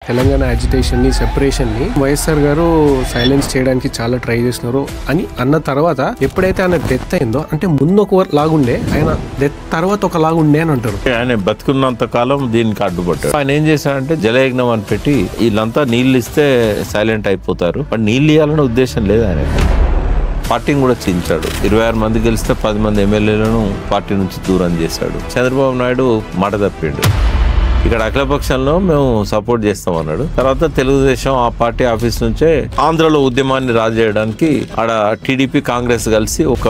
Telangana agitation ని separation ని వైఎస్ఆర్ గారు సైలెన్స్ చేయడానికి చాలా ట్రై చేస్తున్నారు అని అన్న తర్వాత ఎప్పుడైతే ఆయన డెత్ అయిందో అంటే ముందు ఒక లాగుండే ఆయన డెత్ తర్వాత ఒక లాగుండే అని అంటారు. ఆయన బతుకున్నంత కాలం దీనికి అడ్డుపడ్డాడు. ఆయన ఏం చేశాడంటే జలయజ్ఞం అని పెట్టి వీళ్ళంతా నీళ్ళు ఇస్తే సైలెంట్ అయిపోతారు, బట్ నీళ్ళు ఇవ్వాలనే ఉద్దేశం లేదు ఆయన. పార్టీని కూడా చించాడు. 26 మంది గెలిస్తే 10 మంది ఎమ్మెల్యేలను పార్టీ నుంచి దూరం చేశాడు. చంద్రబాబు నాయుడు మాట తప్పిండు. ఇక్కడ అఖిలపక్షంలో మేము సపోర్ట్ చేస్తామన్నాడు. తర్వాత తెలుగుదేశం ఆ పార్టీ ఆఫీస్ నుంచే ఆంధ్రలో ఉద్యమాన్ని రాజేయడానికి ఆడ టీడీపీ కాంగ్రెస్ కలిసి ఒక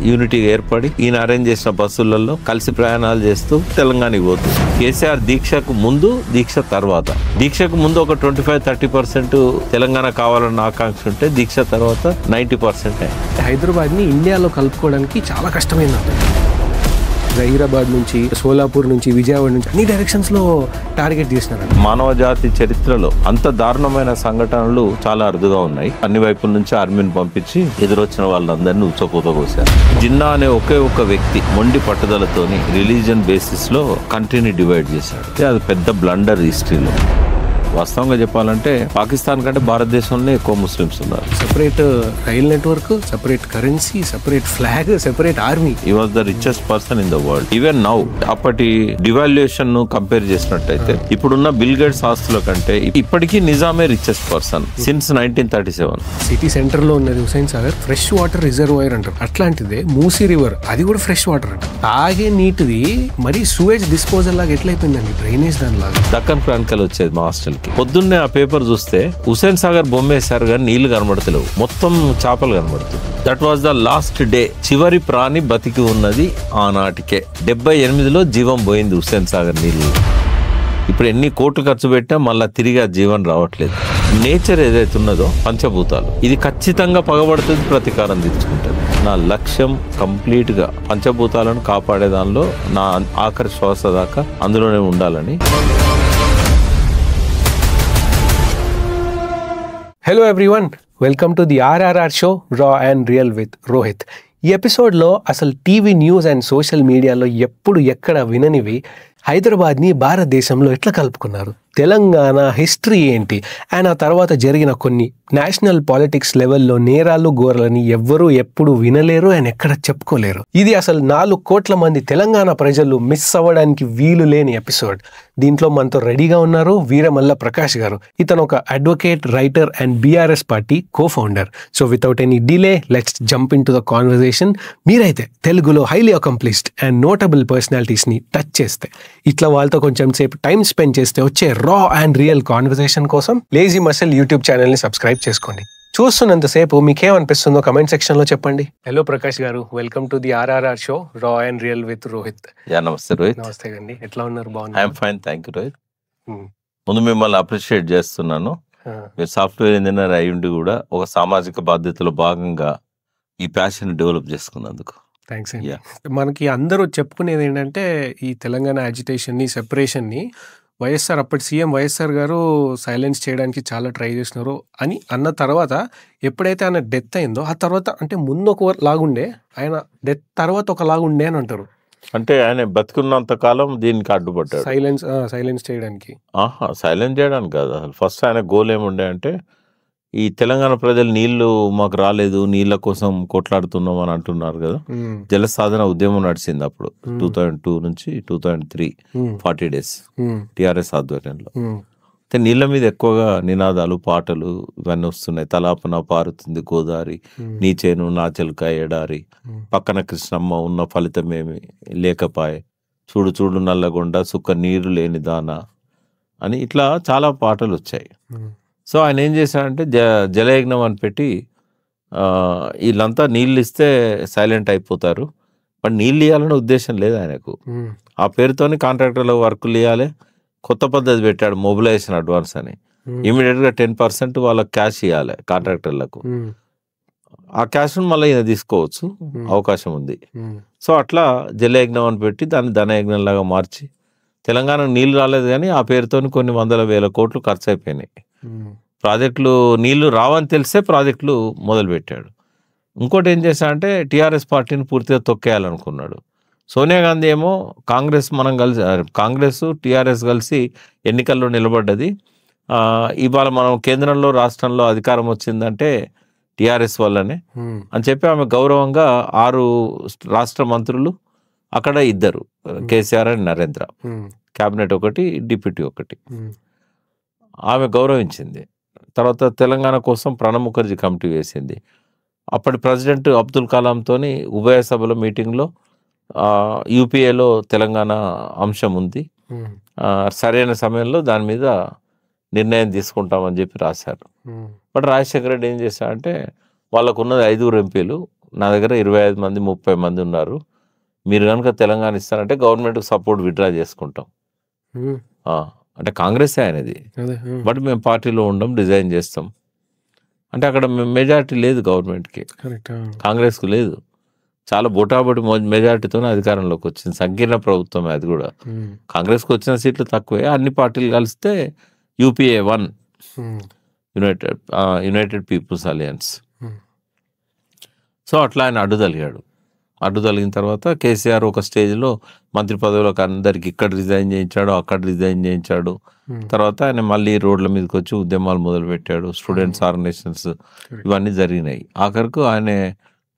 యూనిటీ ఏర్పడి ఈయన అరేంజ్ చేసిన బస్సులలో కలిసి ప్రయాణాలు చేస్తూ తెలంగాణకి పోతుంది. కేసీఆర్ దీక్షకు ముందు, దీక్ష తర్వాత. దీక్షకు ముందు ఒక 25-30% తెలంగాణ కావాలన్న ఆకాంక్ష ఉంటే దీక్ష తర్వాత 90%. హైదరాబాద్ ని ఇండియాలో కలుపుకోవడానికి చాలా కష్టమైంది. హైదరాబాద్ నుంచి, సోలాపూర్ నుంచి, విజయవాడ నుంచి అన్ని డైరెక్షన్స్ లో టార్గెట్ చేసినారు. మానవ జాతి చరిత్రలో అంత దారుణమైన సంఘటనలు చాలా అరుదుగా ఉన్నాయి. అన్ని వైపుల నుంచి ఆర్మీని పంపించి ఎదురొచ్చిన వాళ్ళందరినీ ఉచ్చపోత కోసారు. జిన్నా అనే ఒకే ఒక వ్యక్తి మొండి పట్టుదలతోని రిలీజియన్ బేసిస్ లో కంట్రీని డివైడ్ చేశాడు. అది పెద్ద బ్లండర్ హిస్టరీలో. వాస్తవంగా చెప్పాలంటే పాకిస్తాన్ కంటే భారతదేశంలో ఎక్కువ ముస్లిమ్స్ ఉన్నారు. Separate rail network, separate currency, separate flag, separate army. He was the richest person in the world. Even now అప్పటి డివాల్యుయేషన్ ను కంపేర్ చేసినట్టయితే ఇప్పుడున్న బిల్ గేట్స్ ఆస్తుల కంటే ఇప్పటికీ నిజామే richest person since 1937. City centre లో ఉన్నది Hussain Sagar fresh water reservoir అంటారు. అట్లాంటిదే మూసీ రివర్, అది కూడా ఫ్రెష్ వాటర్ అంట. తాగే నీటిది మరి సూవేజ్ డిస్పోజల్ లాగా ఎట్లయిపోయిందండి, డ్రైనేజ్ దాని లాగా. దక్కన్ క్రానికల్ వచ్చేది మా హాస్టల్. పొద్దున్నే ఆ పేపర్ చూస్తే హుస్సేన్ సాగర్ బొమ్మేశారు కానీ నీళ్లు కనబడతలేవు, మొత్తం చేపలు కనబడుతుంది. That was the last day. చివరి ప్రాణి బతికి ఉన్నది ఆనాటికే. 78లో జీవం పోయింది హుస్సేన్ సాగర్ నీళ్ళు. ఇప్పుడు ఎన్ని కోట్లు ఖర్చు పెట్టినా మళ్ళీ తిరిగి ఆ జీవం రావట్లేదు. నేచర్ ఏదైతే ఉన్నదో పంచభూతాలు, ఇది ఖచ్చితంగా పగబడుతుంది, ప్రతీకారం తీర్చుకుంటుంది. నా లక్ష్యం కంప్లీట్ గా పంచభూతాలను కాపాడే దానిలో నా ఆఖరి శ్వాస దాకా అందులోనే ఉండాలని. Hello everyone, welcome to the RRR show రా అండ్ రియల్ విత్ రోహిత్. ఈ ఎపిసోడ్లో అసలు టీవీ న్యూస్ అండ్ సోషల్ మీడియాలో ఎప్పుడు ఎక్కడ విననివి హైదరాబాద్ని భారతదేశంలో ఎట్లా కలుపుకున్నారు, తెలంగాణ హిస్టరీ ఏంటి, అండ్ ఆ తర్వాత జరిగిన కొన్ని నేషనల్ పాలిటిక్స్ లెవెల్లో నేరాలు ఘోరాలని ఎవ్వరూ ఎప్పుడు వినలేరు అండ్ ఎక్కడ చెప్పుకోలేరు. ఇది అసలు 4 కోట్ల మంది తెలంగాణ ప్రజలు మిస్ అవ్వడానికి వీలు లేని ఎపిసోడ్. దీంట్లో మనతో రెడీగా ఉన్నారు వీరమల్ల ప్రకాష్ గారు. ఇతను ఒక advocate, writer and BRS party co-founder. So without any delay let's jump into the conversation. మీరైతే తెలుగులో హైలీ అకంప్లిష్డ్ అండ్ నోటబుల్ పర్సనాలిటీస్ని టచ్ చేస్తే, ఇట్లా వాళ్ళతో కొంచెం సేపు టైం స్పెండ్ చేస్తే వచ్చే రా అండ్ రియల్ కాన్వర్సేషన్ కోసం లేజీ మసిల్ యూట్యూబ్ ఛానల్ని సబ్స్క్రైబ్ చేసుకోండి. చూస్తున్నంతసేపు మీకేమనిపిస్తుందో కమెంట్ సెక్షన్ లో చెప్పండి. హలో ప్రకాష్ గారు, welcome to the RRR show రా అండ్ రియల్ విత్ రోహిత్. నమస్తే రోహిత్. నమస్తే అండి, ఎట్లా ఉన్నారు? I'm fine, thank you Rohit. ముందు మిమ్మల్ని అప్రిషియేట్ చేస్తున్నాను. మీరు సాఫ్ట్వేర్ ఇంజనీర్ అయ్యుండి కూడా ఒక సామాజిక బాధ్యతలో భాగంగా ఈ ప్యాషన్ డెవలప్ చేసుకున్నందుకు థ్యాంక్స్ అండి. మనకి అందరూ చెప్పుకునేది ఏంటంటే ఈ తెలంగాణ అజిటేషన్ ని, సెపరేషన్ ని వైఎస్ఆర్, అప్పటి సీఎం వైఎస్ఆర్ గారు సైలెన్స్ చేయడానికి చాలా ట్రై చేస్తున్నారు అని అన్న తర్వాత ఎప్పుడైతే ఆయన డెత్ అయిందో ఆ తర్వాత అంటే ముందు ఒక లాగుండే, ఆయన డెత్ తర్వాత ఒక లాగుండే అని అంటారు. అంటే ఆయన బతుకున్నంత కాలం దీనికి అడ్డుపడ్డాడు, సైలెన్స్ చేయడానికి. సైలెన్స్ చేయడానికి కాదు, అసలు ఫస్ట్ ఆయన గోల్ ఏముండే అంటే ఈ తెలంగాణ ప్రజలు నీళ్లు మాకు రాలేదు, నీళ్ల కోసం కొట్లాడుతున్నాం అని అంటున్నారు కదా. జల సాధన ఉద్యమం నడిచింది అప్పుడు 2002 నుంచి 2003 40 days TRS ఆధ్వర్యంలో. అయితే నీళ్ల మీద ఎక్కువగా నినాదాలు, పాటలు ఇవన్నీ వస్తున్నాయి. తలాపన పారుతుంది గోదావరి, నీ చేను నా చెలుక ఎడారి, పక్కన కృష్ణమ్మ ఉన్న ఫలితమేమి లేకపాయే, చూడు చూడు నల్లగొండ సుక్క నీరు లేని దానా అని ఇట్లా చాలా పాటలు వచ్చాయి. సో ఆయన ఏం చేశాడంటే జలయజ్ఞం అని పెట్టి వీళ్ళంతా నీళ్ళు ఇస్తే సైలెంట్ అయిపోతారు, బట్ నీళ్ళు ఇవ్వాలనే ఉద్దేశం లేదు ఆయనకు. ఆ పేరుతోని కాంట్రాక్టర్ల వర్కులు ఇవ్వాలి. కొత్త పద్ధతి పెట్టాడు, మొబిలైజేషన్ అడ్వాన్స్ అని. ఇమీడియట్గా 10% వాళ్ళకి క్యాష్ ఇవ్వాలి కాంట్రాక్టర్లకు. ఆ క్యాష్ను మళ్ళీ ఈయన తీసుకోవచ్చు, అవకాశం ఉంది. సో అట్లా జలయజ్ఞం అని పెట్టి దాన్ని ధనయజ్ఞం లాగా మార్చి తెలంగాణకు నీళ్ళు రాలేదు కానీ ఆ పేరుతోని కొన్ని 100,000 కోట్లు ఖర్చు అయిపోయినాయి. ప్రాజెక్టులు నీళ్లు రావని తెలిసే ప్రాజెక్టులు మొదలుపెట్టాడు. ఇంకోటి ఏం చేశాడంటే TRS పార్టీని పూర్తిగా తొక్కేయాలనుకున్నాడు. సోనియా గాంధీ ఏమో కాంగ్రెస్ TRS కలిసి ఎన్నికల్లో నిలబడ్డది, ఇవాళ మనం కేంద్రంలో రాష్ట్రంలో అధికారం వచ్చిందంటే టిఆర్ఎస్ వల్లనే అని చెప్పి ఆమె గౌరవంగా 6 రాష్ట్ర మంత్రులు, అక్కడ 2 కేసీఆర్ అండ్ నరేంద్ర, క్యాబినెట్ ఒకటి, డిప్యూటీ ఒకటి, ఆమె గౌరవించింది. తర్వాత తెలంగాణ కోసం ప్రణబ్ ముఖర్జీ కమిటీ వేసింది. అప్పటి ప్రెసిడెంట్ అబ్దుల్ కలాంతోని ఉభయ సభల మీటింగ్లో యూపీఏలో తెలంగాణ అంశం ఉంది, సరైన సమయంలో దాని మీద నిర్ణయం తీసుకుంటామని చెప్పి రాశారు. బట్ రాజశేఖర రెడ్డి ఏం చేశారంటే, వాళ్ళకు ఉన్నది 5 ఎంపీలు, నా దగ్గర 25 మంది 30 మంది ఉన్నారు, మీరు కనుక తెలంగాణ ఇస్తారంటే గవర్నమెంట్కి సపోర్ట్ విత్డ్రా చేసుకుంటాం. అంటే కాంగ్రెసే ఆయనది, బట్ మేము పార్టీలో ఉండం, రిజైన్ చేస్తాం అంటే అక్కడ మెజారిటీ లేదు గవర్నమెంట్కి, కాంగ్రెస్కు లేదు. చాలా బోటాబోటి మెజారిటీతోనే అధికారంలోకి వచ్చింది, సంకీర్ణ ప్రభుత్వమే అది కూడా. కాంగ్రెస్కి వచ్చిన సీట్లు తక్కువే, అన్ని పార్టీలు కలిస్తే UPA 1, United People's Alliance. So అట్లా ఆయన అడ్డు తగిలిన తర్వాత కేసీఆర్ ఒక స్టేజ్లో మంత్రి పదవులకు అందరికి ఇక్కడ రిజైన్ చేయించాడు, అక్కడ రిజైన్ చేయించాడు. తర్వాత ఆయన మళ్ళీ రోడ్ల మీదకి వచ్చి ఉద్యమాలు మొదలుపెట్టాడు, స్టూడెంట్స్ ఆర్గనైజేషన్స్ ఇవన్నీ జరిగినాయి. ఆఖరికి ఆయన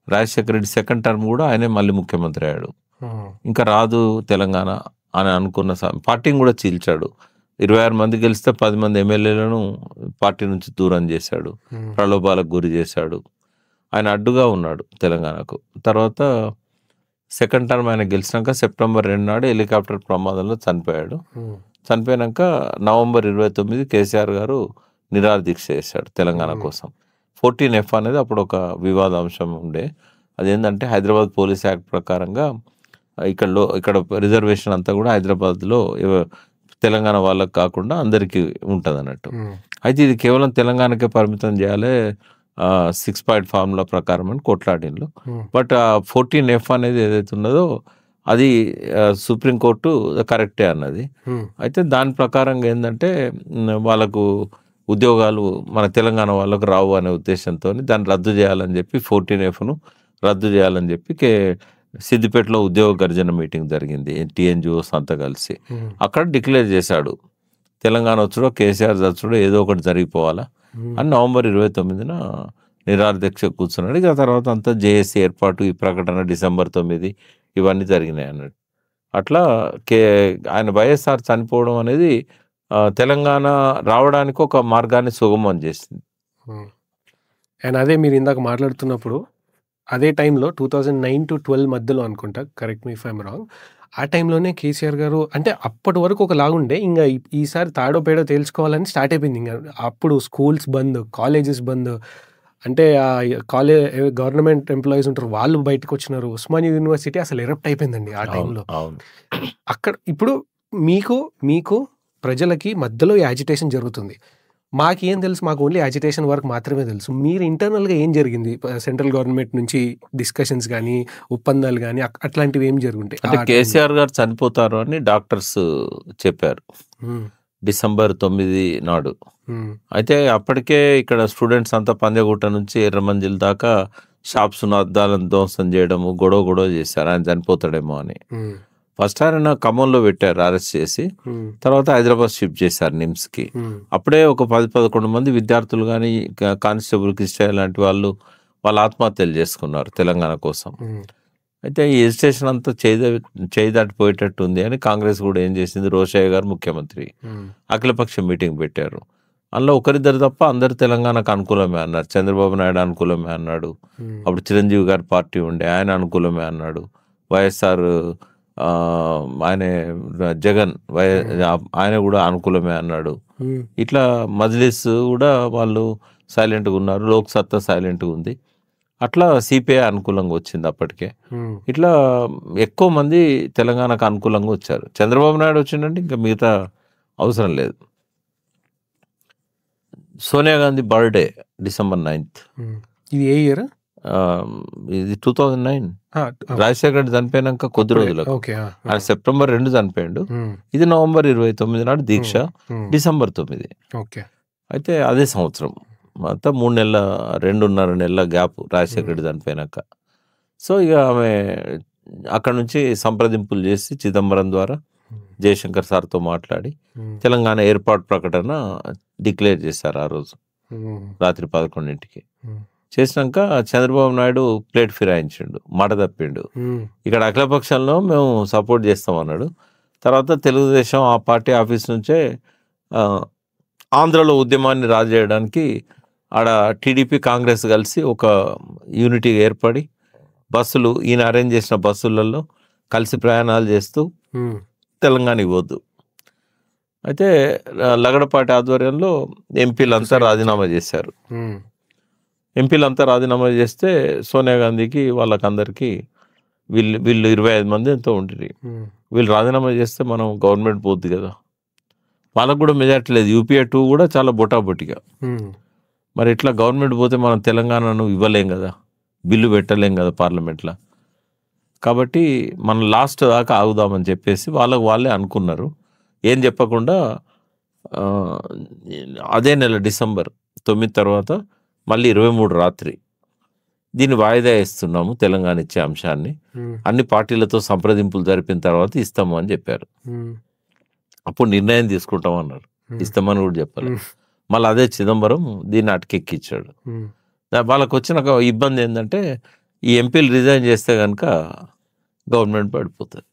రాజశేఖర రెడ్డి సెకండ్ టర్మ్ కూడా ఆయనే మళ్ళీ ముఖ్యమంత్రి అయ్యాడు. ఇంకా రాదు తెలంగాణ అని అనుకున్న పార్టీని కూడా చీల్చాడు. 26 మంది గెలిస్తే 10 మంది ఎమ్మెల్యేలను పార్టీ నుంచి దూరం చేశాడు, ప్రలోభాలకు గురి చేశాడు. ఆయన అడ్డుగా ఉన్నాడు తెలంగాణకు. తర్వాత సెకండ్ టర్మ్ ఆయన గెలిచినాక సెప్టెంబర్ 2 నాడు హెలికాప్టర్ ప్రమాదంలో చనిపోయాడు. చనిపోయాక నవంబర్ 29 కేసీఆర్ గారు నిరాహార దీక్ష చేశాడు తెలంగాణ కోసం. 14F అనేది అప్పుడు ఒక వివాదాంశం ఉండే. అదేంటంటే హైదరాబాద్ పోలీస్ యాక్ట్ ప్రకారంగా ఇక్కడ రిజర్వేషన్ అంతా కూడా హైదరాబాద్లో తెలంగాణ వాళ్ళకి కాకుండా అందరికీ ఉంటుంది అన్నట్టు. అయితే ఇది కేవలం తెలంగాణకే పరిమితం చేయాలి 6 పాయింట్ ఫార్ములా ప్రకారం అని కొట్లాడిన్లు. బట్ 14F అనేది ఏదైతే ఉన్నదో అది సుప్రీంకోర్టు కరెక్టే అన్నది. అయితే దాని ప్రకారంగా ఏంటంటే వాళ్ళకు ఉద్యోగాలు మన తెలంగాణ వాళ్ళకు రావు అనే ఉద్దేశంతో దాన్ని రద్దు చేయాలని చెప్పి 14Fను రద్దు చేయాలని చెప్పి సిద్దిపేటలో ఉద్యోగ గర్జన మీటింగ్ జరిగింది, టీఎన్జిఓస్ అంతా కలిసి. అక్కడ డిక్లేర్ చేశాడు, తెలంగాణ వచ్చుడో కేసీఆర్ చచ్చుడో ఏదో ఒకటి జరిగిపోవాలా అని నవంబర్ 29న నిరాహార దీక్ష కూర్చున్నాడు. ఇక తర్వాత అంతా జేఏసీ ఏర్పాటు, ఈ ప్రకటన డిసెంబర్ 9 ఇవన్నీ జరిగినాయి అన్నట్టు. అట్లా ఆయన వైఎస్ఆర్ చనిపోవడం అనేది తెలంగాణ రావడానికి ఒక మార్గాన్ని సుగమం చేసింది. అండ్ అదే మీరు ఇందాక మాట్లాడుతున్నప్పుడు అదే టైంలో 2009 to 12 మధ్యలో అనుకుంటా, correct me if I'm wrong, ఆ టైంలోనే కేసీఆర్ గారు అంటే అప్పటి వరకు ఒక లాగుండే, ఇంకా ఈసారి తాడో పేడో తేల్చుకోవాలని స్టార్ట్ అయిపోయింది. ఇంకా అప్పుడు స్కూల్స్ బంద్, కాలేజెస్ బంద్, అంటే గవర్నమెంట్ ఎంప్లాయీస్ ఉంటారు వాళ్ళు బయటకు వచ్చినారు. ఉస్మానియా యూనివర్సిటీ అసలు ఎరప్ట్ అయిపోయిందండి ఆ టైంలో. అక్కడ ఇప్పుడు మీకు ప్రజలకి మధ్యలో యాజిటేషన్ జరుగుతుంది. మాకేం తెలుసు, మాకు ఓన్లీ యాజిటేషన్ వర్క్ మాత్రమే తెలుసు. మీరు ఇంటర్నల్గా ఏం జరిగింది, సెంట్రల్ గవర్నమెంట్ నుంచి డిస్కషన్స్ కానీ ఒప్పందాలు కానీ అట్లాంటివి ఏం జరుగుంటాయి? అంటే కేసీఆర్ గారు చనిపోతారు అని డాక్టర్స్ చెప్పారు డిసెంబర్ 9 నాడు. అయితే అప్పటికే ఇక్కడ స్టూడెంట్స్ అంతా పంజగుట్ట నుంచి ఎర్రమంజిల్ దాకా షాప్స్ అద్దాలను ధ్వంసం చేయడము, గొడవ చేశారు ఆయన చనిపోతాడేమో అని. ఫస్ట్ ఆయన ఖమ్మంలో పెట్టారు అరెస్ట్ చేసి, తర్వాత హైదరాబాద్ షిఫ్ట్ చేశారు నిమ్స్కి. అప్పుడే ఒక 10-11 మంది విద్యార్థులు కానీ కానిస్టేబుల్ కిస్టైల్ లాంటి వాళ్ళు ఆత్మహత్యలు చేసుకున్నారు తెలంగాణ కోసం. అయితే ఈ ఎజిటేషన్ అంతా చేయి దాటిపోయేటట్టు ఉంది అని కాంగ్రెస్ కూడా ఏం చేసింది, రోషయ్య గారు ముఖ్యమంత్రి అఖిలపక్ష మీటింగ్ పెట్టారు. అందులో ఒకరిద్దరు తప్ప అందరు తెలంగాణకు అనుకూలమే అన్నారు. చంద్రబాబు నాయుడు అనుకూలమే అన్నాడు, అప్పుడు చిరంజీవి గారి పార్టీ ఉండే ఆయన అనుకూలమే అన్నాడు, వైఎస్ఆర్ ఆయన జగన్ ఆయన కూడా అనుకూలమే అన్నాడు. ఇట్లా మజ్లిస్ కూడా వాళ్ళు సైలెంట్గా ఉన్నారు, లోక్ సత్తా సైలెంట్గా ఉంది. అట్లా సిపిఐ అనుకూలంగా వచ్చింది అప్పటికే. ఇట్లా ఎక్కువ మంది తెలంగాణకు అనుకూలంగా వచ్చారు. చంద్రబాబు నాయుడు వచ్చిందంటే ఇంకా మిగతా అవసరం లేదు. Sonia Gandhi birthday December 9th. ఇది ఏ ఇయర్? ఇది 2009. రాజశేఖర రెడ్డి చనిపోయినాక కొద్ది రోజులకు, ఆయన సెప్టెంబర్ 2 చనిపోయాడు. ఇది నవంబర్ 29 నాడు దీక్ష, డిసెంబర్ 9. అయితే అదే సంవత్సరం మొత్తం 2.5 నెలల గ్యాప్ రాజశేఖర రెడ్డి చనిపోయినాక. సో ఇక ఆమె అక్కడ నుంచి సంప్రదింపులు చేసి చిదంబరం ద్వారా జయశంకర్ సార్తో మాట్లాడి తెలంగాణ ఏర్పాటు ప్రకటన డిక్లేర్ చేశారు ఆ రోజు రాత్రి 11ంటికి. చేసినాక చంద్రబాబు నాయుడు ప్లేట్ ఫిరాయించిండు, మాట తప్పిండు. ఇక్కడ అఖిలపక్షంలో మేము సపోర్ట్ చేస్తామన్నాడు. తర్వాత తెలుగుదేశం ఆ పార్టీ ఆఫీస్ నుంచే ఆంధ్రలో ఉద్యమాన్ని రాజు చేయడానికి ఆడ టీడీపీ కాంగ్రెస్ కలిసి ఒక యూనిటీ ఏర్పడి బస్సులు, ఈయన అరేంజ్ చేసిన బస్సులలో కలిసి ప్రయాణాలు చేస్తూ తెలంగాణకి పోద్దు. అయితే లగడపాటి ఆధ్వర్యంలో ఎంపీలంతా రాజీనామా చేశారు. ఎంపీలంతా రాజీనామా చేస్తే సోనియా గాంధీకి వాళ్ళకందరికీ వీళ్ళు 25 మంది ఎంతో ఉంటుంది. వీళ్ళు రాజీనామా చేస్తే మనం గవర్నమెంట్ పోద్ది కదా, వాళ్ళకు కూడా మెజార్టీ లేదు. యూపీఏ 2 కూడా చాలా బొటాబొటిగా. మరి ఇట్లా గవర్నమెంట్ పోతే మనం తెలంగాణను ఇవ్వలేం కదా, బిల్లు పెట్టలేం కదా పార్లమెంట్లో. కాబట్టి మనం లాస్ట్ దాకా ఆగుదామని చెప్పేసి వాళ్ళే అనుకున్నారు. ఏం చెప్పకుండా అదే నెల డిసెంబర్ 9 తర్వాత మళ్ళీ 23 రాత్రి దీన్ని వాయిదా ఇస్తున్నాము తెలంగాణ ఇచ్చే అంశాన్ని, అన్ని పార్టీలతో సంప్రదింపులు జరిపిన తర్వాత ఇస్తాము అని చెప్పారు. అప్పుడు నిర్ణయం తీసుకుంటామన్నారు, ఇస్తామని కూడా చెప్పాలి. మళ్ళీ అదే చిదంబరం దీన్ని అటకెక్కిచ్చాడు. వాళ్ళకు వచ్చిన ఇబ్బంది ఏంటంటే ఈ ఎంపీలు రిజైన్ చేస్తే కనుక గవర్నమెంట్ పడిపోతుంది,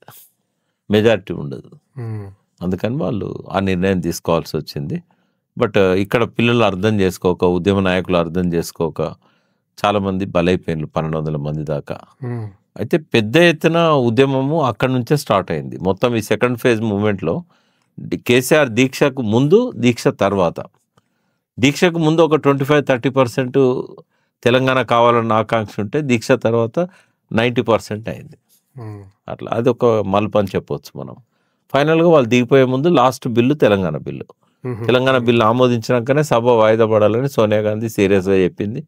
మెజారిటీ ఉండదు. అందుకని వాళ్ళు ఆ నిర్ణయం తీసుకోవాల్సి వచ్చింది. బట్ ఇక్కడ పిల్లలు అర్థం చేసుకోక, ఉద్యమ నాయకులు అర్థం చేసుకోక చాలామంది బలైపోయినారు, 1200 మంది దాకా. అయితే పెద్ద ఎత్తున ఉద్యమము అక్కడి నుంచే స్టార్ట్ అయింది. మొత్తం ఈ సెకండ్ ఫేజ్ మూమెంట్లో కేసీఆర్ దీక్షకు ముందు, దీక్ష తర్వాత. దీక్షకు ముందు ఒక 25-30% తెలంగాణ కావాలన్న ఆకాంక్ష ఉంటే దీక్ష తర్వాత 90% అయింది. అట్లా అది ఒక మలుపు అని చెప్పవచ్చు మనం. ఫైనల్గా వాళ్ళు దిగిపోయే ముందు last bill Telangana bill. Telangana bill ఆమోదించినాకనే సభ వాయిదా పడాలని సోనియా గాంధీ సీరియస్గా చెప్పింది.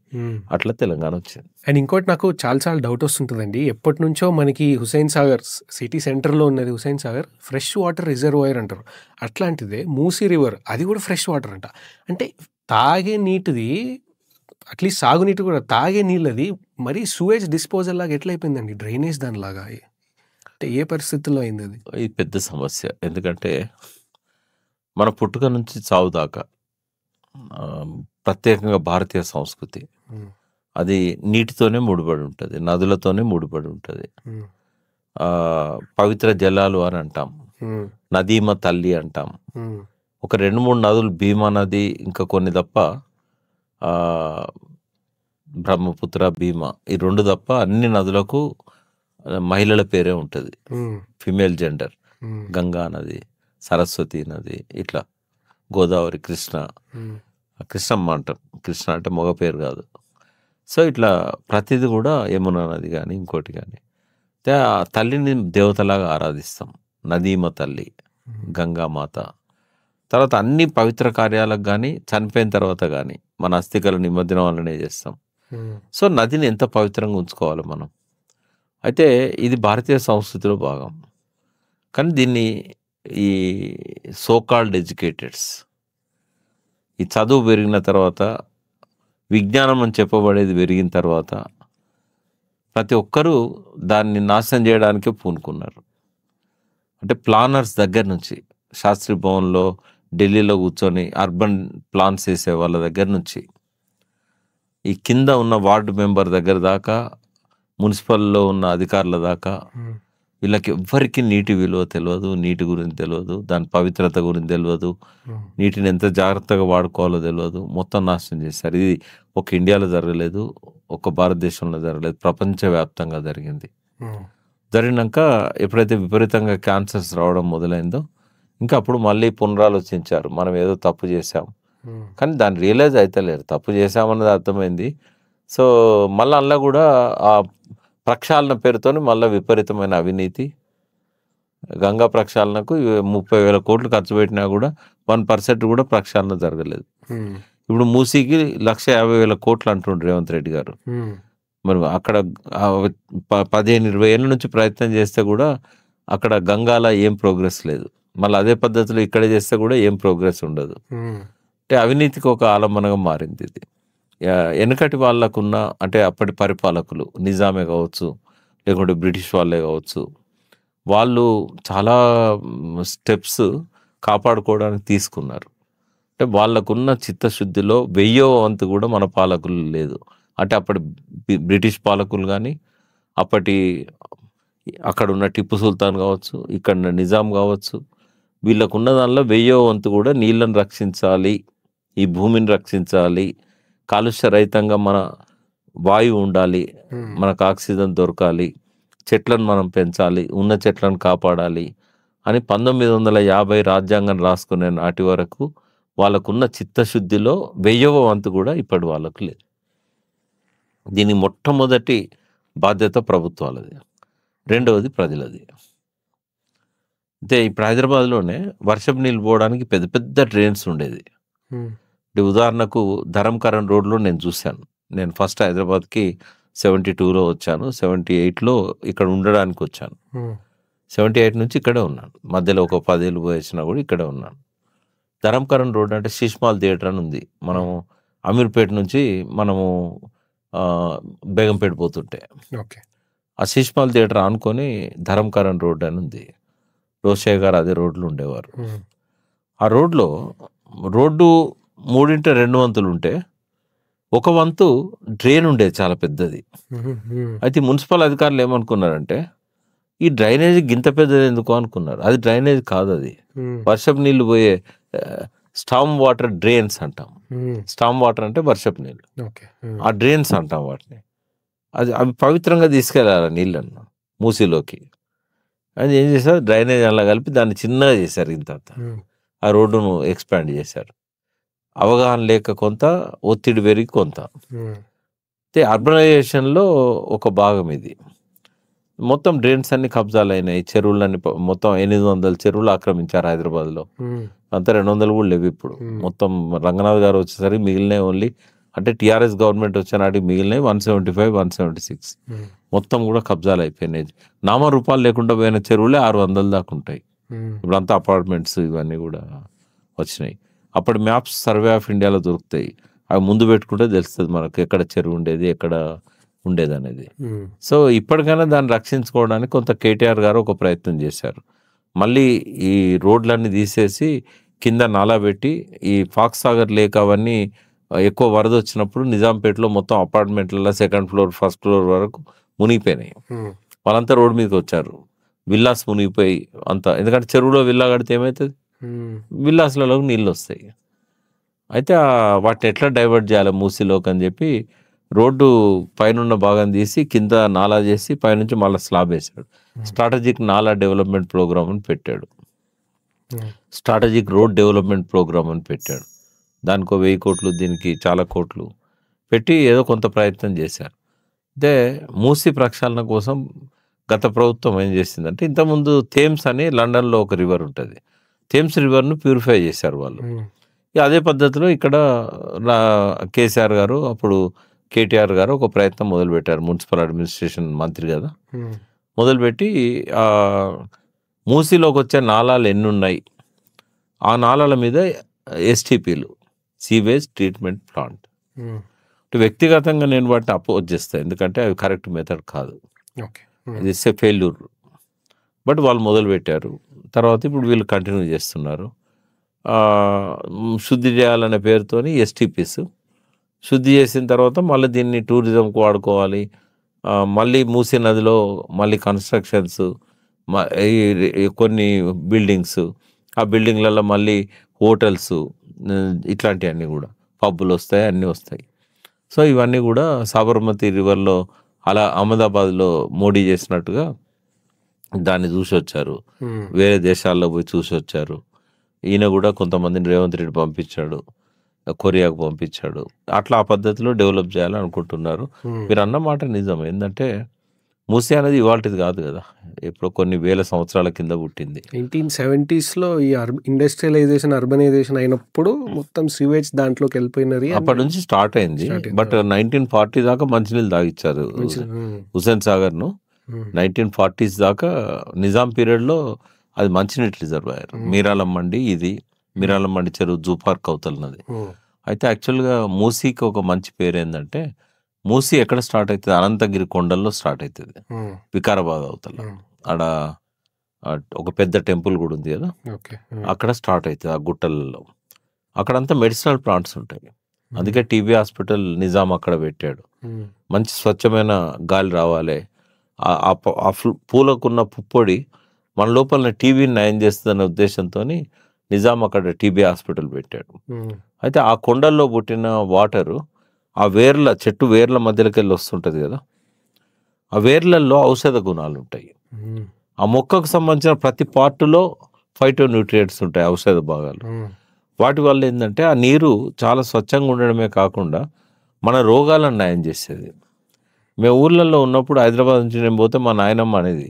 అట్లా తెలంగాణ వచ్చింది. అండ్ ఇంకోటి నాకు చాలా డౌట్ వస్తుంటుందండి. ఎప్పటి నుంచో మనకి హుస్సేన్ సాగర్ సిటీ సెంటర్లో ఉన్నది Hussain Sagar fresh water reservoir అంటారు. అట్లాంటిదే మూసీ రివర్, అది కూడా ఫ్రెష్ వాటర్ అంట. అంటే తాగే నీటిది, అట్లీస్ట్ సాగునీటి కూడా, తాగే నీళ్ళది మరి సూయేజ్ డిస్పోజల్ లాగా ఎట్లా అయిపోయిందండి, డ్రైనేజ్ దానిలాగా? అంటే ఏ పరిస్థితుల్లో అయింది అది? ఇది పెద్ద సమస్య. ఎందుకంటే మన పుట్టుక నుంచి చావు దాకా ప్రత్యేకంగా భారతీయ సంస్కృతి అది నీటితోనే ముడిపడి ఉంటుంది, నదులతోనే ముడిపడి ఉంటుంది. పవిత్ర జలాలు అని అంటాం, నదీమ తల్లి అంటాం. ఒక 2-3 నదులు, భీమా నది ఇంకా కొన్ని తప్ప, బ్రహ్మపుత్ర, భీమా, ఈ 2 తప్ప అన్ని నదులకు మహిళల పేరే ఉంటుంది, ఫిమేల్ జెండర్. గంగా నది, సరస్వతి నది, ఇట్లా గోదావరి, కృష్ణమ్మ అంటాం. కృష్ణ అంటే మగ పేరు కాదు. సో ఇట్లా ప్రతిదీ కూడా యమునా నది కానీ ఇంకోటి కానీ. ఆ తల్లిని దేవతలాగా ఆరాధిస్తాం, నదీమ తల్లి, గంగామాత. తర్వాత అన్ని పవిత్ర కార్యాలకు కానీ, చనిపోయిన తర్వాత కానీ మన అస్థికల నిమజ్జనం వల్లనే చేస్తాం. సో నదిని ఎంత పవిత్రంగా ఉంచుకోవాలి మనం. అయితే ఇది భారతీయ సంస్కృతిలో భాగం. కానీ దీన్ని ఈ సోకాల్డ్ ఎడ్యుకేటెడ్స్, ఈ చదువు పెరిగిన తర్వాత, విజ్ఞానం అని చెప్పబడేది పెరిగిన తర్వాత ప్రతి ఒక్కరూ దాన్ని నాశనం చేయడానికే పూనుకున్నారు. అంటే ప్లానర్స్ దగ్గర నుంచి, శాస్త్రి భవన్లో ఢిల్లీలో కూర్చొని అర్బన్ ప్లాన్స్ వేసే వాళ్ళ దగ్గర నుంచి ఈ కింద ఉన్న వార్డు మెంబర్ దగ్గర దాకా, మున్సిపల్లో ఉన్న అధికారుల దాకా, వీళ్ళకి ఎవ్వరికి నీటి విలువ తెలియదు, నీటి గురించి తెలియదు, దాని పవిత్రత గురించి తెలియదు, నీటిని ఎంత జాగ్రత్తగా వాడుకోవాలో తెలియదు. మొత్తం నాశనం చేశారు. ఇది ఒక ఇండియాలో జరగలేదు, ఒక భారతదేశంలో జరగలేదు, ప్రపంచవ్యాప్తంగా జరిగింది. జరిగినాక ఎప్పుడైతే విపరీతంగా క్యాన్సర్స్ రావడం మొదలైందో ఇంకా అప్పుడు మళ్ళీ పునరాలోచించారు, మనం ఏదో తప్పు చేశాం. కానీ దాన్ని రియలైజ్ అయితే లేరు, తప్పు చేశామన్నది అర్థమైంది. సో మళ్ళీ అందులో కూడా ఆ ప్రక్షాళన పేరుతోని మళ్ళీ విపరీతమైన అవినీతి. గంగా ప్రక్షాళనకు 30,000 కోట్లు ఖర్చు పెట్టినా కూడా 1% కూడా ప్రక్షాళన జరగలేదు. ఇప్పుడు మూసీకి 150,000 కోట్లు అంటుండ్రు రేవంత్ రెడ్డి గారు. మరి అక్కడ 15-20 ఏళ్ళ నుంచి ప్రయత్నం చేస్తే కూడా అక్కడ గంగాల ఏం ప్రోగ్రెస్ లేదు. మళ్ళీ అదే పద్ధతిలో ఇక్కడ చేస్తే కూడా ఏం ప్రోగ్రెస్ ఉండదు. అంటే అవినీతికి ఒక ఆలంబనగా మారింది ఇది. వెనకటి వాళ్ళకున్న, అంటే అప్పటి పరిపాలకులు, నిజామే కావచ్చు లేకుంటే బ్రిటిష్ వాళ్ళే కావచ్చు, వాళ్ళు చాలా స్టెప్స్ కాపాడుకోవడానికి తీసుకున్నారు. అంటే వాళ్ళకున్న చిత్తశుద్ధిలో 1000వ వంతు కూడా మన పాలకులు లేదు. అంటే అప్పటి బ్రిటిష్ పాలకులు కానీ, అప్పటి అక్కడ ఉన్న టిప్పు సుల్తాన్ కావచ్చు, ఇక్కడ ఉన్న నిజాం కావచ్చు, వీళ్ళకున్న దానిలో 1000వ వంతు కూడా నీళ్ళని రక్షించాలి, ఈ భూమిని రక్షించాలి, కాలుష్య రహితంగా మన వాయువు ఉండాలి, మనకు ఆక్సిజన్ దొరకాలి, చెట్లను మనం పెంచాలి, ఉన్న చెట్లను కాపాడాలి అని 1950 రాజ్యాంగం రాసుకునే నాటి వరకు వాళ్ళకున్న చిత్తశుద్ధిలో 1000వ వంతు కూడా ఇప్పటి వాళ్ళకు లేదు. దీని మొట్టమొదటి బాధ్యత ప్రభుత్వాలది, రెండవది ప్రజలది. అంటే ఇప్పుడు హైదరాబాద్లోనే వర్షపు నీళ్ళు పోవడానికి పెద్ద పెద్ద డ్రైన్స్ ఉండేది. అంటే ఉదాహరణకు ధరంకరణ్ రోడ్లో నేను చూశాను. నేను ఫస్ట్ హైదరాబాద్కి 72లో వచ్చాను, 78లో ఇక్కడ ఉండడానికి వచ్చాను. 78 నుంచి ఇక్కడే ఉన్నాను, మధ్యలో ఒక 10 ఏళ్ళు పోయేసినా కూడా ఇక్కడే ఉన్నాను. ధరంకరణ్ రోడ్ అంటే శిష్మాల్ థియేటర్ అని ఉంది. మనము అమీర్పేట నుంచి మనము బేగంపేట పోతుంటే ఆ శిష్మాల్ థియేటర్ ఆనుకొని ధరంకరణ్ రోడ్ అని ఉంది. రోషయ్య గారు అదే రోడ్లు ఉండేవారు. ఆ రోడ్లో రోడ్డు 2 వంతులు ఉంటే 1 వంతు డ్రైన్ ఉండేది చాలా పెద్దది. అయితే మున్సిపల్ అధికారులు ఏమనుకున్నారంటే ఈ డ్రైనేజ్ గింత పెద్దది ఎందుకు అనుకున్నారు. అది డ్రైనేజ్ కాదు, అది వర్షపు నీళ్లు పోయే స్టామ్ వాటర్ డ్రైన్స్ అంటాం. స్టామ్ వాటర్ అంటే వర్షపు నీళ్ళు, ఆ డ్రైన్స్ అంటాం వాటిని. అవి పవిత్రంగా తీసుకెళ్ళాలి నీళ్ళను మూసీలోకి. అది ఏం చేశారు, డ్రైనేజ్ అలా కలిపి దాన్ని చిన్నగా చేశారు, ఇంత ఆ రోడ్డును ఎక్స్పాండ్ చేశారు. అవగాహన లేక కొంత, ఒత్తిడి పెరిగి కొంత. అయితే అర్బనైజేషన్లో ఒక భాగం ఇది. మొత్తం డ్రైన్స్ అన్ని కబ్జాలు అయినాయి, చెరువులన్నీ మొత్తం 800 చెరువులు ఆక్రమించారు హైదరాబాద్లో. అంతా 200 కూడా లేవు ఇప్పుడు. మొత్తం రంగనాథ్ గారు వచ్చేసరికి మిగిలినవి ఓన్లీ, అంటే టీఆర్ఎస్ గవర్నమెంట్ వచ్చే నాటికి మిగిలినవి 175, 176 మొత్తం కూడా కబ్జాలు అయిపోయినాయి. నామరూపాలు లేకుండా పోయిన చెరువులే 600 దాకా ఉంటాయి. ఇప్పుడు అంతా అపార్ట్మెంట్స్ ఇవన్నీ కూడా వచ్చినాయి. అప్పటి మ్యాప్స్ సర్వే ఆఫ్ ఇండియాలో దొరుకుతాయి, అవి ముందు పెట్టుకుంటే తెలుస్తుంది మనకు ఎక్కడ చెరువు ఉండేది, ఎక్కడ ఉండేది అనేది. సో ఇప్పటికైనా దాన్ని రక్షించుకోవడానికి కొంత కేటీఆర్ గారు ఒక ప్రయత్నం చేశారు. మళ్ళీ ఈ రోడ్లన్నీ తీసేసి కింద నాలా పెట్టి, ఈ ఫాక్స్ సాగర్ లేక్ అవన్నీ ఎక్కువ వరద వచ్చినప్పుడు నిజాంపేటలో మొత్తం అపార్ట్మెంట్లలో 2nd ఫ్లోర్ 1st ఫ్లోర్ వరకు మునిగిపోయినాయి. వాళ్ళంతా రోడ్ మీదకి వచ్చారు, విల్లాస్ మునిగిపోయి అంతా. ఎందుకంటే చెరువులో విల్లా కడితే ఏమవుతుంది, విల్లాస్లలోకి నీళ్ళు వస్తాయి. అయితే వాటిని ఎట్లా డైవర్ట్ చేయాలి మూసీలోకి అని చెప్పి రోడ్డు పైన భాగం తీసి కింద నాలా చేసి పైనుంచి మళ్ళీ స్లాబ్ వేశాడు. స్ట్రాటజిక్ నాలా డెవలప్మెంట్ ప్రోగ్రామ్ అని పెట్టాడు, స్ట్రాటజిక్ రోడ్ డెవలప్మెంట్ ప్రోగ్రామ్ అని పెట్టాడు. దానికి 1000 కోట్లు, దీనికి చాలా కోట్లు పెట్టి ఏదో కొంత ప్రయత్నం చేశారు. అయితే మూసీ ప్రక్షాళన కోసం గత ప్రభుత్వం ఏం చేసిందంటే, ఇంతకుముందు థేమ్స్ అని లండన్లో ఒక రివర్ ఉంటుంది, థేమ్స్ రివర్ను ప్యూరిఫై చేశారు వాళ్ళు. అదే పద్ధతిలో ఇక్కడ కేసీఆర్ గారు, అప్పుడు కేటీఆర్ గారు ఒక ప్రయత్నం మొదలుపెట్టారు. మున్సిపల్ అడ్మినిస్ట్రేషన్ మంత్రి కదా, మొదలుపెట్టి మూసీలోకి వచ్చే నాలాలు ఎన్ని ఉన్నాయి, ఆ నాలాల మీద ఎస్టీపీలు, సీవేజ్ ట్రీట్మెంట్ ప్లాంట్. వ్యక్తిగతంగా నేను వాటిని అపోజ్ చేస్తాను, ఎందుకంటే అవి కరెక్ట్ మెథడ్ కాదు, ఇది ఇట్స్ ఏ ఫెయిల్యూర్. బట్ వాళ్ళు మొదలుపెట్టారు, తర్వాత ఇప్పుడు వీళ్ళు కంటిన్యూ చేస్తున్నారు. శుద్ధి చేయాలనే పేరుతోని ఎస్టీపీస్ శుద్ధి చేసిన తర్వాత మళ్ళీ దీన్ని టూరిజంకు వాడుకోవాలి. మళ్ళీ మూసీ నదిలో మళ్ళీ కన్స్ట్రక్షన్స్, కొన్ని బిల్డింగ్స్, ఆ బిల్డింగ్లలో మళ్ళీ హోటల్స్, ఇట్లాంటివన్నీ కూడా, పబ్బులు వస్తాయి, అన్నీ వస్తాయి. సో ఇవన్నీ కూడా సాబర్మతి రివర్లో అలా అహ్మదాబాద్లో మోడీ చేసినట్టుగా దాన్ని చూసి వచ్చారు, వేరే దేశాల్లో పోయి చూసి వచ్చారు. ఈయన కూడా కొంతమందిని రేవంత్ రెడ్డి పంపించాడు, కొరియాకు పంపించాడు. అట్లా ఆ పద్ధతిలో డెవలప్ చేయాలని అనుకుంటున్నారు. మీరు అన్న మాట నిజం. ఏంటంటే మూసీ అనేది ఇవాళది కాదు కదా, ఇప్పుడు కొన్ని వేల సంవత్సరాల కింద పుట్టింది. 1970sలో ఈ ఇండస్ట్రియలైజేషన్, అర్బనైజేషన్ అయినప్పుడు మొత్తం సివేజ్ దాంట్లోకి వెళ్ళిపోయినది. అప్పటి నుంచి స్టార్ట్ అయింది. బట్ 1940 దాకా మంచినీళ్ళు తాగిచ్చారు హుస్సేన్ సాగర్ను. 1940s దాకా నిజాం పీరియడ్లో అది మంచినీటి రిజర్వాయర్. మీరాలం మండి, ఇది మీరాలం మండి చెరువు జూ పార్క్ అవుతున్నది. అయితే యాక్చువల్గా మూసీకి ఒక మంచి పేరు ఏంటంటే, మూసీ ఎక్కడ స్టార్ట్ అవుతుంది, అనంతగిరి కొండల్లో స్టార్ట్ అవుతుంది, వికారాబాద్ అవతల. ఆడ ఒక పెద్ద టెంపుల్ కూడా ఉంది కదా, అక్కడ స్టార్ట్ అవుతుంది ఆ గుట్టలలో. అక్కడంతా మెడిసినల్ ప్లాంట్స్ ఉంటాయి. అందుకే టీబీ హాస్పిటల్ నిజాం అక్కడ పెట్టాడు. మంచి స్వచ్ఛమైన గాలి రావాలి, పూలకున్న పుప్పొడి మన లోపల టీబీని నయం చేస్తుందనే ఉద్దేశంతో నిజాం అక్కడ టీబీ హాస్పిటల్ పెట్టాడు. అయితే ఆ కొండల్లో పుట్టిన వాటరు ఆ చెట్టు వేర్ల మధ్యలోకి వెళ్ళి వస్తుంటుంది కదా, ఆ వేర్లలో ఔషధ గుణాలు ఉంటాయి. ఆ మొక్కకు సంబంధించిన ప్రతి పార్టులో ఫైటో న్యూట్రియంట్స్ ఉంటాయి, ఔషధ భాగాలు. వాటి వల్ల ఏంటంటే ఆ నీరు చాలా స్వచ్ఛంగా ఉండడమే కాకుండా మన రోగాలను నయం చేసేది. మేము ఊర్లలో ఉన్నప్పుడు హైదరాబాద్ నుంచి నేను పోతే మా నాయనమ్మ అనేది,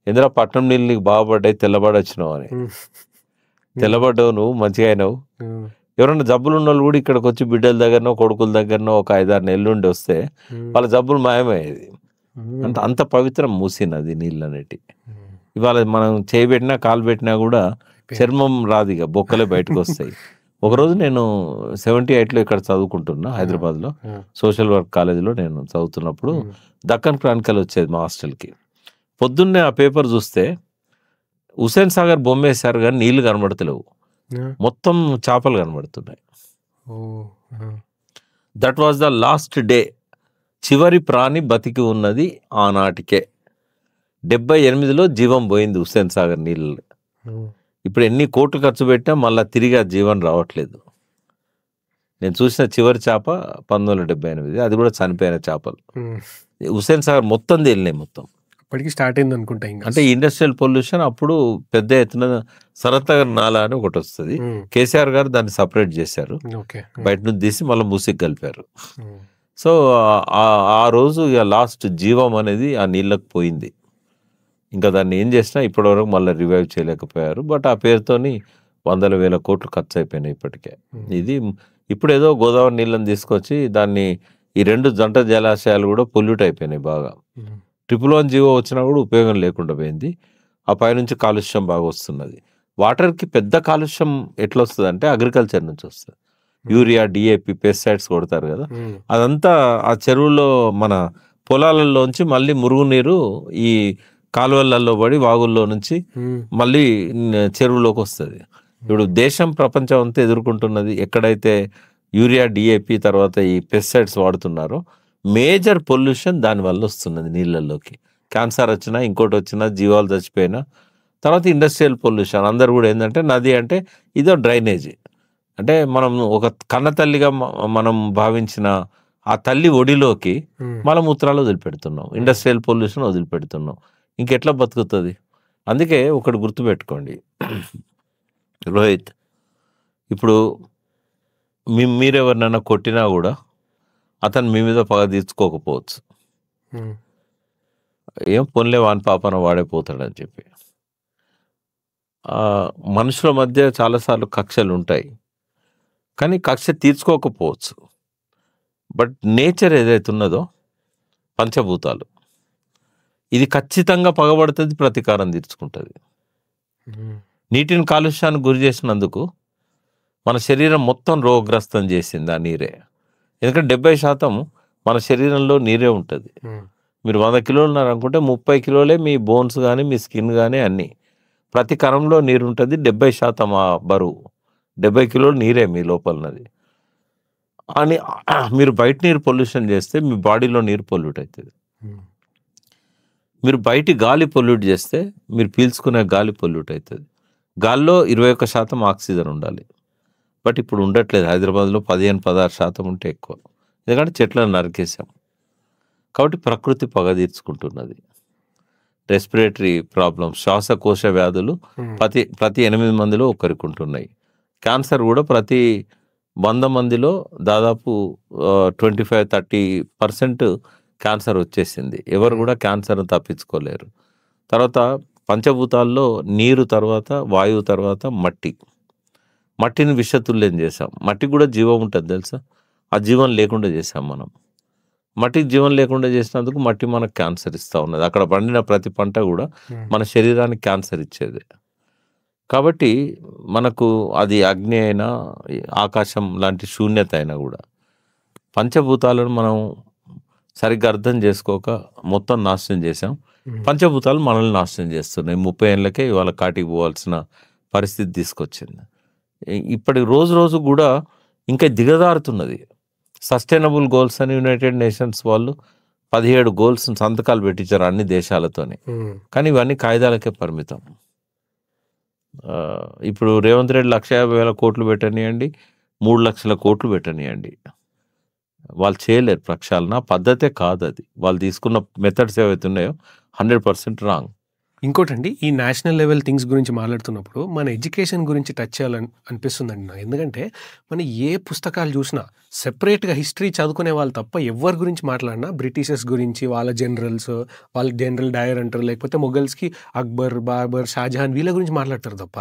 ఎందుకంటే పట్నం నీళ్ళు నీకు బాగుపడ్డాయి, తెల్లబడి వచ్చినావు అని. తెల్లబడ్డావు, నువ్వు మంచిగా అయినావు. ఎవరైనా జబ్బులు ఉన్న వాళ్ళు కూడా ఇక్కడికి వచ్చి బిడ్డల దగ్గరనో కొడుకుల దగ్గరనో ఒక 5-6 నెలలు ఉండి వస్తే వాళ్ళ జబ్బులు మాయమయ్యేది. అంత పవిత్రం మూసీ నది నీళ్ళు అనేటి. ఇవాళ మనం చేయబెట్టినా కాలు పెట్టినా కూడా చర్మం రాదు, ఇక బొక్కలే బయటకు వస్తాయి. ఒకరోజు నేను 78లో ఇక్కడ చదువుకుంటున్నా హైదరాబాద్లో, సోషల్ వర్క్ కాలేజీలో నేను చదువుతున్నప్పుడు దక్కన్ క్రానికల్ వచ్చేది మా హాస్టల్కి. పొద్దున్నే ఆ పేపర్ చూస్తే హుస్సేన్ సాగర్ బొమ్మ వేశారు కానీ నీళ్లు కనబడతలేవు, మొత్తం చేపలు కనబడుతున్నాయి. That was the last day. చివరి ప్రాణి బతికి ఉన్నది ఆనాటికే. 78లో జీవం పోయింది హుస్సేన్ సాగర్ నీళ్ళు. ఇప్పుడు ఎన్ని కోట్లు ఖర్చు పెట్టినా మళ్ళీ తిరిగి ఆ జీవం రావట్లేదు. నేను చూసిన చివరి చేప 1978, అది కూడా చనిపోయిన చేపలు. హుస్సేన్ సాగర్ మొత్తం తేలినాయి, మొత్తం అప్పటికి స్టార్ట్ అయింది అనుకుంటా. అంటే ఇండస్ట్రియల్ పొల్యూషన్ అప్పుడు పెద్ద ఎత్తున సరత్తగర్ నాలా అని ఒకటి వస్తుంది. కేసీఆర్ గారు దాన్ని సపరేట్ చేశారు, బయట నుంచి తీసి మళ్ళీ మూసికి కలిపారు. సో ఆ రోజు ఇక లాస్ట్ జీవం అనేది ఆ నీళ్ళకు పోయింది. ఇంకా దాన్ని ఏం చేసినా ఇప్పటివరకు మళ్ళీ రివైవ్ చేయలేకపోయారు. బట్ ఆ పేరుతోని 100,000 కోట్లు ఖర్చు అయిపోయినాయి ఇప్పటికే. ఇది ఇప్పుడు ఏదో గోదావరి నీళ్ళని తీసుకొచ్చి దాన్ని ఈ 2 జంట జలాశయాలు కూడా పొల్యూట్ అయిపోయినాయి బాగా. 111 జీవో వచ్చినా కూడా ఉపయోగం లేకుండా పోయింది. ఆ పైనుంచి కాలుష్యం బాగా వస్తున్నది. వాటర్కి పెద్ద కాలుష్యం ఎట్లా వస్తుంది అంటే అగ్రికల్చర్ నుంచి వస్తుంది. యూరియా, డిఏపి, పెస్టిసైడ్స్ కొడతారు కదా, అదంతా ఆ చెరువుల్లో మన పొలాలలోంచి మళ్ళీ మురుగునీరు ఈ కాలువలలో పడి వాగుల్లో నుంచి మళ్ళీ చెరువులోకి వస్తుంది. ఇప్పుడు దేశం ప్రపంచం అంతా ఎదుర్కొంటున్నది, ఎక్కడైతే యూరియా, డిఏపి తర్వాత ఈ పెస్టిసైడ్స్ వాడుతున్నారో మేజర్ పొల్యూషన్ దానివల్ల వస్తున్నది నీళ్ళల్లోకి. క్యాన్సర్ వచ్చినా, ఇంకోటి వచ్చినా, జీవాలు చచ్చిపోయినా. తర్వాత ఇండస్ట్రియల్ పొల్యూషన్. అందరు కూడా ఏంటంటే నది అంటే ఇదో డ్రైనేజీ. అంటే మనం ఒక కన్న తల్లిగా మనం భావించిన ఆ తల్లి ఒడిలోకి మలమూత్రాలు వదిలిపెడుతున్నాం, ఇండస్ట్రియల్ పొల్యూషన్ వదిలిపెడుతున్నాం. ఇంకెట్లా బతుకుతుంది? అందుకే ఒకటి గుర్తుపెట్టుకోండి రోహిత్, ఇప్పుడు మీరెవరినైనా కొట్టినా కూడా అతను మీ మీద పగ తీర్చుకోకపోవచ్చు, ఏం పొన్లే వాని పాపన వాడైపోతాడని చెప్పి. మనుషుల మధ్య చాలాసార్లు కక్షలు ఉంటాయి, కానీ కక్ష తీర్చుకోకపోవచ్చు. బట్ నేచర్ ఏదైతే ఉన్నదో పంచభూతాలు, ఇది ఖచ్చితంగా పగబడుతుంది, ప్రతీకారం తీర్చుకుంటుంది. నీటిని కాలుష్యానికి గురి చేసినందుకు మన శరీరం మొత్తం రోగగ్రస్తం చేసింది ఆ నీరే. ఎందుకంటే 70% మన శరీరంలో నీరే ఉంటుంది. మీరు 100 కిలోలు ఉన్నారనుకుంటే 30 కిలోలే మీ బోన్స్ కానీ మీ స్కిన్ కానీ అన్నీ. ప్రతి కణంలో నీరు ఉంటుంది. 70% ఆ బరువు 70 కిలోలు నీరే మీ లోపలన్నది. అని మీరు బయట నీరు పొల్యూషన్ చేస్తే మీ బాడీలో నీరు పొల్యూట్ అవుతుంది. మీరు బయటి గాలి పొల్యూట్ చేస్తే మీరు పీల్చుకునే గాలి పొల్యూట్ అవుతుంది. గాల్లో 21% ఆక్సిజన్ ఉండాలి, బట్ ఇప్పుడు ఉండట్లేదు. హైదరాబాద్లో 15-16% ఉంటే ఎక్కువ, ఎందుకంటే చెట్లను నరికేసాం. కాబట్టి ప్రకృతి పగ తీర్చుకుంటున్నది. రెస్పిరేటరీ ప్రాబ్లమ్స్, శ్వాసకోశ వ్యాధులు ప్రతి 8 మందిలో ఒకరికి ఉంటున్నాయి. క్యాన్సర్ కూడా ప్రతి 100 మందిలో దాదాపు 25-30% క్యాన్సర్ వచ్చేసింది. ఎవరు కూడా క్యాన్సర్ను తప్పించుకోలేరు. తర్వాత పంచభూతాల్లో నీరు, తర్వాత వాయువు, తర్వాత మట్టిని విషతుల్యం చేసాం. మట్టికి కూడా జీవం ఉంటుంది తెలుసా? ఆ జీవం లేకుండా చేసాం మనం. మట్టికి జీవం లేకుండా చేసినందుకు మట్టి మనకు క్యాన్సర్ ఇస్తూ ఉన్నది. అక్కడ పండిన ప్రతి పంట కూడా మన శరీరానికి క్యాన్సర్ ఇచ్చేది. కాబట్టి మనకు అది అగ్ని అయినా ఆకాశం లాంటి శూన్యత అయినా కూడా పంచభూతాలను మనం సరిగ్గా అర్థం చేసుకోక మొత్తం నాశనం చేసాం. పంచభూతాలు మనల్ని నాశనం చేస్తున్నాయి. 30 ఏళ్ళకే ఇవాళ కాటికి పోవాల్సిన పరిస్థితి తీసుకొచ్చింది. ఇప్పటి రోజు కూడా ఇంకా దిగజారుతున్నది. సస్టైనబుల్ గోల్స్ అని యునైటెడ్ నేషన్స్ వాళ్ళు 17 గోల్స్ సంతకాలు పెట్టించారు అన్ని దేశాలతోని. కానీ ఇవన్నీ కాయిదాలకే పరిమితం. ఇప్పుడు రేవంత్ రెడ్డి 1,50,000 కోట్లు పెట్టనియండి, 3 లక్షల కోట్లు పెట్టనియండి, వాళ్ళు చేయలేరు ప్రక్షాళన. పద్ధతే కాదు అది. వాళ్ళు తీసుకున్న మెథడ్స్ ఏవైతే ఉన్నాయో 100% రాంగ్. ఇంకోటండి, ఈ నేషనల్ లెవెల్ థింగ్స్ గురించి మాట్లాడుతున్నప్పుడు మన ఎడ్యుకేషన్ గురించి టచ్ చేయాలని అనిపిస్తుందండి నాకు. ఎందుకంటే మనం ఏ పుస్తకాలు చూసినా సెపరేట్గా హిస్టరీ చదువుకునే వాళ్ళు తప్ప ఎవరి గురించి మాట్లాడినా బ్రిటిషర్స్ గురించి, వాళ్ళ జనరల్స్, వాళ్ళ జనరల్ డయర్ అంటారు, లేకపోతే మొఘల్స్కి అక్బర్, బాబర్, షాజహాన్ వీళ్ళ గురించి మాట్లాడతారు తప్ప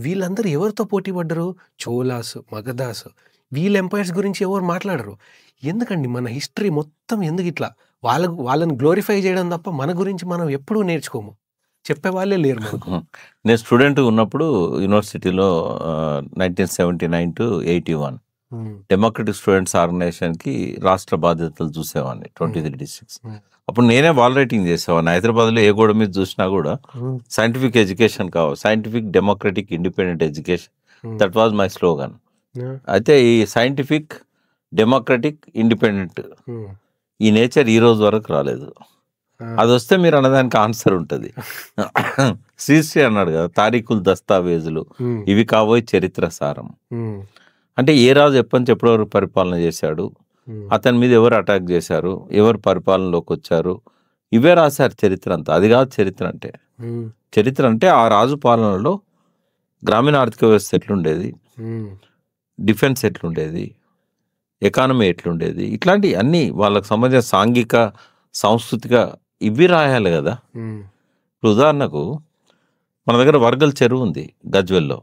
వీళ్ళందరూ ఎవరితో పోటీ పడ్డరు? చోలాస్, మగధాస్, వీళ్ళ ఎంపైర్స్ గురించి ఎవరు మాట్లాడరు. ఎందుకండి మన హిస్టరీ మొత్తం ఎందుకు ఇట్లా వాళ్ళని గ్లోరిఫై చేయడం తప్ప మన గురించి మనం ఎప్పుడూ నేర్చుకోము, చెప్పేవాళ్ళే లేరు మనకు. నేను స్టూడెంట్ ఉన్నప్పుడు యూనివర్సిటీలో 1979 to 81 డెమోక్రటిక్ స్టూడెంట్స్ ఆర్గనైజేషన్కి రాష్ట్ర బాధ్యతలు చూసేవాడిని 23 డిస్ట్రిక్ట్స్. అప్పుడు నేనే వాల్ రైటింగ్ చేసేవాడిని. హైదరాబాద్లో ఏ గోడ మీద చూసినా కూడా సైంటిఫిక్ ఎడ్యుకేషన్ కావాలి, scientific democratic independent education, that was my slogan. అయితే ఈ సైంటిఫిక్ డెమోక్రటిక్ ఇండిపెండెంట్ ఈ నేచర్ ఈ రోజు వరకు రాలేదు. అది వస్తే మీరు అన్నదానికి ఆన్సర్ ఉంటుంది. శ్రీశ్రీ అన్నాడు కదా, తారీఖులు దస్తావేజులు ఇవి కాబోయే చరిత్ర సారం. అంటే ఏ రాజు ఎప్పటి నుంచి ఎప్పటివరకు పరిపాలన చేశాడు, అతని మీద ఎవరు అటాక్ చేశారు, ఎవరు పరిపాలనలోకి వచ్చారు, ఇవే రాశారు చరిత్ర అంతా. అది కాదు చరిత్ర అంటే. చరిత్ర అంటే ఆ రాజు పాలనలో గ్రామీణ ఆర్థిక వ్యవస్థ ఎట్లుండేది, డిఫెన్స్ ఎట్లుండేది, ఎకానమీ ఎట్లుండేది, ఇట్లాంటి అన్నీ వాళ్ళకి సంబంధించిన సాంఘిక సాంస్కృతిక ఇవి రాయాలి కదా. ఇప్పుడు ఉదాహరణకు మన దగ్గర వర్గల్ చెరువు ఉంది గజ్వెల్లో.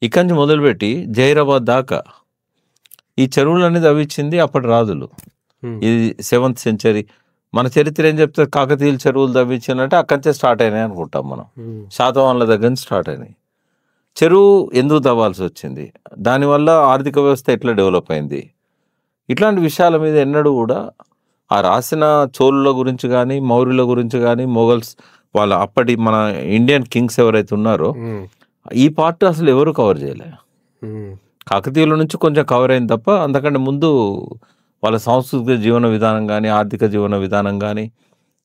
ఇక్కడి నుంచి మొదలుపెట్టి జహీరాబాద్ దాకా ఈ చెరువులన్నీ తవ్వించింది అప్పటి రాజులు. ఇది 7th century. మన చరిత్ర ఏం చెప్తారు, కాకతీయుల చెరువులు తవ్వించినట్టే అక్కడి నుంచే స్టార్ట్ అయినాయి అనుకుంటాం మనం. శాతవాహనుల దగ్గర నుంచి స్టార్ట్ అయినాయి. చెరువు ఎందుకు తవ్వాల్సి వచ్చింది, దానివల్ల ఆర్థిక వ్యవస్థ ఎట్లా డెవలప్ అయింది, ఇట్లాంటి విషయాల మీద ఎన్నడూ కూడా ఆ రాసిన చోళుల గురించి కానీ, మౌర్యుల గురించి కానీ, మొఘల్స్ వాళ్ళ అప్పటి మన ఇండియన్ కింగ్స్ ఎవరైతే ఉన్నారో ఈ పార్ట్ అసలు ఎవరు కవర్ చేయలే. కాకతీయుల నుంచి కొంచెం కవర్ అయింది తప్ప అంతకంటే ముందు వాళ్ళ సాంస్కృతిక జీవన విధానం కానీ, ఆర్థిక జీవన విధానం కానీ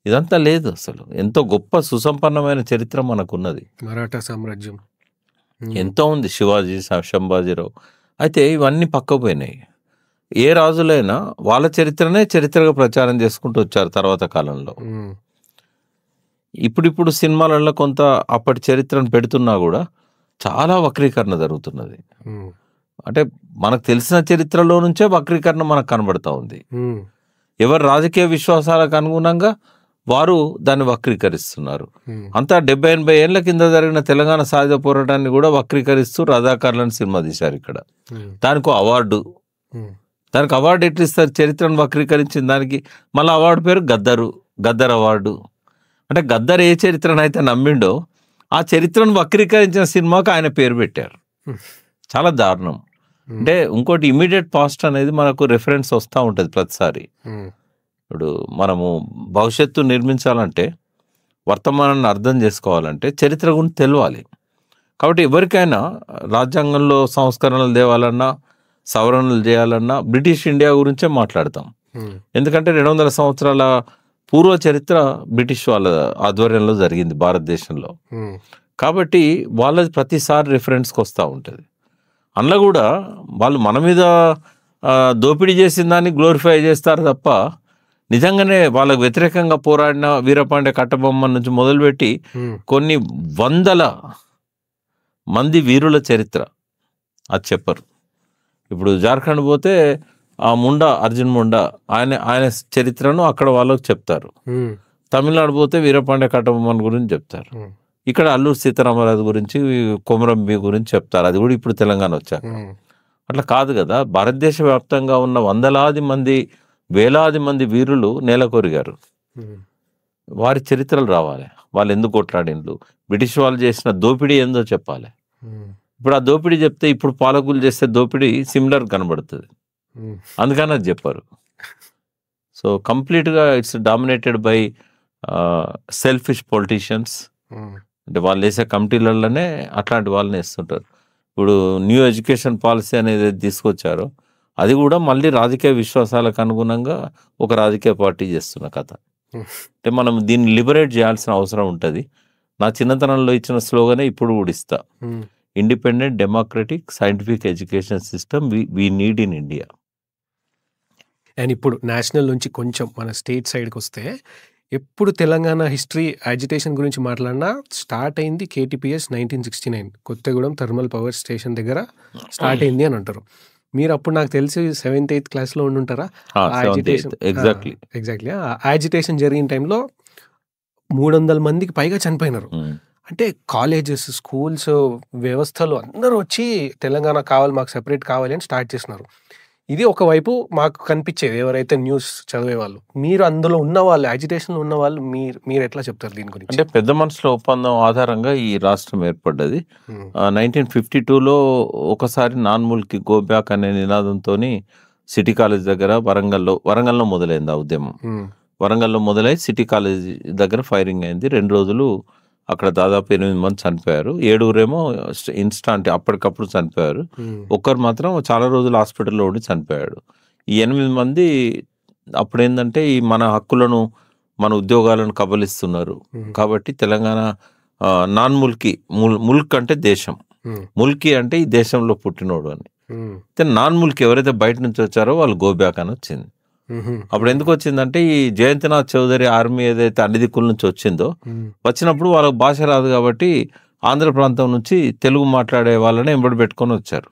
ఇదంతా లేదు అసలు. ఎంతో గొప్ప సుసంపన్నమైన చరిత్ర మనకున్నది. మరాఠా సామ్రాజ్యం ఎంతో ఉంది, శివాజీ, సంభాజీరావు. అయితే ఇవన్నీ పక్కపోయినాయి. ఏ రాజులైనా వాళ్ళ చరిత్రనే చరిత్రగా ప్రచారం చేసుకుంటూ వచ్చారు తర్వాత కాలంలో. ఇప్పుడిప్పుడు సినిమాలలో కొంత అప్పటి చరిత్రను పెడుతున్నా కూడా చాలా వక్రీకరణ జరుగుతున్నది. అంటే మనకు తెలిసిన చరిత్రలో నుంచే వక్రీకరణ మనకు కనబడతా ఉంది. ఎవరి రాజకీయ విశ్వాసాలకు అనుగుణంగా వారు దాన్ని వక్రీకరిస్తున్నారు. అంతా 70-80 ఏళ్ల కింద జరిగిన తెలంగాణ సాయుధ పోరాటాన్ని కూడా వక్రీకరిస్తూ రజాకార్లను సినిమా తీశారు. ఇక్కడ దానికి అవార్డు, దానికి అవార్డు ఎట్లు ఇస్తారు? చరిత్రను వక్రీకరించిన దానికి మళ్ళీ అవార్డు పేరు గద్దర్ అవార్డు. అంటే గద్దర్ ఏ చరిత్రను అయితే నమ్మిండో ఆ చరిత్రను వక్రీకరించిన సినిమాకు ఆయన పేరు పెట్టారు. చాలా దారుణం. అంటే ఇంకోటి ఇమీడియట్ పాస్ట్ అనేది మనకు రెఫరెన్స్ వస్తూ ఉంటుంది ప్రతిసారి. ఇప్పుడు మనము భవిష్యత్తు నిర్మించాలంటే, వర్తమానాన్ని అర్థం చేసుకోవాలంటే చరిత్ర గురించి తెలవాలి. కాబట్టి ఎవరికైనా రాజ్యాంగంలో సంస్కరణలు తేవాలన్నా, సవరణలు చేయాలన్నా బ్రిటిష్ ఇండియా గురించే మాట్లాడతాం. ఎందుకంటే 200 సంవత్సరాల పూర్వ చరిత్ర బ్రిటిష్ వాళ్ళ ఆధ్వర్యంలో జరిగింది భారతదేశంలో. కాబట్టి వాళ్ళది ప్రతిసారి రిఫరెన్స్కి వస్తూ ఉంటుంది. అందులో కూడా వాళ్ళు మన మీద దోపిడీ చేసిన దాన్ని గ్లోరిఫై చేస్తారు తప్ప నిజంగానే వాళ్ళకు వ్యతిరేకంగా పోరాడిన వీరపాండ్య కట్టబొమ్మ నుంచి మొదలుపెట్టి కొన్ని వందల మంది వీరుల చరిత్ర అది చెప్పరు. ఇప్పుడు జార్ఖండ్ పోతే ఆ ముండా, అర్జున్ ముండా, ఆయన చరిత్రను అక్కడ వాళ్ళకు చెప్తారు. తమిళనాడు పోతే వీరపాండ్య కట్టబొమ్మన్ గురించి చెప్తారు. ఇక్కడ అల్లూరు సీతారామరాజు గురించి, కొమరం భీం గురించి చెప్తారు. అది కూడా ఇప్పుడు తెలంగాణ వచ్చాక. అట్లా కాదు కదా. భారతదేశ వ్యాప్తంగా ఉన్న వందలాది మంది, వేలాది మంది వీరులు నేలకొరిగారు. వారి చరిత్రలు రావాలి. వాళ్ళు ఎందుకు కొట్లాడిండ్రు, బ్రిటిష్ వాళ్ళు చేసిన దోపిడీ ఏందో చెప్పాలి. ఇప్పుడు ఆ దోపిడీ చెప్తే ఇప్పుడు పాలకులు చేసే దోపిడీ సిమిలర్ కనబడుతుంది. అందుకని అది చెప్పారు. సో కంప్లీట్గా it's dominated by selfish politicians. అంటే వాళ్ళు వేసే కమిటీలలోనే అట్లాంటి వాళ్ళని వేస్తుంటారు. ఇప్పుడు న్యూ ఎడ్యుకేషన్ పాలసీ అనేది తీసుకొచ్చారో అది కూడా మళ్ళీ రాజకీయ విశ్వాసాలకు అనుగుణంగా ఒక రాజకీయ పార్టీ చేస్తున్న కథ. అంటే మనం దీన్ని లిబరేట్ చేయాల్సిన అవసరం ఉంటుంది. నా చిన్నతనంలో ఇచ్చిన స్లోగనే ఇప్పుడు కూడా ఇస్తా, independent democratic scientific education system we need in India. And ఇప్పుడు నేషనల్ నుంచి కొంచెం మన స్టేట్ సైడ్కి వస్తే, ఎప్పుడు తెలంగాణ హిస్టరీ యాజిటేషన్ గురించి మాట్లాడినా స్టార్ట్ అయింది KTPS 1969 Kothagudem thermal power station దగ్గర స్టార్ట్ అయింది అని అంటారు. మీరు అప్పుడు నాకు తెలిసి 7th 8th క్లాస్లో ఉండుంటారా? ఎగ్జాక్ట్లీ యాజిటేషన్ జరిగిన టైంలో 300 మందికి పైగా చనిపోయినారు. అంటే కాలేజెస్, స్కూల్స్, వ్యవస్థలు అందరూ వచ్చి తెలంగాణ కావాలి, మాకు సెపరేట్ కావాలి అని స్టార్ట్ చేసినారు. ఇది ఒకవైపు మాకు కనిపించేది ఎవరైతే న్యూస్ చదివే వాళ్ళు. మీరు అందులో ఉన్న వాళ్ళు, యాజిటేషన్లో ఉన్న వాళ్ళు, మీరు ఎట్లా చెప్తారు దీని గురించి? అంటే పెద్ద మనుషుల ఒప్పందం ఆధారంగా ఈ రాష్ట్రం ఏర్పడ్డది. 1952లో ఒకసారి నాన్ ముల్కి గో బ్యాక్ అనే నినాదంతో సిటీ కాలేజ్ దగ్గర వరంగల్లో మొదలైంది ఆ ఉద్యమం. వరంగల్లో మొదలై సిటీ కాలేజ్ దగ్గర ఫైరింగ్ అయింది. 2 రోజులు అక్కడ దాదాపు 8 మంది చనిపోయారు. 7గురేమో ఇన్స్టాంట్ అప్పటికప్పుడు చనిపోయారు. ఒక్కరు మాత్రం చాలా రోజులు హాస్పిటల్లో ఉండి చనిపోయాడు. ఈ 8 మంది అప్పుడు ఏంటంటే ఈ మన హక్కులను, మన ఉద్యోగాలను కబలిస్తున్నారు కాబట్టి తెలంగాణ నాన్ ముల్కీ, ముల్క్ అంటే దేశం, ముల్కీ అంటే ఈ దేశంలో పుట్టినోడు అని. నాన్ ముల్కీ ఎవరైతే బయట నుంచి వచ్చారో వాళ్ళు గో బ్యాక్ అని వచ్చింది. అప్పుడు ఎందుకు వచ్చిందంటే ఈ జయంతినాథ్ చౌదరి ఆర్మీ ఏదైతే అన్ని దిక్కుల నుంచి వచ్చిందో, వచ్చినప్పుడు వాళ్ళకి భాష రాదు కాబట్టి ఆంధ్ర ప్రాంతం నుంచి తెలుగు మాట్లాడే వాళ్ళని ఎంబడి పెట్టుకొని వచ్చారు.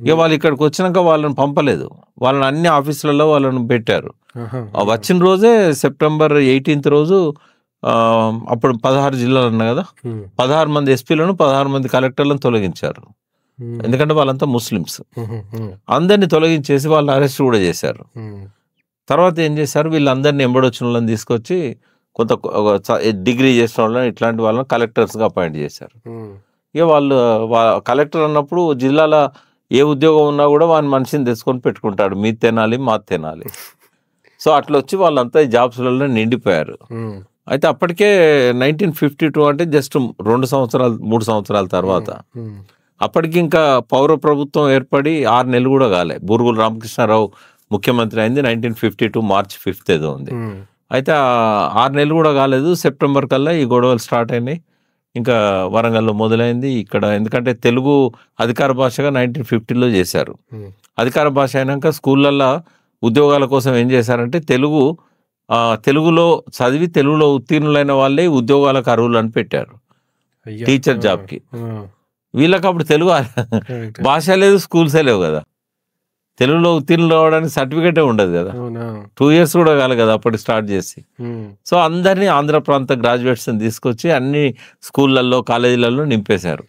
ఇక వాళ్ళు ఇక్కడికి వచ్చినాక వాళ్ళని పంపలేదు, వాళ్ళని అన్ని ఆఫీసులలో వాళ్ళని పెట్టారు. వచ్చిన రోజే సెప్టెంబర్ 18th రోజు అప్పుడు 16 జిల్లాలు అన్నా కదా, 16 మంది ఎస్పీలను 16 మంది కలెక్టర్లను తొలగించారు. ఎందుకంటే వాళ్ళంతా ముస్లిమ్స్. అందరినీ తొలగించేసి వాళ్ళని అరెస్ట్ కూడా చేశారు. తర్వాత ఏం చేశారు, వీళ్ళందరినీ ఎంబడొచ్చిన వాళ్ళని తీసుకొచ్చి కొంత డిగ్రీ చేసిన వాళ్ళని ఇట్లాంటి వాళ్ళని కలెక్టర్స్గా అపాయింట్ చేశారు. ఇక వాళ్ళు కలెక్టర్ అన్నప్పుడు జిల్లాలో ఏ ఉద్యోగం ఉన్నా కూడా వాని మనిషిని తెచ్చుకొని పెట్టుకుంటాడు, మీ తినాలి మా తినాలి. సో అట్లా వచ్చి వాళ్ళంతా ఈ జాబ్స్లలో నిండిపోయారు. అయితే అప్పటికే 1952 అంటే జస్ట్ 2 సంవత్సరాలు 3 సంవత్సరాల తర్వాత, అప్పటికి ఇంకా పౌర ప్రభుత్వం ఏర్పడి 6 నెలలు కూడా కాలే. బూరుగుల రామకృష్ణారావు ముఖ్యమంత్రి అయింది 1952 మార్చి 5th ఏదో ఉంది. అయితే 6 నెలలు కూడా కాలేదు, సెప్టెంబర్ కల్లా ఈ గొడవలు స్టార్ట్ అయినాయి. ఇంకా వరంగల్లో మొదలైంది. ఇక్కడ ఎందుకంటే తెలుగు అధికార భాషగా 1950లో చేశారు. అధికార భాష అయినాక స్కూళ్ళల్లో ఉద్యోగాల కోసం ఏం చేశారంటే తెలుగులో చదివి తెలుగులో ఉత్తీర్ణులైన వాళ్ళే ఉద్యోగాలకు అర్హులు అని పెట్టారు టీచర్ జాబ్కి. వీళ్ళకి అప్పుడు తెలుగు భాష లేదు, స్కూల్సే లేవు కదా, తెలుగులో ఉత్తీర్ణులు అవ్వడానికి సర్టిఫికేటే ఉండదు కదా, 2 years కూడా కాదు కదా అప్పటి స్టార్ట్ చేసి. సో అందరినీ ఆంధ్ర ప్రాంత గ్రాడ్యుయేట్స్ని తీసుకొచ్చి అన్ని స్కూళ్ళల్లో కాలేజీలలో నింపేశారు.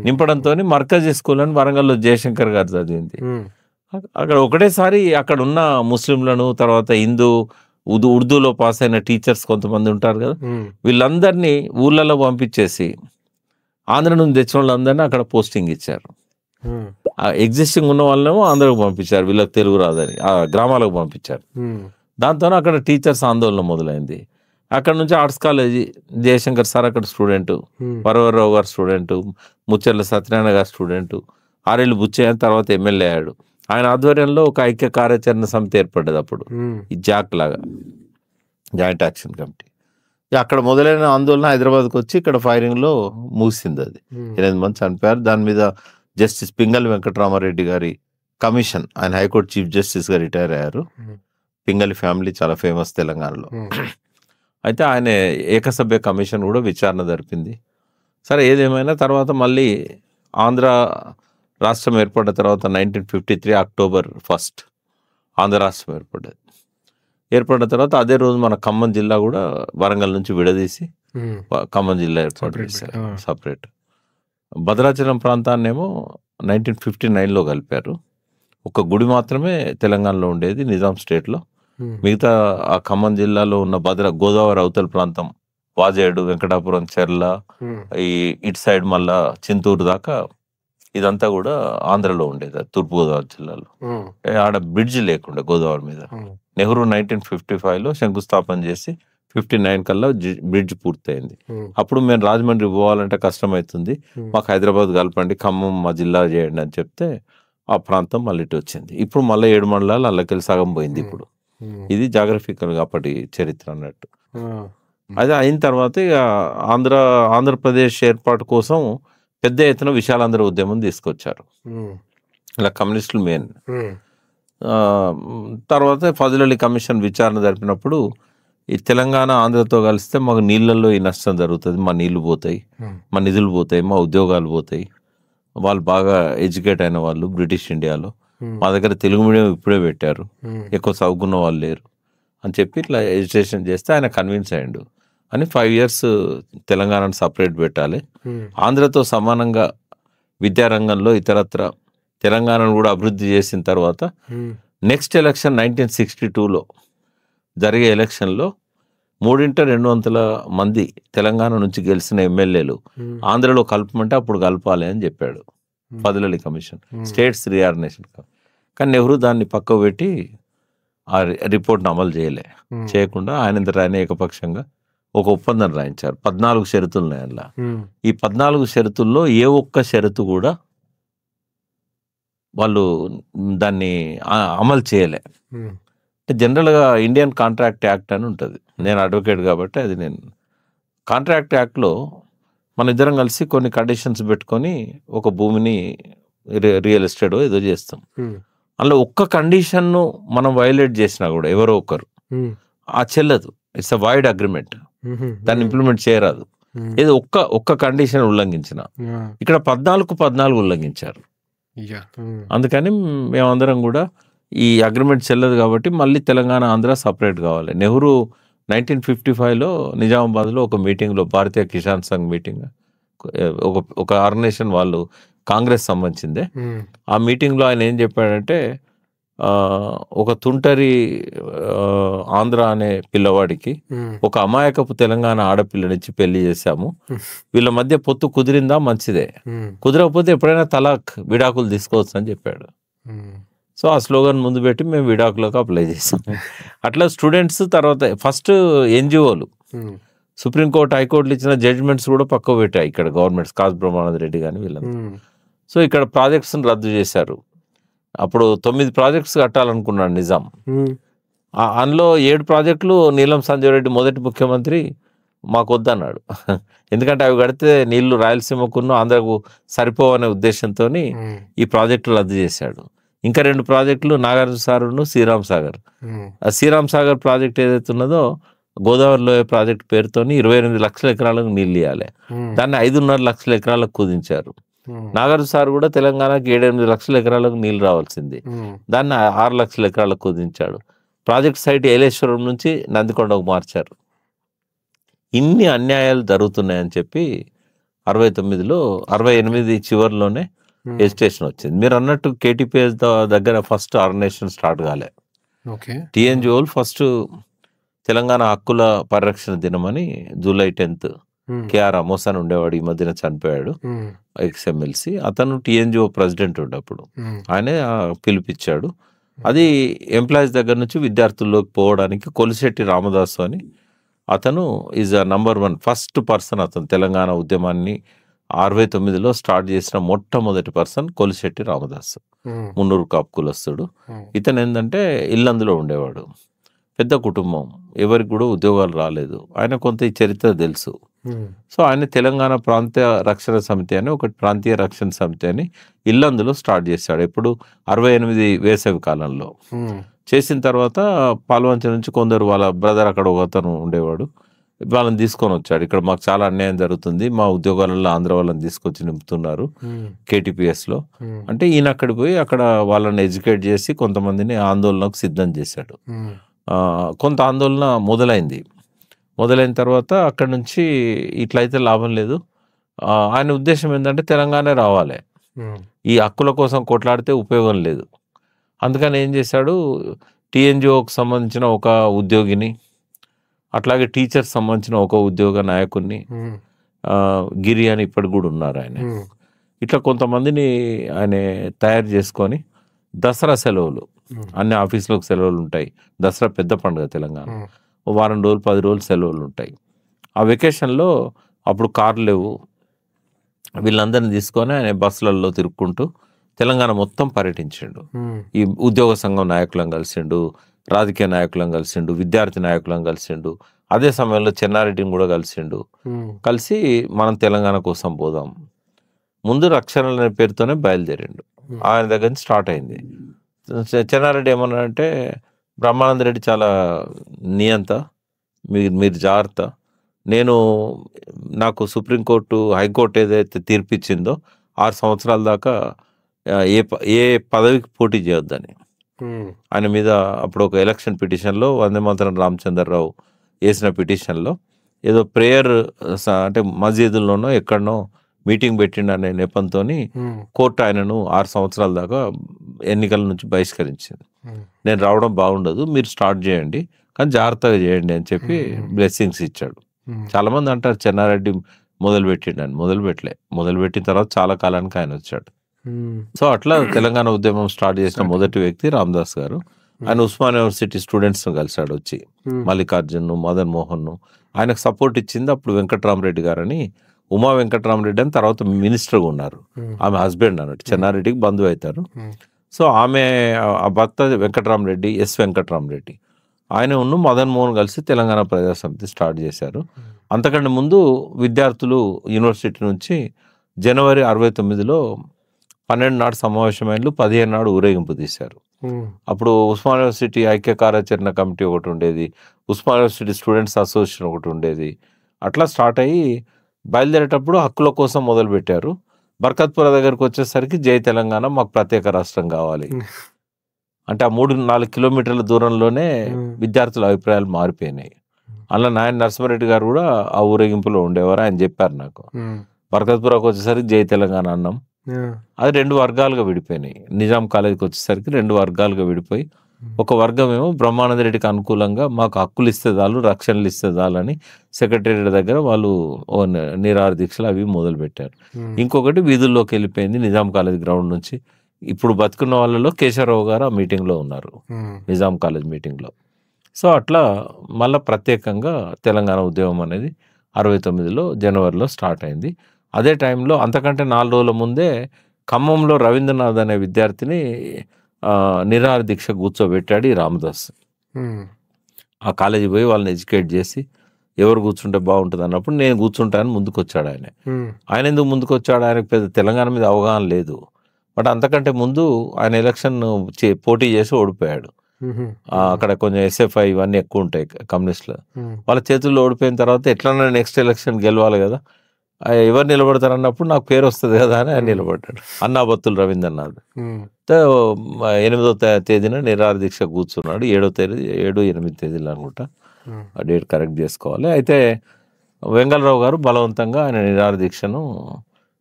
నింపడంతో మర్కజీ స్కూల్ అని వరంగల్లో జయశంకర్ గారు చదివింది. అక్కడ ఒకటేసారి అక్కడ ఉన్న ముస్లింలను, తర్వాత ఉర్దూలో పాస్ అయిన టీచర్స్ కొంతమంది ఉంటారు కదా, వీళ్ళందరినీ ఊళ్ళలో పంపించేసి ఆంధ్ర నుంచి తెచ్చిన వాళ్ళందరినీ అక్కడ పోస్టింగ్ ఇచ్చారు. ఎగ్జిస్టింగ్ ఉన్న వాళ్ళనేమో ఆంధ్రకు పంపించారు, వీళ్ళకి తెలుగు రాదని ఆ గ్రామాలకు పంపించారు. దాంతో అక్కడ టీచర్స్ ఆందోళన మొదలైంది. అక్కడ నుంచి ఆర్ట్స్ కాలేజీ జయశంకర్ సార్ అక్కడ స్టూడెంటు, వరవరరావు గారు స్టూడెంటు, ముచ్చెర్ల సత్యనారాయణ గారు స్టూడెంటు, ఆరేళ్ళు బుచ్చయ్య తర్వాత ఎమ్మెల్యే అయ్యాడు. ఆయన ఆధ్వర్యంలో ఒక ఐక్య కార్యాచరణ సమితి ఏర్పడ్డది అప్పుడు, ఈ జాక్ లాగా, జాయింట్ యాక్షన్ కమిటీ. అక్కడ మొదలైన ఆందోళన హైదరాబాద్కి వచ్చి ఇక్కడ ఫైరింగ్లో ముగిసింది. అది 8 మంది చనిపోయారు. దాని మీద జస్టిస్ పింగళి వెంకటరామారెడ్డి గారి కమిషన్, ఆయన హైకోర్టు చీఫ్ జస్టిస్గా రిటైర్ అయ్యారు. పింగళి ఫ్యామిలీ చాలా ఫేమస్ తెలంగాణలో. అయితే ఆయన ఏకసభ్య కమిషన్ కూడా విచారణ జరిపింది. సరే ఏదేమైనా తర్వాత మళ్ళీ ఆంధ్ర రాష్ట్రం ఏర్పడ్డ తర్వాత 1953 October 1st ఆంధ్ర రాష్ట్రం ఏర్పడ్డది. ఏర్పడిన తర్వాత అదే రోజు మన ఖమ్మం జిల్లా కూడా వరంగల్ నుంచి విడదీసి ఖమ్మం జిల్లా ఏర్పాటు చేశారు సపరేట్. భద్రాచలం ప్రాంతాన్నేమో 1959లో కలిపారు. ఒక గుడి మాత్రమే తెలంగాణలో ఉండేది నిజాం స్టేట్లో. మిగతా ఆ ఖమ్మం జిల్లాలో ఉన్న గోదావరి అవతల ప్రాంతం, వాజేడు, వెంకటాపురం, చెర్ల, ఇటు సైడ్ మళ్ళా చింతూరు దాకా ఇదంతా కూడా ఆంధ్రలో ఉండేది, తూర్పుగోదావరి జిల్లాలో. ఆడ బ్రిడ్జ్ లేకుండా గోదావరి మీద నెహ్రూ 1955లో శంకుస్థాపన చేసి 59 కల్లా బ్రిడ్జ్ పూర్తయింది. అప్పుడు మేము రాజమండ్రి పోవాలంటే కష్టమవుతుంది, మాకు హైదరాబాద్ కలపండి, ఖమ్మం మా జిల్లా చేయండి అని చెప్తే ఆ ప్రాంతం మళ్ళీ ఇటు వచ్చింది. ఇప్పుడు మళ్ళీ 7 మండలాలు అల్లకెళ్ళి సగం పోయింది. ఇప్పుడు ఇది జాగ్రఫికల్గా అప్పటి చరిత్ర అన్నట్టు. అది అయిన తర్వాత ఇక ఆంధ్రప్రదేశ్ ఏర్పాటు కోసం పెద్ద ఎత్తున విశాలాంధ్ర ఉద్యమం తీసుకొచ్చారు. ఇలా కమ్యూనిస్టులు మెయిన్. తర్వాత ఫజల్ అలీ కమిషన్ విచారణ జరిపినప్పుడు ఈ తెలంగాణ ఆంధ్రతో కలిస్తే మాకు నీళ్ళల్లో ఈ నష్టం జరుగుతుంది, మా నీళ్లు పోతాయి, మా నిధులు పోతాయి, మా ఉద్యోగాలు పోతాయి, వాళ్ళు బాగా ఎడ్యుకేట్ అయిన వాళ్ళు బ్రిటిష్ ఇండియాలో, మా దగ్గర తెలుగు మీడియం ఇప్పుడే పెట్టారు, ఎక్కువ చదువుకున్న వాళ్ళు లేరు అని చెప్పి ఇట్లా ఎడ్యుకేషన్ చేస్తే ఆయన కన్విన్స్ అయ్యిండు అని 5 years తెలంగాణను సపరేట్ పెట్టాలి, ఆంధ్రతో సమానంగా విద్యారంగంలో ఇతరత్ర తెలంగాణను కూడా అభివృద్ధి చేసిన తర్వాత నెక్స్ట్ ఎలక్షన్ 1962లో జరిగే ఎలక్షన్లో 3/200 మంది తెలంగాణ నుంచి గెలిచిన ఎమ్మెల్యేలు ఆంధ్రలో కలపమంటే అప్పుడు కలపాలి అని చెప్పాడు Fazal Ali commission, states reorganisation. కానీ నెహ్రూ దాన్ని పక్కకు పెట్టి ఆ రిపోర్ట్ను అమలు చేయకుండా ఆయన ఏకపక్షంగా ఒక ఒప్పందం రాయించారు. 14 షరతులు ఉన్నాయి అందులో. ఈ 14 షరతుల్లో ఏ ఒక్క షరతు కూడా వాళ్ళు దాన్ని అమలు చేయలే. జనరల్గా ఇండియన్ కాంట్రాక్ట్ యాక్ట్ అని ఉంటుంది, నేను అడ్వకేట్ కాబట్టి అది నేను కాంట్రాక్ట్ యాక్ట్లో మన ఇద్దరం కలిసి కొన్ని కండిషన్స్ పెట్టుకొని ఒక భూమిని రియల్ ఎస్టేట్ ఏదో చేస్తాం. అందులో ఒక్క కండిషన్ను మనం వైలేట్ చేసినా కూడా ఎవరో ఒకరు ఆ చెల్లదు, ఇట్స్ అ వైడ్ అగ్రిమెంట్, దాన్ని ఇంప్లిమెంట్ చేయరాదు. ఏదో ఒక్క కండిషన్ ఉల్లంఘించిన. ఇక్కడ 14 ఉల్లంఘించారు. అందుకని మేమందరం కూడా ఈ అగ్రిమెంట్ చెల్లదు కాబట్టి మళ్ళీ తెలంగాణ ఆంధ్ర సపరేట్ కావాలి. నెహ్రూ 1955లో నిజామాబాద్లో ఒక మీటింగ్లో, భారతీయ కిసాన్ సంఘ్ మీటింగ్, ఒక ఆర్గనైజేషన్ వాళ్ళు కాంగ్రెస్ సంబంధించిందే, ఆ మీటింగ్లో ఆయన ఏం చెప్పాడంటే ఒక తుంటరి ఆంధ్ర అనే పిల్లవాడికి ఒక అమాయకపు తెలంగాణ ఆడపిల్లనిచ్చి పెళ్లి చేశాము, వీళ్ళ మధ్య పొత్తు కుదిరిందా మంచిదే, కుదరకపోతే ఎప్పుడైనా తలాక్ విడాకులు తీసుకోవచ్చు అని చెప్పాడు. సో ఆ స్లోగన్ ముందు పెట్టి మేము విడాకులకు అప్లై చేసాం. అట్లా స్టూడెంట్స్, తర్వాత ఫస్ట్ ఎన్జిఓలు, సుప్రీంకోర్టు హైకోర్టులు ఇచ్చిన జడ్జిమెంట్స్ కూడా పక్కకు పెట్టాయి ఇక్కడ గవర్నమెంట్స్, కాసు బ్రహ్మానంద రెడ్డి కానీ వీళ్ళని. సో ఇక్కడ ప్రాజెక్ట్స్ని రద్దు చేశారు. అప్పుడు 9 ప్రాజెక్ట్స్ కట్టాలనుకున్నాడు నిజాం, అందులో 7 ప్రాజెక్టులు నీలం సంజయ్ రెడ్డి మొదటి ముఖ్యమంత్రి మాకు వద్దన్నాడు. ఎందుకంటే అవి కడితే నీళ్లు రాయలసీమకున్న ఆంధ్రకు సరిపోవనే ఉద్దేశంతో ఈ ప్రాజెక్టులు రద్దు చేశాడు. ఇంకా 2 ప్రాజెక్టులు నాగార్జున సాగర్ను శ్రీరామ్ సాగర్. ఆ శ్రీరామ్ సాగర్ ప్రాజెక్ట్ ఏదైతే ఉన్నదో గోదావరి లోయ ప్రాజెక్ట్ పేరుతోని 28 లక్షల ఎకరాలకు నీళ్ళు ఇవ్వాలి, దాన్ని 5.5 లక్షల ఎకరాలకు కుదించారు. నాగార్జున సార్ కూడా తెలంగాణకి 7-8 లక్షల ఎకరాలకు నీళ్లు రావాల్సింది, దాన్ని 6 లక్షల ఎకరాలకు కుదించాడు. ప్రాజెక్ట్ సైట్ ఏలేశ్వరం నుంచి నందికొండకు మార్చారు. ఇన్ని అన్యాయాలు జరుగుతున్నాయని చెప్పి 68 చివరిలోనే ఎజిటేషన్ వచ్చింది. మీరు అన్నట్టు కేటీపీఎస్ దగ్గర ఫస్ట్ ఆర్గనైజేషన్ స్టార్ట్ కాలే. టీఎన్జిఓలు ఫస్ట్ తెలంగాణ హక్కుల పరిరక్షణ దినం అని జూలై 10th కేఆర్ అమోస్ అని ఉండేవాడు, ఈ మధ్యన చనిపోయాడు, ఎక్స్ఎమ్మెల్సీ, అతను టీఎన్జిఓ ప్రెసిడెంట్ ఉండేప్పుడు ఆయనే పిలిపించాడు. అది ఎంప్లాయీస్ దగ్గర నుంచి విద్యార్థుల్లోకి పోవడానికి కొలిశెట్టి రామదాసు అని అతను is a number 1 first person. అతను తెలంగాణ ఉద్యమాన్ని 69లో స్టార్ట్ చేసిన మొట్టమొదటి పర్సన్ కొలిశెట్టి రామదాసు, మున్నూరు కాపు కులస్తుడు. ఇతను ఏంటంటే ఇల్లందులో ఉండేవాడు, పెద్ద కుటుంబం, ఎవరికి కూడా ఉద్యోగాలు రాలేదు. ఆయన కొంత ఈ చరిత్ర తెలుసు. సో ఆయన తెలంగాణ ప్రాంతీయ రక్షణ సమితి అని ఒకటి, ప్రాంతీయ రక్షణ సమితి అని ఇల్లందులో స్టార్ట్ చేశాడు. ఎప్పుడు 68 వేసవి కాలంలో చేసిన తర్వాత పాల్వంచ నుంచి కొందరు వాళ్ళ బ్రదర్ అక్కడ ఒక అతను ఉండేవాడు, వాళ్ళని తీసుకొని వచ్చాడు. ఇక్కడ మాకు చాలా అన్యాయం జరుగుతుంది, మా ఉద్యోగాలలో ఆంధ్ర వాళ్ళని తీసుకొచ్చి నింపుతున్నారు కేటీపీఎస్లో అంటే, ఈయన అక్కడికి పోయి అక్కడ వాళ్ళని ఎడ్యుకేట్ చేసి కొంతమందిని ఆందోళనకు సిద్ధం చేశాడు. కొంత ఆందోళన మొదలైన తర్వాత అక్కడ నుంచి ఇట్లయితే లాభం లేదు, ఆయన ఉద్దేశం ఏంటంటే తెలంగాణ రావాలి, ఈ హక్కుల కోసం కొట్లాడితే ఉపయోగం లేదు. అందుకని ఏం చేశాడు, టీఎన్జిఓకి సంబంధించిన ఒక ఉద్యోగిని, అట్లాగే టీచర్స్ సంబంధించిన ఒక ఉద్యోగ నాయకుడిని, గిరి అని ఇప్పటికి కూడా ఉన్నారు ఆయన, ఇట్లా కొంతమందిని ఆయన తయారు చేసుకొని దసరా సెలవులు, అన్ని ఆఫీసులకు సెలవులు ఉంటాయి, దసరా పెద్ద పండుగ తెలంగాణ, వారం రోజులు 10 రోజులు సెలవులు ఉంటాయి. ఆ వెకేషన్లో అప్పుడు కార్లు లేవు, వీళ్ళందరినీ తీసుకొని ఆయన బస్సులలో తిరుక్కుంటూ తెలంగాణ మొత్తం పర్యటించిండు. ఈ ఉద్యోగ సంఘం నాయకులను కలిసిండు, రాజకీయ నాయకులను కలిసిండు, విద్యార్థి నాయకులను కలిసిండు. అదే సమయంలో చెన్నారెడ్డిని కూడా కలిసిండు. కలిసి మనం తెలంగాణ కోసం పోదాం, ముందు రక్షణ అనే పేరుతోనే బయలుదేరిండు. ఆయన దగ్గర నుంచి స్టార్ట్ అయింది. చెన్నారెడ్డి ఏమన్నాడంటే, బ్రహ్మానంద రెడ్డి చాలా నియంత, మీరు జాగ్రత్త, నాకు సుప్రీంకోర్టు హైకోర్టు ఏదైతే తీర్పిచ్చిందో 6 సంవత్సరాల దాకా ఏ పదవికి పోటీ చేయొద్దని ఆయన మీద అప్పుడు ఒక ఎలక్షన్ పిటిషన్లో వందే మాతరం రామచంద్రరావు వేసిన పిటిషన్లో ఏదో ప్రేయర్ అంటే మసీదుల్లోనో ఎక్కడనో మీటింగ్ పెట్టిండు అనే నెపంతో కోర్టు ఆయనను 6 సంవత్సరాల దాకా ఎన్నికల నుంచి బహిష్కరించింది. నేను రావడం బాగుండదు, మీరు స్టార్ట్ చేయండి, కానీ జాగ్రత్తగా చేయండి అని చెప్పి బ్లెస్సింగ్స్ ఇచ్చాడు. చాలామంది అంటారు చెన్నారెడ్డి మొదలుపెట్టిండని. మొదలుపెట్టిన తర్వాత చాలా కాలానికి ఆయన వచ్చాడు. సో అట్లా తెలంగాణ ఉద్యమం స్టార్ట్ చేసిన మొదటి వ్యక్తి రామదాస్ గారు. ఆయన ఉస్మానియా యూనివర్సిటీ స్టూడెంట్స్ను కలిశాడు వచ్చి, మల్లికార్జున్, మదన్ మోహన్. ఆయనకు సపోర్ట్ ఇచ్చింది అప్పుడు వెంకట్రామరెడ్డి గారని, ఉమా వెంకట్రామరెడ్డి అని తర్వాత మినిస్టర్గా ఉన్నారు. ఆమె హస్బెండ్ అన్నట్టు, చెన్నారెడ్డికి బంధువు అవుతారు. సో ఆమె ఆ భర్త వెంకట్రామరెడ్డి, ఎస్ వెంకట్రామరెడ్డి, ఆయన ఉన్న మదన్ మోహన్ కలిసి తెలంగాణ ప్రజా సమితి స్టార్ట్ చేశారు. అంతకంటే ముందు విద్యార్థులు యూనివర్సిటీ నుంచి జనవరి 69లో 12 నాడు సమావేశమైనలు, 15 నాడు ఊరేగింపు తీశారు. అప్పుడు ఉస్మానియా యూనివర్సిటీ ఐక్య కార్యాచరణ కమిటీ ఒకటి ఉండేది, ఉస్మానియా యూనివర్సిటీ స్టూడెంట్స్ అసోసియేషన్ ఒకటి ఉండేది. అట్లా స్టార్ట్ అయ్యి బయలుదేరేటప్పుడు హక్కుల కోసం మొదలుపెట్టారు. బర్కత్పుర దగ్గరకు వచ్చేసరికి జై తెలంగాణ, మాకు ప్రత్యేక రాష్ట్రం కావాలి అంటే ఆ 3-4 కిలోమీటర్ల దూరంలోనే విద్యార్థుల అభిప్రాయాలు మారిపోయినాయి. అలా నాయన నరసింహారెడ్డి గారు కూడా ఆ ఊరేగింపులో ఉండేవారు. ఆయన చెప్పారు నాకు, బర్కత్పురకు వచ్చేసరికి జై తెలంగాణ అన్నాం, అది 2 వర్గాలుగా విడిపోయినాయి. నిజాం కాలేజీకి వచ్చేసరికి 2 వర్గాలుగా విడిపోయి, ఒక వర్గం ఏమో బ్రహ్మానంద రెడ్డికి అనుకూలంగా మాకు హక్కులు ఇస్తే చాలు, రక్షణలు ఇస్తే చాలు అని సెక్రటేరియట్ దగ్గర వాళ్ళు నిరాహార దీక్షలు అవి మొదలు పెట్టారు. ఇంకొకటి వీధుల్లోకి వెళ్ళిపోయింది నిజాం కాలేజ్ గ్రౌండ్ నుంచి. ఇప్పుడు బతుకున్న వాళ్ళలో కేశవరావు గారు ఆ మీటింగ్లో ఉన్నారు, నిజాం కాలేజ్ మీటింగ్లో. సో అట్లా మళ్ళీ ప్రత్యేకంగా తెలంగాణ ఉద్యమం అనేది 69లో జనవరిలో స్టార్ట్ అయింది. అదే టైంలో అంతకంటే 4 రోజుల ముందే ఖమ్మంలో రవీంద్రనాథ్ అనే విద్యార్థిని నిరాహార దీక్ష కూర్చోబెట్టాడు ఈ రామదాస్. ఆ కాలేజీ పోయి వాళ్ళని ఎడ్యుకేట్ చేసి ఎవరు కూర్చుంటే బాగుంటుంది అన్నప్పుడు నేను కూర్చుంటానని ముందుకు వచ్చాడు ఆయన. ఆయన ఎందుకు ముందుకు వచ్చాడు, ఆయనకు పెద్ద తెలంగాణ మీద అవగాహన లేదు. బట్ అంతకంటే ముందు ఆయన ఎలక్షన్ పోటీ చేసి ఓడిపోయాడు. అక్కడ కొంచెం ఎస్ఎఫ్ఐ ఇవన్నీ ఎక్కువ ఉంటాయి కమ్యూనిస్టులు, వాళ్ళ చేతుల్లో ఓడిపోయిన తర్వాత ఎట్లన్నా నెక్స్ట్ ఎలక్షన్ గెలవాలి కదా, ఎవరు నిలబడతారు అన్నప్పుడు నాకు పేరు వస్తుంది కదా అని ఆయన నిలబడ్డాడు. అన్నాబత్తుల రవీంద్రనాథ్. 8వ తేదీన నిరాహార దీక్ష కూర్చున్నాడు. 7-8 తేదీలు అనుకుంటా, ఆ డేట్ కరెక్ట్ చేసుకోవాలి. అయితే వెంగళరావు గారు బలవంతంగా ఆయన నిరాహార దీక్షను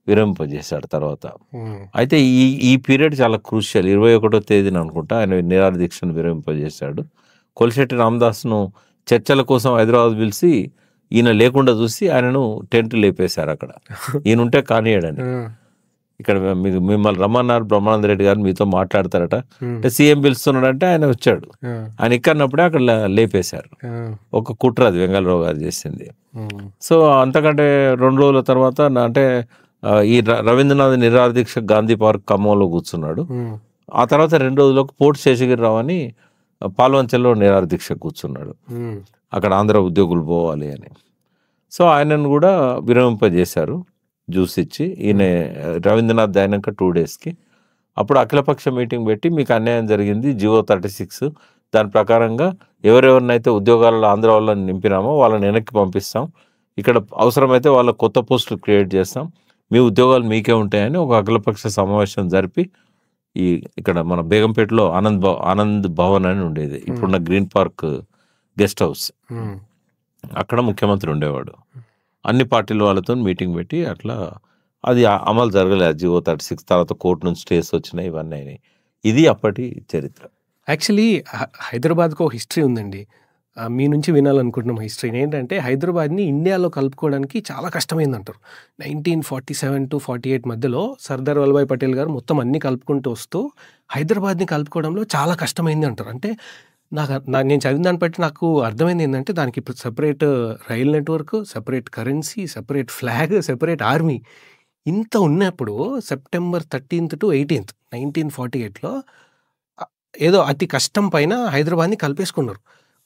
విరమింపజేశాడు తర్వాత. అయితే ఈ పీరియడ్ చాలా క్రూషియల్. 21వ తేదీన అనుకుంటా ఆయన నిరాహార దీక్షను విరమింపజేశాడు. కొలిశెట్టి రామదాస్ను చర్చల కోసం హైదరాబాద్ పిలిచి ఈయన లేకుండా చూసి ఆయనను టెంట్ లేపేశారు అక్కడ, ఈయన ఉంటే కానియాడని. ఇక్కడ మిమ్మల్ని రమ్మన్నారు, బ్రహ్మానంద రెడ్డి గారు మీతో మాట్లాడతారట అంటే సీఎం పిలుస్తున్నాడంటే ఆయన వచ్చాడు. ఆయన ఇక్కడినప్పుడే అక్కడ లేపేశారు. ఒక కుట్ర అది వెంగళరావు గారు చేసింది. సో అంతకంటే 2 రోజుల తర్వాత అంటే ఈ రవీంద్రనాథ్ నిరాహార దీక్ష గాంధీ పార్క్ ఖమ్మంలో కూర్చున్నాడు. ఆ తర్వాత 2 రోజులకు పోర్ట్ శేషగిరిరావు అని పాల్వంచల్లో నిరాహార దీక్ష కూర్చున్నాడు, అక్కడ ఆంధ్ర ఉద్యోగులు పోవాలి అని. సో ఆయనను కూడా విరమింపజేశారు జ్యూస్ ఇచ్చి. ఈయన రవీంద్రనాథ్ అయినాక 2 డేస్కి అప్పుడు అఖిలపక్ష మీటింగ్ పెట్టి మీకు అన్యాయం జరిగింది, జియో 36 దాని ప్రకారంగా ఎవరెవరినైతే ఉద్యోగాలలో ఆంధ్ర వాళ్ళని నింపినామో వాళ్ళని వెనక్కి పంపిస్తాం, ఇక్కడ అవసరమైతే వాళ్ళ కొత్త పోస్టులు క్రియేట్ చేస్తాం, మీ ఉద్యోగాలు మీకే ఉంటాయని ఒక అఖిలపక్ష సమావేశం జరిపి ఇక్కడ మన బేగంపేటలో ఆనంద్ భవన్ అని ఉండేది, ఇప్పుడున్న గ్రీన్ పార్క్ గెస్ట్ హౌస్, అక్కడ ముఖ్యమంత్రి ఉండేవాడు. అన్ని పార్టీల వాళ్ళతో మీటింగ్ పెట్టి అట్లా అది అమలు జరగలేదు. జియో 36 తర్వాత కోర్టు నుంచి స్టేస్ వచ్చినాయి, ఇవన్నీ అయినాయి. ఇది అప్పటి చరిత్ర. యాక్చువల్లీ హైదరాబాద్కు ఒక హిస్టరీ ఉందండి, మీ నుంచి వినాలనుకుంటున్నాం హిస్టరీని. ఏంటంటే హైదరాబాద్ని ఇండియాలో కలుపుకోవడానికి చాలా కష్టమైంది అంటారు. 1947 to 48 మధ్యలో సర్దార్ వల్లభాయ్ పటేల్ గారు మొత్తం అన్ని కలుపుకుంటూ వస్తూ హైదరాబాద్ని కలుపుకోవడంలో చాలా కష్టమైంది అంటారు. అంటే నేను చదివిన దాన్ని బట్టి నాకు అర్థమైంది ఏంటంటే దానికి ఇప్పుడు separate rail network, separate currency, separate flag, separate army ఇంత ఉన్నప్పుడు సెప్టెంబర్ 13th to 18th 1948లో ఏదో అతి కష్టం పైన హైదరాబాద్ని కలిపేసుకున్నారు.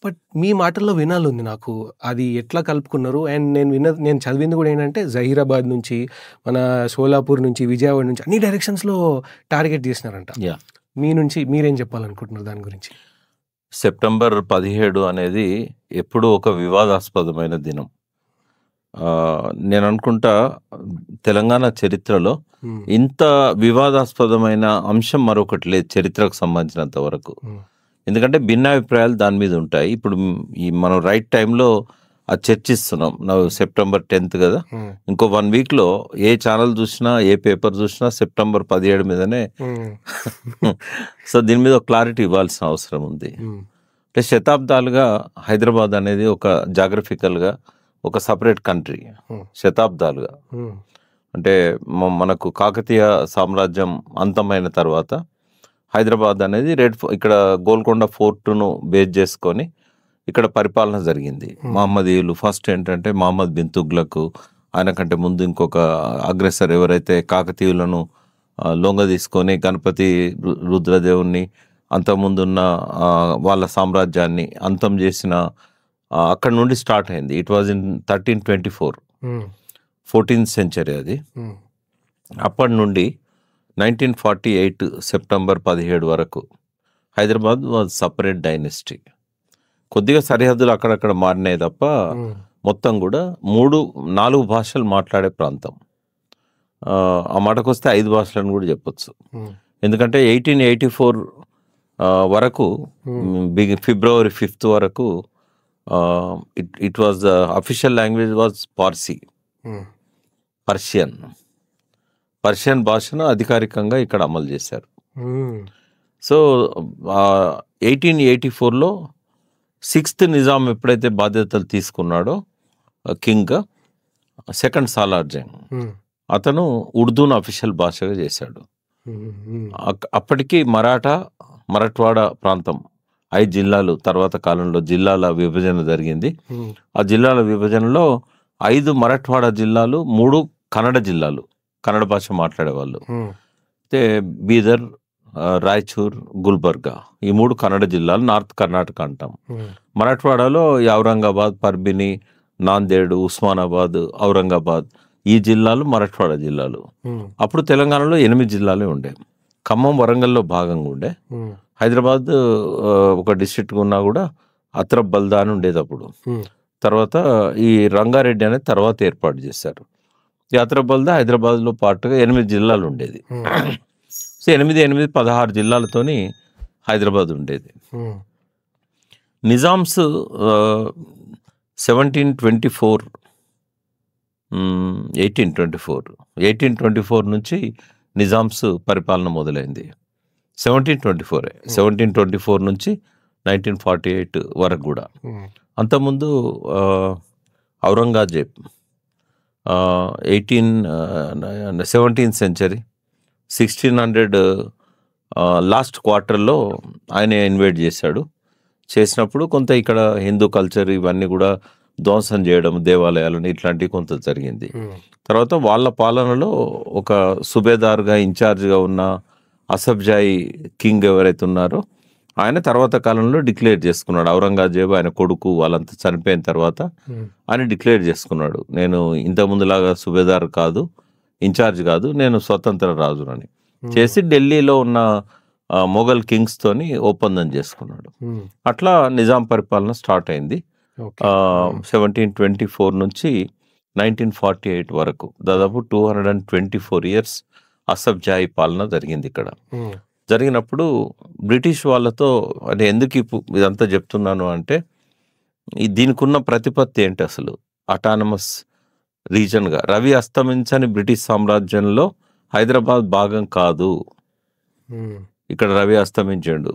బట్ మీ మాటల్లో వినాలి నాకు అది ఎట్లా కలుపుకున్నారు. అండ్ నేను చదివింది కూడా ఏంటంటే జహీరాబాద్ నుంచి, మన సోలాపూర్ నుంచి, విజయవాడ నుంచి అన్ని డైరెక్షన్స్లో టార్గెట్ చేసినారంట. మీ నుంచి మీరేం చెప్పాలనుకుంటున్నారు దాని గురించి? సెప్టెంబర్ 17 అనేది ఎప్పుడూ ఒక వివాదాస్పదమైన దినం. నేను అనుకుంటా తెలంగాణ చరిత్రలో ఇంత వివాదాస్పదమైన అంశం మరొకటి లేదు చరిత్రకు సంబంధించినంత వరకు. ఎందుకంటే భిన్నాభిప్రాయాలు దాని మీద ఉంటాయి. ఇప్పుడు మనం రైట్ టైంలో అది చర్చిస్తున్నాం. సెప్టెంబర్ 10th కదా, ఇంకో 1 weekలో ఏ ఛానల్ చూసినా, ఏ పేపర్ చూసినా సెప్టెంబర్ 17 మీదనే. సో దీని మీద క్లారిటీ ఇవ్వాల్సిన అవసరం ఉంది. అంటే శతాబ్దాలుగా హైదరాబాద్ అనేది ఒక జాగ్రఫికల్గా ఒక సపరేట్ కంట్రీ. శతాబ్దాలుగా అంటే మనకు కాకతీయ సామ్రాజ్యం అంతమైన తర్వాత హైదరాబాద్ అనేది ఇక్కడ గోల్కొండ ఫోర్టును బేస్ చేసుకొని ఇక్కడ పరిపాలన జరిగింది. మహమ్మదీయులు ఫస్ట్ ఏంటంటే మహమ్మద్ బిన్ తుగ్లక్, ఆయన కంటే ముందు ఇంకొక అగ్రెసర్ ఎవరైతే కాకతీయులను లొంగ తీసుకొని గణపతి రుద్రదేవుని అంతకుముందున్న వాళ్ళ సామ్రాజ్యాన్ని అంతం చేసిన అక్కడ నుండి స్టార్ట్ అయింది. It was in 1324, 14th century అది. అప్పటి నుండి 1948 సెప్టెంబర్ 17 వరకు హైదరాబాద్ వాజ్ సపరేట్ డైనెస్టీ. కొద్దిగా సరిహద్దులు అక్కడక్కడ మారినాయి తప్ప మొత్తం కూడా 3-4 భాషలు మాట్లాడే ప్రాంతం. ఆ మాటకు వస్తే 5 భాషలను కూడా చెప్పొచ్చు. ఎందుకంటే 1884 వరకు February 5th వరకు it was the official language was Persian భాషను అధికారికంగా ఇక్కడ అమలు చేశారు. సో 1884లో 6th నిజాం ఎప్పుడైతే బాధ్యతలు తీసుకున్నాడో కింగ్ సెకండ్ సాలార్ జంగ్, అతను ఉర్దూను అఫీషియల్ భాషగా చేశాడు. అప్పటికి మరాఠవాడ ప్రాంతం 5 జిల్లాలు, తర్వాత కాలంలో జిల్లాల విభజన జరిగింది. ఆ జిల్లాల విభజనలో 5 మరాఠవాడ జిల్లాలు, 3 కన్నడ జిల్లాలు, కన్నడ భాష మాట్లాడేవాళ్ళు. అయితే బీదర్, రాయచూర్, గుల్బర్గా ఈ 3 కన్నడ జిల్లాలు నార్త్ కర్ణాటక అంటాం. మరాఠవాడలో ఔరంగాబాద్, పర్బిని, నాందేడ్, ఉస్మానాబాద్, ఔరంగాబాద్ ఈ జిల్లాలు మరాఠవాడ జిల్లాలు. అప్పుడు తెలంగాణలో 8 జిల్లాలే ఉండే. ఖమ్మం, వరంగల్లో భాగంగా ఉండే. హైదరాబాద్ ఒక డిస్ట్రిక్ట్ ఉన్నా కూడా అత్రబ్ బల్దా అని ఉండేది అప్పుడు. తర్వాత ఈ రంగారెడ్డి అనేది తర్వాత ఏర్పాటు చేశారు. ఈ అత్రబ్ బల్దా హైదరాబాద్లో పాటుగా 8 జిల్లాలు ఉండేది. సో 16 జిల్లాలతోని హైదరాబాద్ ఉండేది. నిజామ్స్ 1824 నుంచి నిజామ్స్ పరిపాలన మొదలైంది. 1724 నుంచి 1948 వరకు కూడా. అంతకుముందు ఔరంగజేబ్ 17th century 1600 లాస్ట్ క్వార్టర్లో ఆయన ఇన్వైట్ చేసినప్పుడు కొంత ఇక్కడ హిందూ కల్చర్ ఇవన్నీ కూడా ధ్వంసం చేయడం, దేవాలయాలను ఇట్లాంటివి కొంత జరిగింది. తర్వాత వాళ్ళ పాలనలో ఒక సుబేదార్గా ఇన్ఛార్జ్గా ఉన్న అసఫ్జాయి కింగ్ ఎవరైతే ఉన్నారో ఆయన తర్వాత కాలంలో డిక్లేర్ చేసుకున్నాడు. ఔరంగజేబు ఆయన కొడుకు వాళ్ళంతా చనిపోయిన తర్వాత ఆయన డిక్లేర్ చేసుకున్నాడు, నేను ఇంతకుముందులాగా సుబేదార్ కాదు, ఇన్ఛార్జ్ కాదు, నేను స్వతంత్ర రాజునని చేసి ఢిల్లీలో ఉన్న మొఘల్ కింగ్స్ తోని ఒప్పందం చేసుకున్నాడు. అట్లా నిజాం పరిపాలన స్టార్ట్ అయింది. 1724 నుంచి 1948 వరకు దాదాపు 224 years అసఫ్జాయి పాలన జరిగింది ఇక్కడ. జరిగినప్పుడు బ్రిటిష్ వాళ్ళతో అంటే ఎందుకు ఇదంతా చెప్తున్నాను అంటే దీనికి ఉన్న ప్రతిపత్తి ఏంటి అసలు. అటానమస్ రీజన్గా రవి అస్తమించని బ్రిటిష్ సామ్రాజ్యంలో హైదరాబాద్ భాగం కాదు. ఇక్కడ రవి అస్తమించాడు,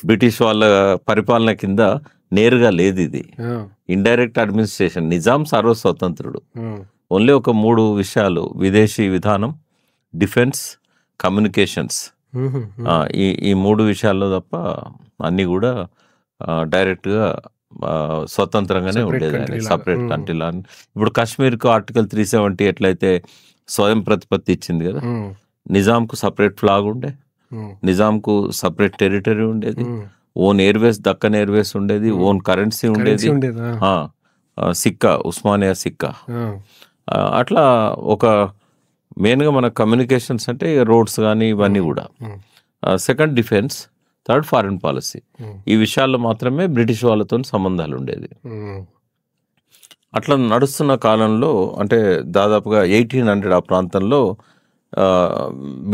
బ్రిటిష్ వాళ్ళ పరిపాలన కింద నేరుగా లేదు, ఇది ఇండైరెక్ట్ అడ్మినిస్ట్రేషన్. నిజాం సర్వస్వతంత్రుడు. ఓన్లీ ఒక 3 విషయాలు, విదేశీ విధానం, డిఫెన్స్, కమ్యూనికేషన్స్, ఈ 3 విషయాల్లో తప్ప అన్నీ కూడా డైరెక్ట్గా స్వతంత్రంగానే Separate ఉండేది country ఆయన, లాగా. సపరేట్ కంట్రీ లాగా. ఇప్పుడు కాశ్మీర్కు ఆర్టికల్ 370 ఎట్లయితే స్వయం ప్రతిపత్తి ఇచ్చింది కదా, నిజాంకు సపరేట్ ఫ్లాగ్ ఉండే, నిజాంకు సపరేట్ టెరిటరీ ఉండేది, ఓన్ ఎయిర్వేస్ దక్కన్ ఎయిర్వేస్ ఉండేది, ఓన్ కరెన్సీ ఉండేది, సిక్కా ఉస్మానియా సిక్కా. అట్లా ఒక మెయిన్గా మన కమ్యూనికేషన్స్ అంటే రోడ్స్ కానీ ఇవన్నీ కూడా. Second defence, third foreign policy. ఈ విషయాల్లో మాత్రమే బ్రిటిష్ వాళ్ళతో సంబంధాలు ఉండేది. అట్లా నడుస్తున్న కాలంలో అంటే దాదాపుగా 1800 ఆ ప్రాంతంలో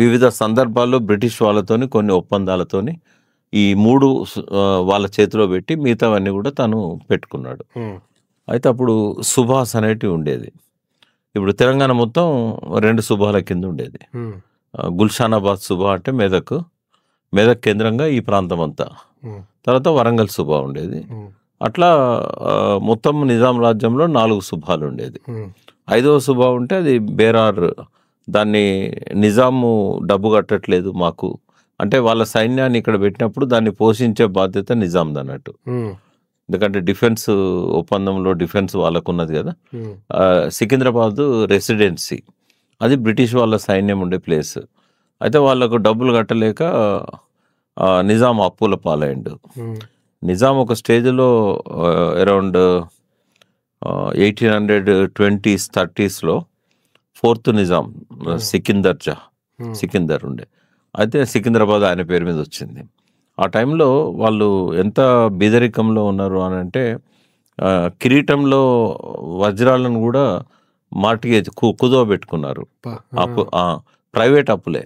వివిధ సందర్భాల్లో బ్రిటిష్ వాళ్ళతోని కొన్ని ఒప్పందాలతోని ఈ 3 వాళ్ళ చేతిలో పెట్టి మిగతావన్నీ కూడా తను పెట్టుకున్నాడు. అయితే అప్పుడు సుభాస్ అనేటివి ఉండేది. ఇప్పుడు తెలంగాణ మొత్తం 2 సుభాల కింద ఉండేది. గుల్షానాబాద్ సుభా అంటే మెదక్ కేంద్రంగా ఈ ప్రాంతం అంతా, తర్వాత వరంగల్ సుభా ఉండేది. అట్లా మొత్తం నిజాం రాజ్యంలో 4 సుభాలు ఉండేది. 5వ సుభా ఉంటే అది బేరార్. దాన్ని నిజాము డబ్బు కట్టట్లేదు మాకు అంటే వాళ్ళ సైన్యాన్ని ఇక్కడ పెట్టినప్పుడు దాన్ని పోషించే బాధ్యత నిజాంది అన్నట్టు. ఎందుకంటే డిఫెన్స్ ఒప్పందంలో డిఫెన్స్ వాళ్ళకు ఉన్నది కదా. సికింద్రాబాద్ రెసిడెన్సీ అది బ్రిటిష్ వాళ్ళ సైన్యం ఉండే ప్లేస్. అయితే వాళ్ళకు డబ్బులు కట్టలేక నిజాం అప్పుల పాలైండు. నిజాం ఒక స్టేజ్లో around 1820s 30sలో 4th Nizam Sikandar ఉండే. అయితే సికింద్రాబాద్ ఆయన పేరు మీద వచ్చింది. ఆ టైంలో వాళ్ళు ఎంత బీదరికంలో ఉన్నారు అని అంటే కిరీటంలో వజ్రాలను కూడా మార్టిగేజ్ కుదో పెట్టుకున్నారు. అప్పు ప్రైవేట్ అప్పులే,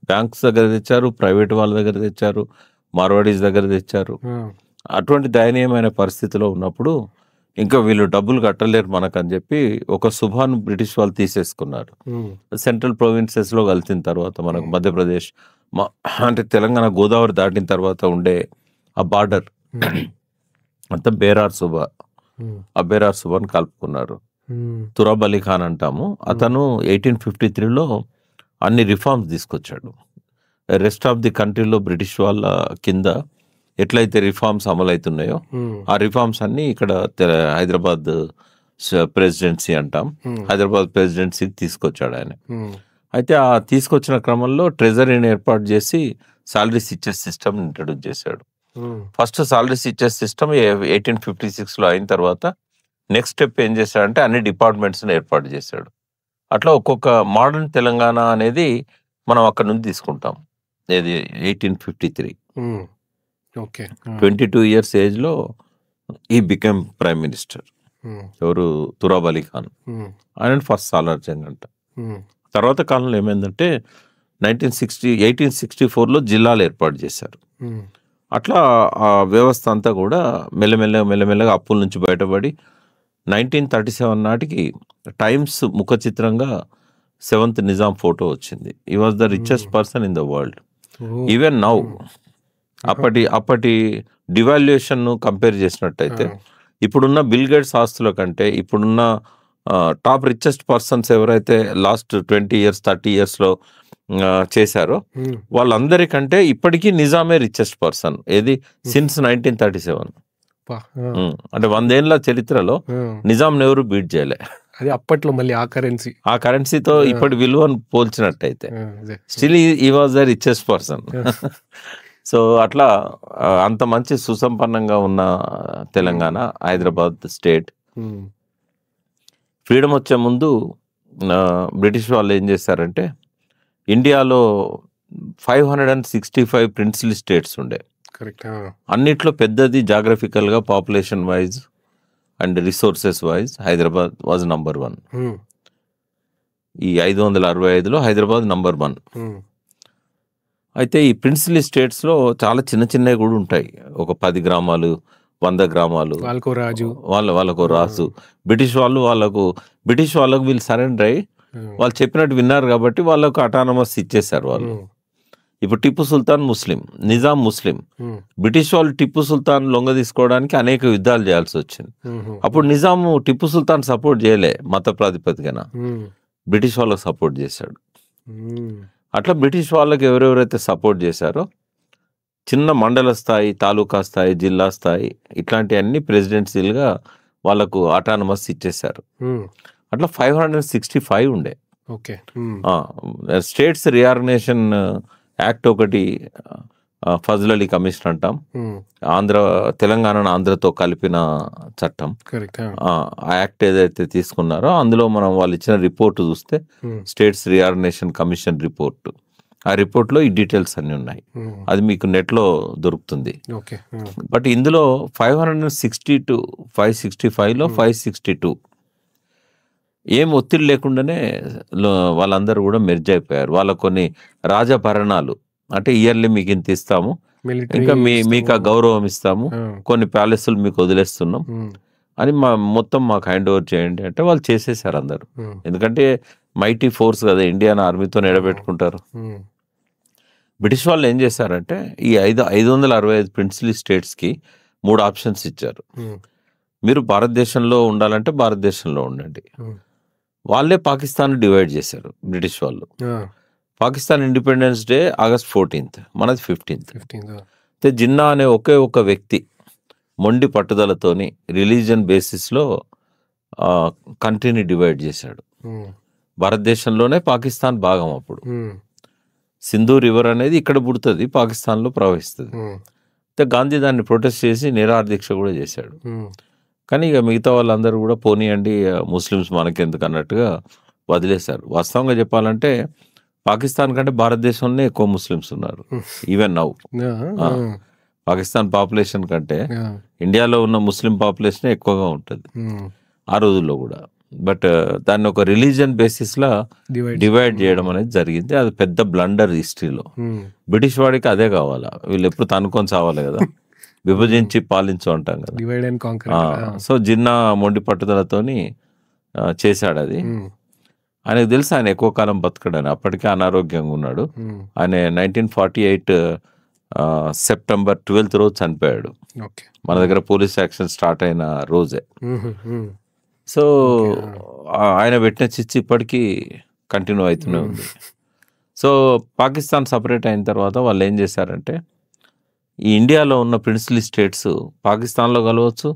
బ్యాంక్స్ దగ్గర తెచ్చారు, ప్రైవేట్ వాళ్ళ దగ్గర తెచ్చారు, మార్వాడీస్ దగ్గర తెచ్చారు. అటువంటి దయనీయమైన పరిస్థితిలో ఉన్నప్పుడు ఇంకా వీళ్ళు డబ్బులు కట్టలేరు మనకని చెప్పి ఒక సుభాను బ్రిటిష్ వాళ్ళు తీసేసుకున్నారు. సెంట్రల్ ప్రొవిన్సెస్లో కలిసిన తర్వాత మనకు మధ్యప్రదేశ్ అంటే తెలంగాణ గోదావరి దాటిన తర్వాత ఉండే ఆ బార్డర్ అంతా బేరార్ సుభా. ఆ బేరార్ సుభాని కలుపుకున్నారు. తురాబ్ అలీ ఖాన్ అంటాము. అతను 1853లో అన్ని రిఫార్మ్స్ తీసుకొచ్చాడు. రెస్ట్ ఆఫ్ ది కంట్రీలో బ్రిటిష్ వాళ్ళ కింద ఎట్లయితే రిఫార్మ్స్ అమలవుతున్నాయో ఆ రిఫార్మ్స్ అన్ని ఇక్కడ హైదరాబాద్ ప్రెసిడెన్సీ అంటాం, హైదరాబాద్ ప్రెసిడెన్సీకి తీసుకొచ్చాడు ఆయన. అయితే ఆ తీసుకొచ్చిన క్రమంలో ట్రెజరీని ఏర్పాటు చేసి సాలరీస్ ఇచ్చే సిస్టమ్ ఇంట్రడ్యూస్ చేశాడు. ఫస్ట్ సాలరీస్ ఇచ్చే సిస్టమ్ 1856లో అయిన తర్వాత నెక్స్ట్ స్టెప్ ఏం చేశాడంటే అన్ని డిపార్ట్మెంట్స్ని ఏర్పాటు చేశాడు. అట్లా ఒక్కొక్క మోడర్న్ తెలంగాణ అనేది మనం అక్కడ నుంచి తీసుకుంటాం. ఇది 1853. 22 years ఏజ్లో ఈ బికెమ్ ప్రైమ్ మినిస్టర్. ఎవరు? తురాబ్ అలీ ఖాన్. ఆయన ఫస్ట్ సాలార్ జంగ్ అంట. తర్వాత కాలంలో ఏమైందంటే 1864లో జిల్లాలు ఏర్పాటు చేశారు. అట్లా ఆ వ్యవస్థ అంతా కూడా మెల్లమెల్లగా అప్పుల నుంచి బయటపడి 1937 నాటికి టైమ్స్ ముఖ చిత్రంగా 7th నిజాం ఫోటో వచ్చింది. ఈ was the richest person in the world. Even now అప్పటి డివాల్యుయేషన్ కంపేర్ చేసినట్టయితే ఇప్పుడున్న బిల్ గేట్స్ ఆస్తుల కంటే ఇప్పుడున్న టాప్ రిచెస్ట్ పర్సన్స్ ఎవరైతే లాస్ట్ 20 years 30 yearsలో చేశారో వాళ్ళందరికంటే ఇప్పటికీ నిజామే రిచెస్ట్ పర్సన్. ఏది? సిన్స్ 1937. అంటే 100 ఏళ్ల చరిత్రలో నిజాం ఎవరు బీట్ చేయలే. అది అప్పట్లో మళ్ళీ ఆ కరెన్సీతో ఇప్పటి విలువను పోల్చినట్టయితే స్టిల్ ఈ was the richest person. So అట్లా అంత మంచి సుసంపన్నంగా ఉన్న తెలంగాణ, హైదరాబాద్ స్టేట్. ఫ్రీడమ్ వచ్చే ముందు బ్రిటిష్ వాళ్ళు ఏం చేశారంటే ఇండియాలో 565 ప్రిన్స్లీ స్టేట్స్ ఉండే. అన్నిట్లో పెద్దది జాగ్రఫికల్గా population wise and resources wise Hyderabad was number 1. ఈ 565లో హైదరాబాద్ నంబర్ 1. అయితే ఈ ప్రిన్స్లీ స్టేట్స్లో చాలా చిన్నవి కూడా ఉంటాయి. ఒక 10 గ్రామాలు, 100 గ్రామాలు, వాళ్ళకు రాజు. బ్రిటిష్ వాళ్ళకు వీళ్ళు సరెండర్ అయ్యి వాళ్ళు చెప్పినట్టు విన్నారు కాబట్టి వాళ్ళకు అటానమస్ ఇచ్చేసారు వాళ్ళు. ఇప్పుడు టిప్పు సుల్తాన్ ముస్లిం, నిజాం ముస్లిం. బ్రిటిష్ వాళ్ళు టిప్పు సుల్తాన్ లొంగ తీసుకోవడానికి అనేక యుద్ధాలు చేయాల్సి వచ్చింది. అప్పుడు నిజాము టిప్పు సుల్తాన్ సపోర్ట్ చేయలే, మత ప్రాతిపదికన బ్రిటిష్ వాళ్ళకు సపోర్ట్ చేశాడు. అట్లా బ్రిటిష్ వాళ్ళకి ఎవరెవరైతే సపోర్ట్ చేశారో చిన్న మండల స్థాయి, తాలూకా స్థాయి, జిల్లా స్థాయి ఇట్లాంటివన్నీ ప్రెసిడెన్సీలుగా వాళ్ళకు ఆటానమస్ ఇచ్చేశారు. అట్లా 565 ఉండే. ఓకే. స్టేట్స్ రీఆర్గనైజేషన్ యాక్ట్ ఒకటి ఫజల్ అలీ కమిషన్ అంటాం. తెలంగాణను ఆంధ్రతో కలిపిన చట్టం. ఆ యాక్ట్ ఏదైతే తీసుకున్నారో అందులో మనం వాళ్ళు ఇచ్చిన రిపోర్ట్ చూస్తే స్టేట్స్ రీఆర్గనైజేషన్ కమిషన్ రిపోర్ట్, ఆ రిపోర్ట్లో ఈ డీటెయిల్స్ అన్ని ఉన్నాయి. అది మీకు నెట్లో దొరుకుతుంది. బట్ ఇందులో 562, 565లో 562 ఏం ఒత్తిడి లేకుండానే వాళ్ళందరూ కూడా మెర్జ్ అయిపోయారు. వాళ్ళ కొన్ని రాజభరణాలు అంటే ఇయర్లీ మీకు ఇంత ఇస్తాము, ఇంకా మీకు ఆ గౌరవం ఇస్తాము, కొన్ని ప్యాలెస్లు మీకు వదిలేస్తున్నాం అని మొత్తం మాకు హ్యాండ్ ఓవర్ చేయండి అంటే వాళ్ళు చేసేసారు అందరు. ఎందుకంటే మైటీ ఫోర్స్ కదా, ఇండియన్ ఆర్మీతో నిలబెట్టుకుంటారు. బ్రిటిష్ వాళ్ళు ఏం చేశారంటే ఈ 565 ప్రిన్సిపల్ స్టేట్స్కి 3 ఆప్షన్స్ ఇచ్చారు. మీరు భారతదేశంలో ఉండాలంటే భారతదేశంలో ఉండండి. వాళ్ళే పాకిస్తాన్ డివైడ్ చేశారు బ్రిటిష్ వాళ్ళు. Pakistan independence day August 14th, మనది 15th. అయితే జిన్నా అనే ఒకే ఒక వ్యక్తి మొండి పట్టుదలతోని రిలీజియన్ బేసిస్లో కంట్రీని డివైడ్ చేశాడు. భారతదేశంలోనే పాకిస్తాన్ భాగం. అప్పుడు సింధు రివర్ అనేది ఇక్కడ పుడుతుంది, పాకిస్తాన్లో ప్రవహిస్తుంది. అయితే గాంధీ దాన్ని ప్రొటెస్ట్ చేసి నిరాహార దీక్ష కూడా చేశాడు. కానీ ఇక మిగతా వాళ్ళందరూ కూడా పోనీయండి, ముస్లిమ్స్ మనకెందుకు అన్నట్టుగా వదిలేశారు. వాస్తవంగా చెప్పాలంటే పాకిస్తాన్ కంటే భారతదేశంలోనే ఎక్కువ ముస్లిమ్స్ ఉన్నారు ఈవెన్ నౌ. పాకిస్తాన్ పాపులేషన్ కంటే ఇండియాలో ఉన్న ముస్లిం పాపులేషన్ ఎక్కువగా ఉంటుంది ఆ రోజుల్లో కూడా. బట్ దాన్ని ఒక రిలీజియన్ బేసిస్లా డివైడ్ చేయడం అనేది జరిగింది. అది పెద్ద బ్లండర్ హిస్టరీలో. బ్రిటిష్ వాడికి అదే కావాలా, వీళ్ళు ఎప్పుడు తనుకొని చావాలి కదా, విభజించి పాలించు అంటాం కదా. సో జిన్నా మొండి పట్టుదలతోని చేశాడు అది. ఆయనకు తెలుసు ఆయన ఎక్కువ కాలం బతకడని, అప్పటికే అనారోగ్యంగా ఉన్నాడు. ఆయన 1948 సెప్టెంబర్ 12th రోజు చనిపోయాడు. మన దగ్గర పోలీస్ యాక్షన్ స్టార్ట్ అయిన రోజే. సో ఆయన పెట్టిన చిచ్చు ఇప్పటికీ కంటిన్యూ అవుతూనే ఉంది. సో పాకిస్తాన్ సపరేట్ అయిన తర్వాత వాళ్ళు ఏం చేశారంటే ఈ ఇండియాలో ఉన్న ప్రిన్సిపల్ స్టేట్స్ పాకిస్తాన్లో కలవచ్చు,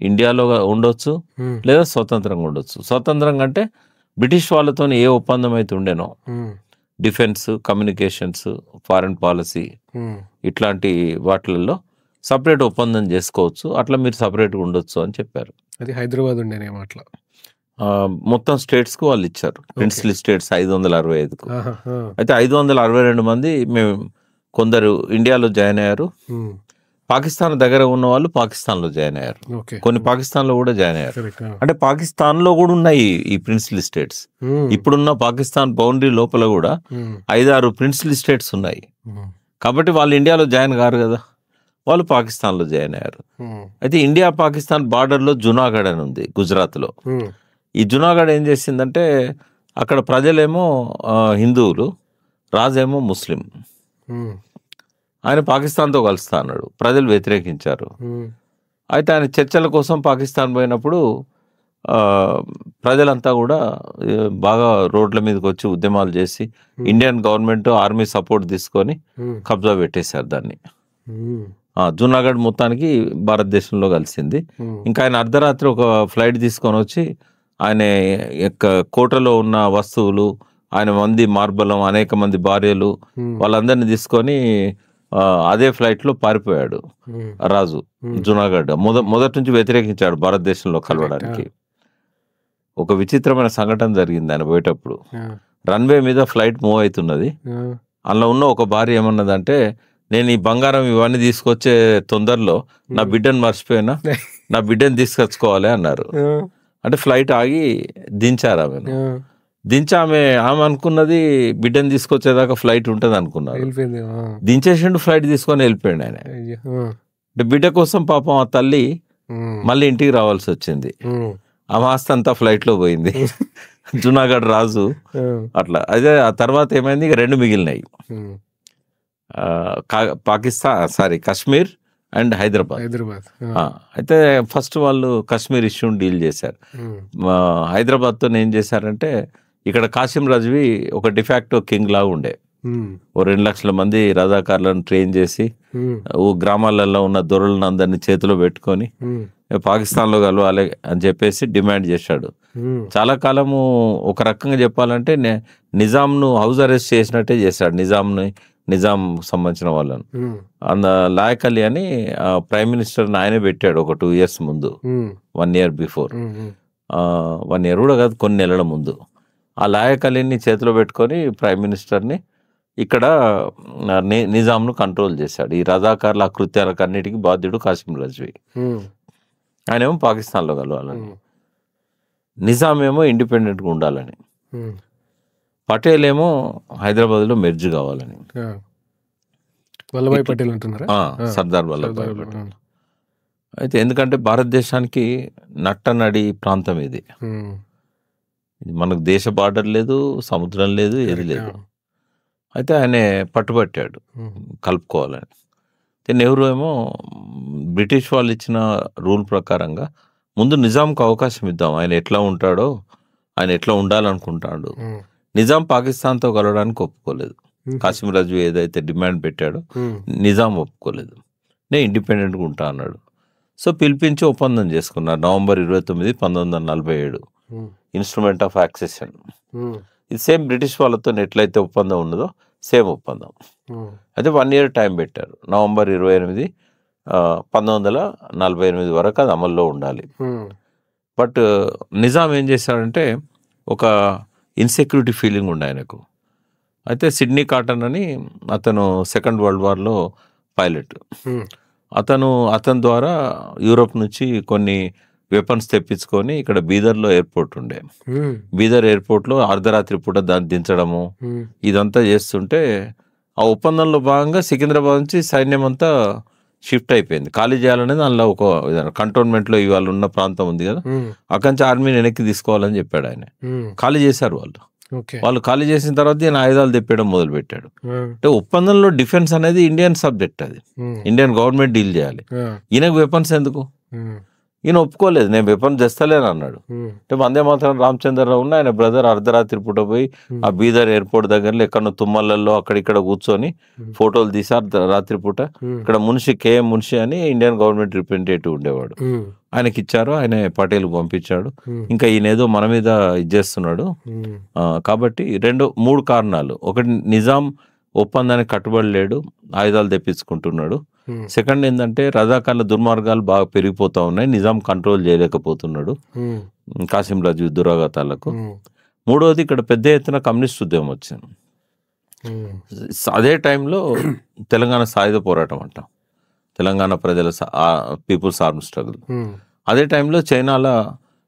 ఇండియాలో ఉండొచ్చు, లేదా స్వతంత్రంగా ఉండొచ్చు. స్వతంత్రంగా అంటే బ్రిటిష్ వాళ్ళతో ఏ ఒప్పందం అయితే ఉండేనో, డిఫెన్స్, కమ్యూనికేషన్స్, ఫారెన్ పాలసీ ఇట్లాంటి వాటిల్లో సపరేట్ ఒప్పందం చేసుకోవచ్చు, అట్లా మీరు సపరేట్గా ఉండొచ్చు అని చెప్పారు. అది హైదరాబాద్ ఉండేనేమో అట్లా. మొత్తం స్టేట్స్కు వాళ్ళు ఇచ్చారు, ప్రిన్సిపల్ స్టేట్స్ 565కు. అయితే 562 మంది మేము కొందరు ఇండియాలో జాయిన్ అయ్యారు, పాకిస్తాన్ దగ్గర ఉన్న వాళ్ళు పాకిస్తాన్లో జాయిన్ అయ్యారు, కొన్ని పాకిస్తాన్లో కూడా జాయిన్ అయ్యారు. అంటే పాకిస్తాన్లో కూడా ఉన్నాయి ఈ ప్రిన్సిపల్ స్టేట్స్. ఇప్పుడున్న పాకిస్తాన్ బౌండరీ లోపల కూడా 5-6 ప్రిన్సిపల్ స్టేట్స్ ఉన్నాయి. కాబట్టి వాళ్ళు ఇండియాలో జాయిన్ కారు కదా, వాళ్ళు పాకిస్తాన్లో జాయిన్ అయ్యారు. అయితే ఇండియా పాకిస్తాన్ బార్డర్లో జునాగఢ్ అని ఉంది గుజరాత్లో. ఈ జునాగఢ్ ఏం చేసిందంటే అక్కడ ప్రజలేమో హిందువులు, రాజేమో ముస్లిం. ఆయన పాకిస్తాన్తో కలుస్తా అన్నాడు, ప్రజలు వ్యతిరేకించారు. అయితే ఆయన చర్చల కోసం పాకిస్తాన్ పోయినప్పుడు ప్రజలంతా కూడా బాగా రోడ్ల మీదకి వచ్చి ఉద్యమాలు చేసి ఇండియన్ గవర్నమెంట్ ఆర్మీ సపోర్ట్ తీసుకొని కబ్జా పెట్టేశారు దాన్ని. జునాగఢ్ మొత్తానికి భారతదేశంలో కలిసింది. ఇంకా ఆయన అర్ధరాత్రి ఒక ఫ్లైట్ తీసుకొని వచ్చి ఆయన యొక్క కోటలో ఉన్న వస్తువులు, ఆయన మంది మార్బలం, అనేక మంది భార్యలు, వాళ్ళందరినీ తీసుకొని అదే ఫ్లైట్లో పారిపోయాడు రాజు. జునాగఢ్ మొదటి నుంచి వ్యతిరేకించాడు భారతదేశంలో కలవడానికి. ఒక విచిత్రమైన సంఘటన జరిగింది ఆయన పోయేటప్పుడు. రన్వే మీద ఫ్లైట్ మూవ్ అవుతున్నది, అందులో ఉన్న ఒక భార్య ఏమన్నదంటే, నేను ఈ బంగారం ఇవన్నీ తీసుకొచ్చే తొందరలో నా బిడ్డను మర్చిపోయినా, నా బిడ్డను తీసుకొచ్చుకోవాలి అన్నారు. అంటే ఫ్లైట్ ఆగి దించారు ఆమెను. దించి ఆమె అనుకున్నది బిడ్డను తీసుకొచ్చేదాకా ఫ్లైట్ ఉంటుంది అనుకున్నారు. దించేసిండు, ఫ్లైట్ తీసుకొని వెళ్ళిపోయాడు ఆయన. అంటే బిడ్డ కోసం పాపం ఆ తల్లి మళ్ళీ ఇంటికి రావాల్సి వచ్చింది. ఆ ఆస్తి అంతా ఫ్లైట్లో పోయింది. జునాగఢ్ రాజు అట్లా. అదే ఆ తర్వాత ఏమైంది, ఇక 2 మిగిలినాయి, కాశ్మీర్ అండ్ హైదరాబాద్. అయితే ఫస్ట్ వాళ్ళు కాశ్మీర్ ఇష్యూని డీల్ చేశారు. హైదరాబాద్తో ఏం చేశారంటే ఇక్కడ కాసిం రజ్వీ ఒక డిఫాక్టో కింగ్ లాగా ఉండే ఓ 2 లక్షల మంది రజాకార్లను ట్రైన్ చేసి ఓ గ్రామాలలో ఉన్న దొరలను అందరినీ చేతిలో పెట్టుకొని పాకిస్తాన్లో కలవాలి అని చెప్పేసి డిమాండ్ చేశాడు. చాలా కాలము ఒక రకంగా చెప్పాలంటే నిజాంను హౌస్ అరెస్ట్ చేసినట్టే చేశాడు. నిజాం సంబంధించిన వాళ్ళను. లాయక్ అలీ అని ప్రైమ్ మినిస్టర్ని ఆయనే పెట్టాడు ఒక 2 years ముందు, 1 year బిఫోర్, 1 year కూడా కాదు, కొన్ని నెలల ముందు. ఆ లాయక్ అలీని చేతిలో పెట్టుకొని ప్రైమ్ మినిస్టర్ని ఇక్కడ నిజాంను కంట్రోల్ చేశాడు. ఈ రజాకార్ల కృత్యాలకు అన్నిటికీ బాధ్యుడు కాసిం రజ్వీ. ఆయనేమో పాకిస్తాన్లో కలవాలని, నిజాం ఏమో ఇండిపెండెంట్గా ఉండాలని, పటేల్ ఏమో హైదరాబాద్లో మెర్జ్ కావాలని. వల్లభాయ్ పటేల్ అంటున్నారా? సర్దార్ వల్లభాయ్ పటేల్. అయితే ఎందుకంటే భారతదేశానికి నట్టనడి ప్రాంతం ఇది. మనకు దేశ బార్డర్ లేదు, సముద్రం లేదు, ఏది లేదు. అయితే ఆయన పట్టుబట్టాడు కలుపుకోవాలని. నెహ్రూ ఏమో బ్రిటిష్ వాళ్ళు ఇచ్చిన రూల్ ప్రకారంగా ముందు నిజాంకు అవకాశం ఇద్దాం, ఆయన ఎట్లా ఉంటాడో, ఆయన ఎట్లా ఉండాలనుకుంటాడు. నిజాం పాకిస్తాన్తో కలవడానికి ఒప్పుకోలేదు. కాసిం రజ్వీ ఏదైతే డిమాండ్ పెట్టాడో నిజాం ఒప్పుకోలేదు. నేను ఇండిపెండెంట్గా ఉంటా అన్నాడు. సో పిలిపించి ఒప్పందం చేసుకున్నారు November 29, 1947, ఇన్స్ట్రుమెంట్ ఆఫ్ యాక్సెషన్. ఇది సేమ్ బ్రిటిష్ వాళ్ళతో ఎట్లయితే ఒప్పందం ఉన్నదో సేమ్ ఒప్పందం. అయితే 1 year టైం పెట్టారు. November 28, 1948 వరకు అది అమల్లో ఉండాలి. బట్ నిజాం ఏం చేశాడంటే ఒక ఇన్సెక్యూరిటీ ఫీలింగ్ ఉండే ఆయనకు. అయితే సిడ్నీ కాటన్ అని అతను Second World Warలో పైలట్. అతని ద్వారా యూరోప్ నుంచి కొన్ని వెపన్స్ తెప్పించుకొని ఇక్కడ బీదర్లో ఎయిర్పోర్ట్ ఉండే. బీదర్ ఎయిర్పోర్ట్లో అర్ధరాత్రి పూట దాన్ని దించడము ఇదంతా చేస్తుంటే ఆ ఒప్పందంలో భాగంగా సికింద్రాబాద్ నుంచి సైన్యం అంతా షిఫ్ట్ అయిపోయింది. ఖాళీ చేయాలనేది అందులో ఒక కంటోన్మెంట్లో ఇవాళ ఉన్న ప్రాంతం ఉంది కదా, అక్కడి నుంచి ఆర్మీని వెనక్కి తీసుకోవాలని చెప్పాడు ఆయన. ఖాళీ చేశారు వాళ్ళు ఖాళీ చేసిన తర్వాత ఈయన ఆయుధాలు తెప్పేయడం మొదలు పెట్టాడు. అంటే ఒప్పందంలో డిఫెన్స్ అనేది ఇండియన్ సబ్జెక్ట్, అది ఇండియన్ గవర్నమెంట్ డీల్ చేయాలి. ఈయనకు వెపన్స్ ఎందుకు? ఈయన ఒప్పుకోలేదు, నేను వెపన్స్ తెస్తలేను అన్నాడు. అంటే వందే మాత్రం రామచంద్రరావు ఆయన బ్రదర్ అర్ధరాత్రి పూట పోయి ఆ బీదర్ ఎయిర్పోర్ట్ దగ్గరలో ఎక్కడో తుమ్మలలో అక్కడిక్కడ కూర్చొని ఫోటోలు తీసారు రాత్రి పూట. ఇక్కడ మున్షి KM మున్షి అని ఇండియన్ గవర్నమెంట్ రిప్రజెంటేటివ్ ఉండేవాడు, ఆయనకి ఇచ్చారు. ఆయన పటేల్ పంపించాడు. ఇంకా ఈయన ఏదో మన మీద ఇచ్చేస్తున్నాడు. కాబట్టి 3 కారణాలు. ఒకటి, నిజాం ఒప్పందానికి కట్టుబడి లేడు, ఆయుధాలు తెప్పించుకుంటున్నాడు. సెకండ్ ఏంటంటే రజాకార్ల దుర్మార్గాలు బాగా పెరిగిపోతా ఉన్నాయి, నిజాం కంట్రోల్ చేయలేకపోతున్నాడు కాసిం రజ్వీ దురాఘాతాలకు. మూడవది, ఇక్కడ పెద్ద ఎత్తున కమ్యూనిస్ట్ ఉద్యమం వచ్చింది. అదే టైంలో తెలంగాణ సాయుధ పోరాటం అంటాం, తెలంగాణ ప్రజల పీపుల్స్ ఆర్మ్ స్ట్రగుల్. అదే టైంలో చైనాలో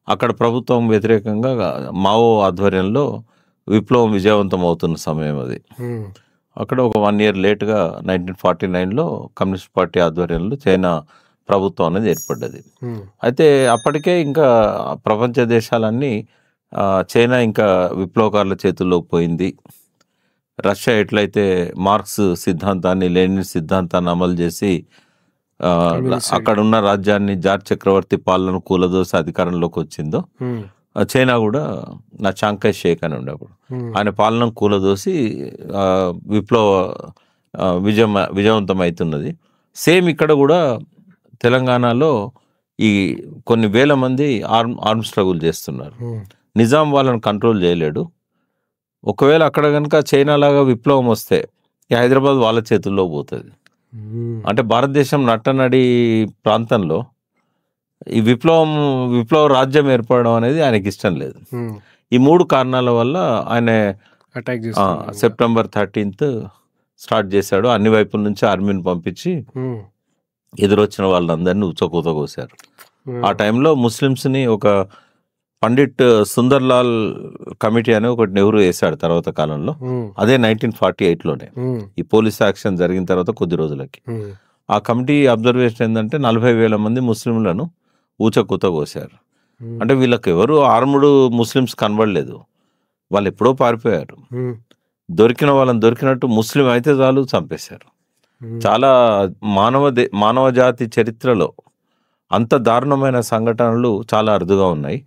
అక్కడ ప్రభుత్వం వ్యతిరేకంగా మావో ఆధ్వర్యంలో విప్లవం విజయవంతం అవుతున్న సమయం అది. అక్కడ ఒక 1 year లేట్గా 1949లో కమ్యూనిస్ట్ పార్టీ ఆధ్వర్యంలో చైనా ప్రభుత్వం అనేది ఏర్పడ్డది. అయితే అప్పటికే ఇంకా ప్రపంచ దేశాలన్నీ చైనా ఇంకా విప్లవకారుల చేతుల్లో పోయింది. రష్యా ఎట్లయితే మార్క్స్ సిద్ధాంతాన్ని, లెనిన్ సిద్ధాంతాన్ని అమలు చేసి అక్కడ ఉన్న రాజ్యాన్ని జార్జ్ చక్రవర్తి పాలన కూలదోసి అధికారంలోకి వచ్చిందో, చైనా కూడా నా చాంకై షేక్ అని ఉండేప్పుడు ఆయన పాలన కూలదోసి విప్లవ విజయవంతం అవుతున్నది. సేమ్ ఇక్కడ కూడా తెలంగాణలో ఈ కొన్ని వేల మంది ఆర్మ్ స్ట్రగుల్ చేస్తున్నారు. నిజాం వాళ్ళని కంట్రోల్ చేయలేడు. ఒకవేళ అక్కడ కనుక చైనా లాగా విప్లవం వస్తే ఈ హైదరాబాద్ వాళ్ళ చేతుల్లో పోతుంది. అంటే భారతదేశం నట్టనడి ప్రాంతంలో ఈ విప్లవ రాజ్యం ఏర్పడడం అనేది ఆయనకి ఇష్టం లేదు. ఈ 3 కారణాల వల్ల ఆయన September 13th స్టార్ట్ చేశాడు. అన్ని వైపుల నుంచి ఆర్మీని పంపించి ఎదురొచ్చిన వాళ్ళందరినీ ఉచ్చకూత కోసారు. ఆ టైంలో ముస్లిమ్స్ని ఒక పండిట్ సుందర్లాల్ కమిటీ అని ఒకటి నెహ్రూ వేశాడు తర్వాత కాలంలో. అదే 1948లోనే ఈ పోలీస్ యాక్షన్ జరిగిన తర్వాత కొద్ది రోజులకి. ఆ కమిటీ అబ్జర్వేషన్ ఏంటంటే 40,000 మంది ముస్లింలను ఊచకూత కోసారు. అంటే వీళ్ళకి ఎవరు ఆర్ముడు ముస్లిమ్స్ కనబడలేదు, వాళ్ళు ఎప్పుడో పారిపోయారు. దొరికిన వాళ్ళని దొరికినట్టు ముస్లిం అయితే చాలు చంపేశారు. చాలా మానవ జాతి చరిత్రలో అంత దారుణమైన సంఘటనలు చాలా అరుదుగా ఉన్నాయి.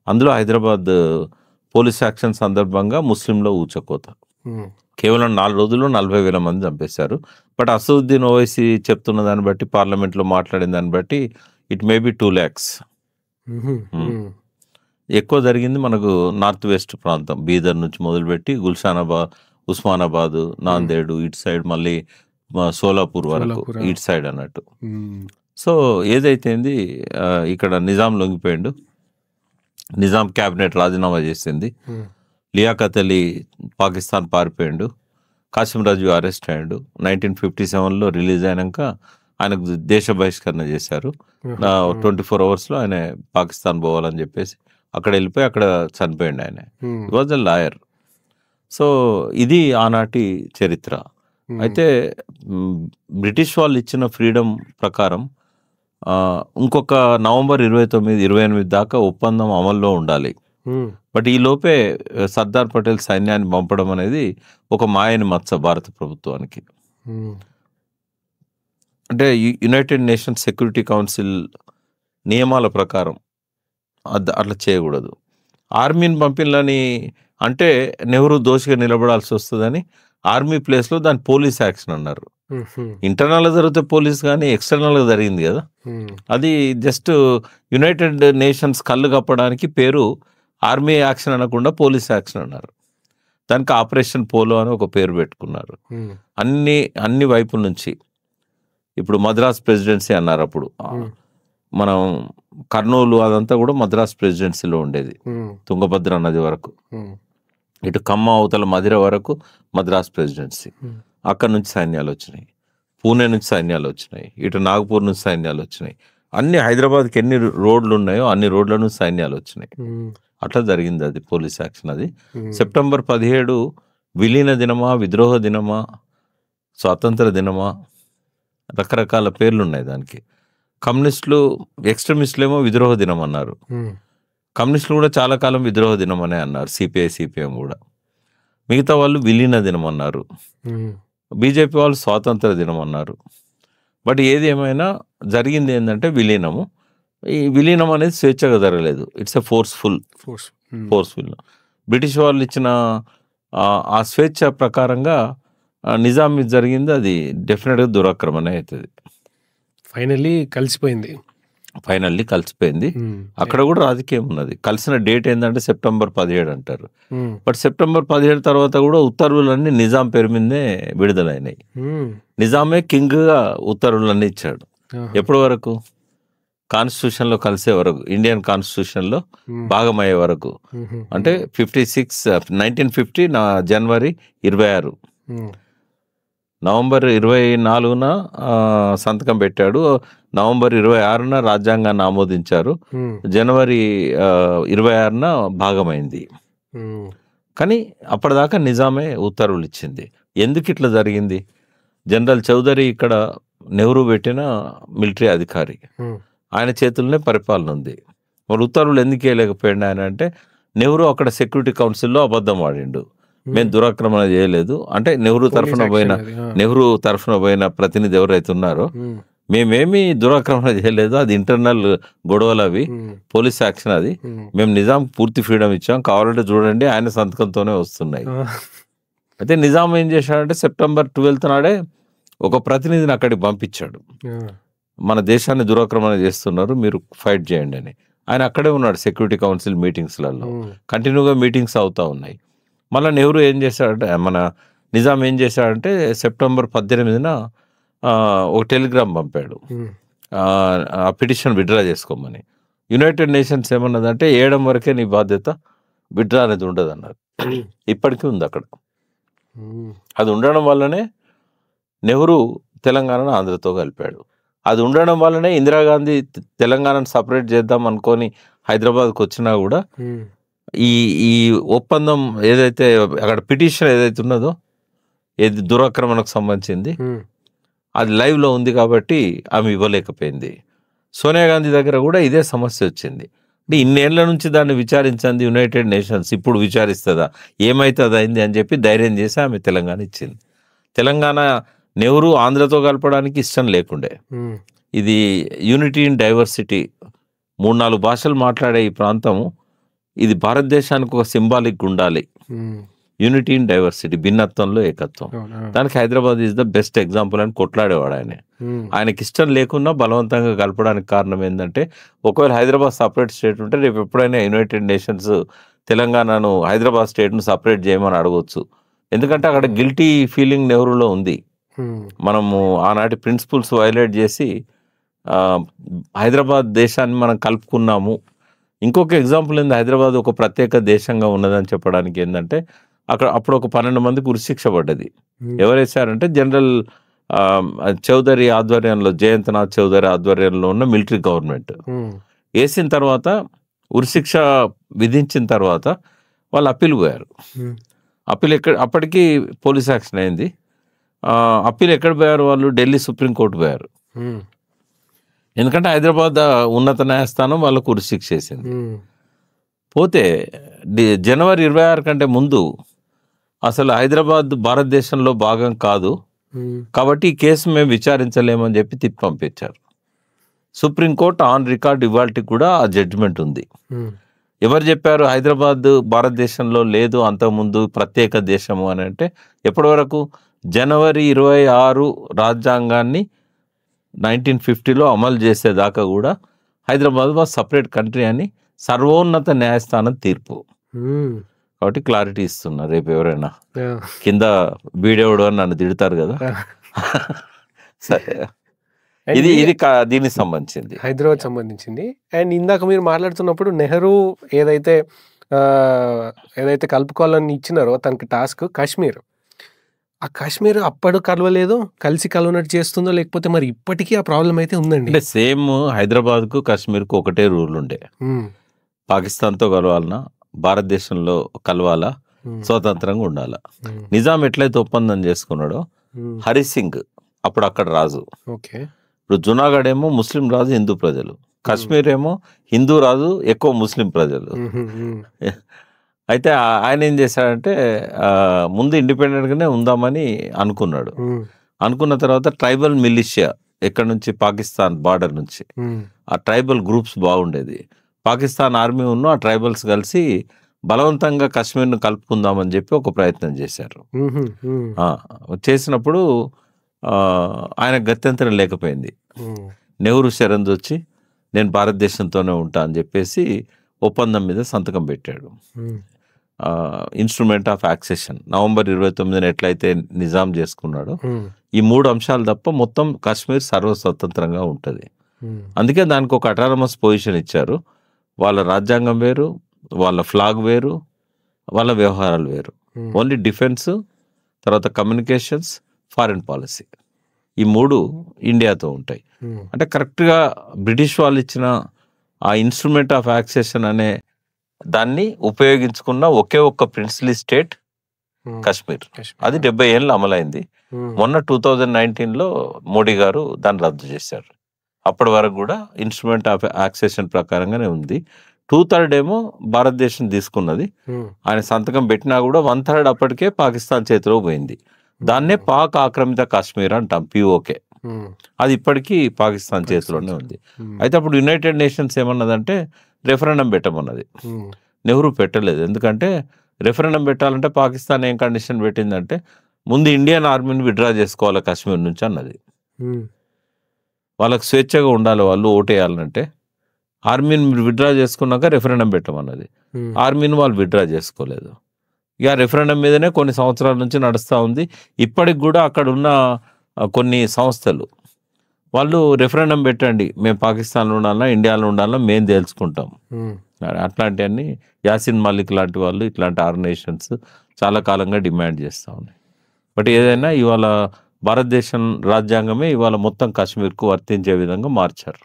అందులో హైదరాబాద్ పోలీస్ యాక్షన్ సందర్భంగా ముస్లింలో ఊచకోత. కేవలం 4 రోజుల్లో 40,000 మంది చంపేశారు. బట్ అసదుద్దీన్ ఓవైసీ చెప్తున్న దాన్ని బట్టి, పార్లమెంట్లో మాట్లాడిన దాన్ని బట్టి ఇట్ మే బి 2 lakhs. ఎక్కువ జరిగింది మనకు నార్త్ వెస్ట్ ప్రాంతం, బీదర్ నుంచి మొదలుపెట్టి గుల్షానాబాద్, ఉస్మానాబాద్, నాందేడు, ఇటు సైడ్ మళ్ళీ సోలాపూర్ వరకు, ఇటు సైడ్ అన్నట్టు. సో ఏదైతేంది, ఇక్కడ నిజాం లొంగిపోయిండు, నిజాం క్యాబినెట్ రాజీనామా చేసింది, లియాఖత్ అలీ పాకిస్తాన్ పారిపోయిండు, కాసిం రాజు అరెస్ట్ అయ్యాడు. 1957లో రిలీజ్ అయినాక ఆయనకు దేశ బహిష్కరణ చేశారు. 24 hours ఆయన పాకిస్తాన్ పోవాలని చెప్పేసి అక్కడ వెళ్ళిపోయి అక్కడ చనిపోయిండు ఆయన. ఈ వాజ్ అ లాయర్. సో ఇది ఆనాటి చరిత్ర. అయితే బ్రిటిష్ వాళ్ళు ఇచ్చిన ఫ్రీడమ్ ప్రకారం ఇంకొక నవంబర్ 29, 28 దాకా ఒప్పందం అమల్లో ఉండాలి. బట్ ఈ లోపే సర్దార్ పటేల్ సైన్యాన్ని పంపడం అనేది ఒక మాయని మచ్చ భారత ప్రభుత్వానికి. అంటే యునైటెడ్ నేషన్స్ సెక్యూరిటీ కౌన్సిల్ నియమాల ప్రకారం అట్లా చేయకూడదు. ఆర్మీని పంపినని అంటే నెహ్రూ దోషిగా నిలబడాల్సి వస్తుందని ఆర్మీ ప్లేస్లో దాని పోలీస్ యాక్షన్ అన్నారు. ఇంటర్నల్గా జరిగితే పోలీస్, కానీ ఎక్స్టర్నల్గా జరిగింది కదా, అది జస్ట్ యునైటెడ్ నేషన్స్ కళ్ళు కప్పడానికి పేరు ఆర్మీ యాక్షన్ అనకుండా పోలీస్ యాక్షన్ అన్నారు. దానికి ఆపరేషన్ పోలో అని ఒక పేరు పెట్టుకున్నారు. అన్ని వైపుల నుంచి. ఇప్పుడు మద్రాస్ ప్రెసిడెన్సీ అన్నారు. అప్పుడు మనం కర్నూలు అదంతా కూడా మద్రాస్ ప్రెసిడెన్సీలో ఉండేది, తుంగభద్ర నది వరకు. ఇటు ఖమ్మ అవతల మధిర వరకు మద్రాస్ ప్రెసిడెన్సీ. అక్కడ నుంచి సైన్యాలు వచ్చినాయి, పూణే నుంచి సైన్యాలు వచ్చినాయి, ఇటు నాగపూర్ నుంచి సైన్యాలు వచ్చినాయి. అన్ని హైదరాబాద్కి ఎన్ని రోడ్లు ఉన్నాయో అన్ని రోడ్ల నుంచి సైన్యాలు వచ్చినాయి. అట్లా జరిగింది అది పోలీస్ యాక్షన్. అది సెప్టెంబర్ 17 విలీన దినమా, విద్రోహ దినమా, స్వాతంత్ర దినమా, రకరకాల పేర్లు ఉన్నాయి దానికి. కమ్యూనిస్టులు, ఎక్స్ట్రీమిస్టులు ఏమో విద్రోహ దినం అన్నారు. కమ్యూనిస్టులు కూడా చాలా కాలం విద్రోహ దినం అనే అన్నారు, సిపిఐ సిపిఎం కూడా. మిగతా వాళ్ళు విలీన దినం అన్నారు, బీజేపీ వాళ్ళు స్వాతంత్ర దినం అన్నారు. బట్ ఏది ఏమైనా జరిగింది ఏంటంటే విలీనము. ఈ విలీనం అనేది స్వేచ్ఛగా జరగలేదు, ఇట్స్ ఎ ఫోర్స్ఫుల్. బ్రిటిష్ వాళ్ళు ఇచ్చిన ఆ స్వేచ్ఛ ప్రకారంగా నిజాం మీద జరిగింది. అది డెఫినెట్గా దురాక్రమణ అవుతుంది. ఫైనల్లీ కలిసిపోయింది. అక్కడ కూడా రాజకీయం ఉన్నది. కలిసిన డేట్ ఏంటంటే సెప్టెంబర్ 17 అంటారు. బట్ సెప్టెంబర్ 17 తర్వాత కూడా ఉత్తర్వులన్నీ నిజాం పేరు మీదే విడుదలైనాయి. నిజామే కింగ్గా ఉత్తర్వులన్నీ ఇచ్చాడు. ఎప్పటి వరకు? కాన్స్టిట్యూషన్లో కలిసే వరకు, ఇండియన్ కాన్స్టిట్యూషన్లో భాగమయ్యే వరకు. అంటే 1950 జనవరి 26, నవంబర్ 24న సంతకం పెట్టాడు, నవంబర్ 26న రాజ్యాంగాన్ని ఆమోదించారు, జనవరి 26న భాగమైంది. కానీ అప్పటిదాకా నిజామే ఉత్తర్వులు ఇచ్చింది. ఎందుకు ఇట్లా జరిగింది? జనరల్ చౌదరి ఇక్కడ నెహ్రూ పెట్టిన మిలిటరీ అధికారి, ఆయన చేతుల్లోనే పరిపాలన ఉంది. మరి ఉత్తర్వులు ఎందుకు వేయలేకపోయింది ఆయన అంటే, నెహ్రూ అక్కడ సెక్యూరిటీ కౌన్సిల్లో అబద్ధం ఆడిండు, మేము దురాక్రమణ చేయలేదు అంటే. నెహ్రూ తరఫున పోయిన ప్రతినిధి ఎవరైతే ఉన్నారో, మేమేమి దురాక్రమణ చేయలేదు, అది ఇంటర్నల్ గొడవలు, అవి పోలీస్ యాక్షన్, అది మేము నిజాం పూర్తి ఫ్రీడమ్ ఇచ్చాం, కావాలంటే చూడండి ఆయన సంతకంతోనే వస్తున్నాయి. అయితే నిజాం ఏం చేశాడంటే సెప్టెంబర్ 12 నాడే ఒక ప్రతినిధిని అక్కడికి పంపించాడు. మన దేశాన్ని దురాక్రమణ చేస్తున్నారు, మీరు ఫైట్ చేయండి అని. ఆయన అక్కడే ఉన్నాడు సెక్యూరిటీ కౌన్సిల్ మీటింగ్స్లలో. కంటిన్యూగా మీటింగ్స్ అవుతూ ఉన్నాయి. మళ్ళీ నెహ్రూ ఏం చేశాడంటే, మన నిజాం ఏం చేశాడంటే సెప్టెంబర్ 18న ఒక టెలిగ్రామ్ పంపాడు, ఆ పిటిషన్ విత్డ్రా చేసుకోమని. యునైటెడ్ నేషన్స్ ఏమన్నదంటే 7 వరకే నీ బాధ్యత, విత్డ్రా అనేది ఉండదు అన్నారు. ఇప్పటికీ ఉంది అక్కడ. అది ఉండడం వల్లనే నెహ్రూ తెలంగాణను ఆంధ్రతో కలిపాడు. అది ఉండడం వల్లనే ఇందిరాగాంధీ తెలంగాణను సపరేట్ చేద్దాం అనుకొని హైదరాబాద్కి వచ్చినా కూడా ఈ ఒప్పందం ఏదైతే అక్కడ పిటిషన్ ఏదైతే ఉన్నదో, ఏది దురాక్రమణకు సంబంధించింది, అది లైవ్లో ఉంది కాబట్టి ఆమె ఇవ్వలేకపోయింది. సోనియా గాంధీ దగ్గర కూడా ఇదే సమస్య వచ్చింది. అంటే ఇన్నేళ్ల నుంచి దాన్ని విచారించింది యునైటెడ్ నేషన్స్, ఇప్పుడు విచారిస్తుందా, ఏమైతుంది అయింది అని చెప్పి ధైర్యం చేసి ఆమె తెలంగాణ ఇచ్చింది. తెలంగాణ నెహ్రూ ఆంధ్రతో కలపడానికి ఇష్టం లేకుండే. ఇది యూనిటీ ఇన్ డైవర్సిటీ, 3-4 భాషలు మాట్లాడే ఈ ప్రాంతము, ఇది భారతదేశానికి ఒక సింబాలిక్ ఉండాలి, యూనిటీ ఇన్ డైవర్సిటీ, భిన్నత్వంలో ఏకత్వం. దానికి Hyderabad is the best example అని కొట్లాడేవాడు ఆయన. ఆయనకి ఇష్టం లేకున్నా బలవంతంగా కలపడానికి కారణం ఏంటంటే, ఒకవేళ హైదరాబాద్ సపరేట్ స్టేట్ ఉంటే రేపు ఎప్పుడైనా యునైటెడ్ నేషన్స్ తెలంగాణను హైదరాబాద్ స్టేట్ను సపరేట్ చేయమని అడగవచ్చు. ఎందుకంటే అక్కడ గిల్టీ ఫీలింగ్ నెహ్రూలో ఉంది. మనము ఆనాటి ప్రిన్సిపల్స్ వైలేట్ చేసి హైదరాబాద్ దేశాన్ని మనం కలుపుకున్నాము. ఇంకొక ఎగ్జాంపుల్ ఏంది, హైదరాబాద్ ఒక ప్రత్యేక దేశంగా ఉన్నదని చెప్పడానికి ఏంటంటే, అప్పుడు ఒక 12 మందికి ఉరిశిక్ష పడ్డది. ఎవరు వేశారంటే జనరల్ చౌదరి ఆధ్వర్యంలో, జయంతనాథ్ చౌదరి ఆధ్వర్యంలో ఉన్న మిలిటరీ గవర్నమెంట్ వేసిన తర్వాత, ఉరిశిక్ష విధించిన తర్వాత వాళ్ళు అప్పీల్ పోయారు. అప్పీల్ అప్పటికి పోలీస్ యాక్షన్ అయింది. అప్పీల్ ఎక్కడ పోయారు వాళ్ళు? ఢిల్లీ సుప్రీంకోర్టు పోయారు. ఎందుకంటే హైదరాబాద్ ఉన్నత న్యాయస్థానం వాళ్ళకు ఉరిశిక్ష చేసింది. పోతే జనవరి 26 కంటే ముందు అసలు హైదరాబాద్ భారతదేశంలో భాగం కాదు కాబట్టి ఈ కేసు మేము విచారించలేమని చెప్పి తిప్పి పంపించారు. సుప్రీంకోర్టు ఆన్ రికార్డ్ ఇవాళకి కూడా ఆ జడ్జిమెంట్ ఉంది. ఎవరు చెప్పారు హైదరాబాద్ భారతదేశంలో లేదు, అంతకుముందు ప్రత్యేక దేశము అని అంటే? ఎప్పటి వరకు? జనవరి 26 రాజ్యాంగాన్ని 1950లో అమలు చేసేదాకా కూడా హైదరాబాద్ వాజ్ సపరేట్ కంట్రీ అని సర్వోన్నత న్యాయస్థానం తీర్పు. కాబట్టి క్లారిటీ ఇస్తున్నా. రేపు ఎవరైనా కింద బీడేవుడు అని నన్ను తిడతారు కదా. సరే, ఇది దీనికి సంబంధించింది, హైదరాబాద్ సంబంధించింది. అండ్ ఇందాక మీరు మాట్లాడుతున్నప్పుడు నెహ్రూ ఏదైతే కలుపుకోవాలని ఇచ్చినారో తనకి టాస్క్ కాశ్మీర్, ఆ కాశ్మీర్ అప్పుడు కలవలేదు, కలిసి కలవనట్టు చేస్తుందో లేకపోతే మరి ఇప్పటికీ ఆ ప్రాబ్లం అయితే ఉందండి? అంటే సేమ్ హైదరాబాద్కు కాశ్మీర్కు ఒకటే రూల్ ఉండే, పాకిస్తాన్తో కలవాలన్నా భారతదేశంలో కలవాలా, స్వతంత్రంగా ఉండాలా. నిజాం ఎట్లయితే ఒప్పందం చేసుకున్నాడో, హరి సింగ్ అప్పుడు అక్కడ రాజు. ఇప్పుడు జునాగఢ్ ఏమో ముస్లిం రాజు, హిందూ ప్రజలు. కాశ్మీర్ ఏమో హిందూ రాజు, ఎక్కువ ముస్లిం ప్రజలు. అయితే ఆయన ఏం చేశాడంటే ముందు ఇండిపెండెంట్గానే ఉందామని అనుకున్నాడు. అనుకున్న తర్వాత ట్రైబల్ మిలిషియా ఎక్కడ నుంచి, పాకిస్తాన్ బార్డర్ నుంచి, ఆ ట్రైబల్ గ్రూప్స్ బాగుండేది. పాకిస్తాన్ ఆర్మీ ఉన్న ఆ ట్రైబల్స్ కలిసి బలవంతంగా కాశ్మీర్ను కలుపుకుందామని చెప్పి ఒక ప్రయత్నం చేశారు. చేసినప్పుడు ఆయన గత్యంతరం లేకపోయింది. నెహ్రూ శరణ్ వచ్చి నేను భారతదేశంతోనే ఉంటా అని చెప్పేసి ఒప్పందం మీద సంతకం పెట్టాడు. ఇన్స్ట్రుమెంట్ ఆఫ్ యాక్సెషన్ నవంబర్ 29 ఎట్లయితే నిజాం చేసుకున్నాడో, ఈ 3 అంశాలు తప్ప మొత్తం కాశ్మీర్ సర్వస్వతంత్రంగా ఉంటుంది. అందుకే దానికి ఒక అటానమస్ పొజిషన్ ఇచ్చారు. వాళ్ళ రాజ్యాంగం వేరు, వాళ్ళ ఫ్లాగ్ వేరు, వాళ్ళ వ్యవహారాలు వేరు. ఓన్లీ డిఫెన్స్, తర్వాత కమ్యూనికేషన్స్, ఫారిన్ పాలసీ, ఈ 3 ఇండియాతో ఉంటాయి. అంటే కరెక్ట్గా బ్రిటిష్ వాళ్ళు ఇచ్చిన ఆ ఇన్స్ట్రుమెంట్ ఆఫ్ యాక్సెషన్ అనే దాన్ని ఉపయోగించుకున్న ఒకే ఒక్క ప్రిన్స్లీ స్టేట్ కాశ్మీర్. అది 70 ఏళ్ళు అమలైంది. మొన్న 2019లో మోడీ గారు దాన్ని రద్దు చేశారు. అప్పటి వరకు కూడా ఇన్స్ట్రుమెంట్ ఆఫ్ యాక్సెషన్ ప్రకారంగానే ఉంది. 2/3 ఏమో భారతదేశం తీసుకున్నది. ఆయన సంతకం పెట్టినా కూడా 1/3 అప్పటికే పాకిస్తాన్ చేతిలో పోయింది. దాన్నే పాక్ ఆక్రమిత కాశ్మీర్ అంటాం, POK. అది ఇప్పటికీ పాకిస్తాన్ చేతిలోనే ఉంది. అయితే అప్పుడు యునైటెడ్ నేషన్స్ ఏమన్నదంటే రెఫరెండం పెట్టమన్నది. నెహ్రూ పెట్టలేదు. ఎందుకంటే రెఫరెండం పెట్టాలంటే పాకిస్తాన్ ఏం కండిషన్ పెట్టిందంటే ముందు ఇండియన్ ఆర్మీని విత్డ్రా చేసుకోవాలి కాశ్మీర్ నుంచి అన్నది. వాళ్ళకి స్వేచ్ఛగా ఉండాలి, వాళ్ళు ఓటేయాలంటే. ఆర్మీని విత్డ్రా చేసుకున్నాక రెఫరెండం పెట్టమన్నది. ఆర్మీని వాళ్ళు విత్డ్రా చేసుకోలేదు. ఇక రెఫరెండం మీదనే కొన్ని సంవత్సరాల నుంచి నడుస్తూ ఉంది. ఇప్పటికి కూడా అక్కడ ఉన్న కొన్ని సంస్థలు వాళ్ళు రెఫరెండం పెట్టండి, మేము పాకిస్తాన్లో ఉండాలన్నా ఇండియాలో ఉండాలన్నా మేము తేల్చుకుంటాం. అట్లాంటివన్నీ యాసిన్ మలిక్ లాంటి వాళ్ళు, ఇట్లాంటి ఆర్గనైజేషన్స్ చాలా కాలంగా డిమాండ్ చేస్తూ ఉన్నాయి. బట్ ఏదైనా ఇవాళ భారతదేశం రాజ్యాంగమే ఇవాళ మొత్తం కాశ్మీర్కు వర్తించే విధంగా మార్చారు.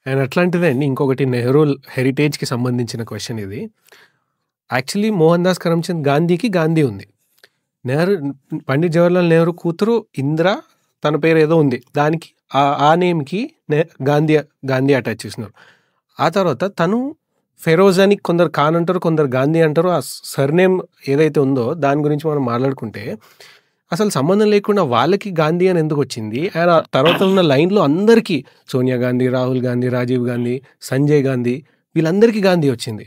అండ్ అట్లాంటిదే అండి ఇంకొకటి నెహ్రూ హెరిటేజ్కి సంబంధించిన క్వశ్చన్ ఇది. యాక్చువల్లీ మోహన్ దాస్ కరమ్చంద్ గాంధీకి గాంధీ ఉంది. పండిట్ జవహర్లాల్ నెహ్రూ కూతురు ఇందిరా, తన పేరు ఏదో ఉంది, దానికి ఆ నేమ్కి గాంధీ అటాచ్ చేసినారు. ఆ తర్వాత తను ఫెరోజ్ అని కొందరు ఖాన్ అంటారు, కొందరు గాంధీ అంటారు. ఆ సర్నేమ్ ఏదైతే ఉందో దాని గురించి మనం మాట్లాడుకుంటే అసలు సంబంధం లేకుండా వాళ్ళకి గాంధీ అని ఎందుకు వచ్చింది? ఆయన తర్వాత ఉన్న లైన్లో అందరికీ సోనియా గాంధీ, రాహుల్ గాంధీ, రాజీవ్ గాంధీ, సంజయ్ గాంధీ, వీళ్ళందరికీ గాంధీ వచ్చింది.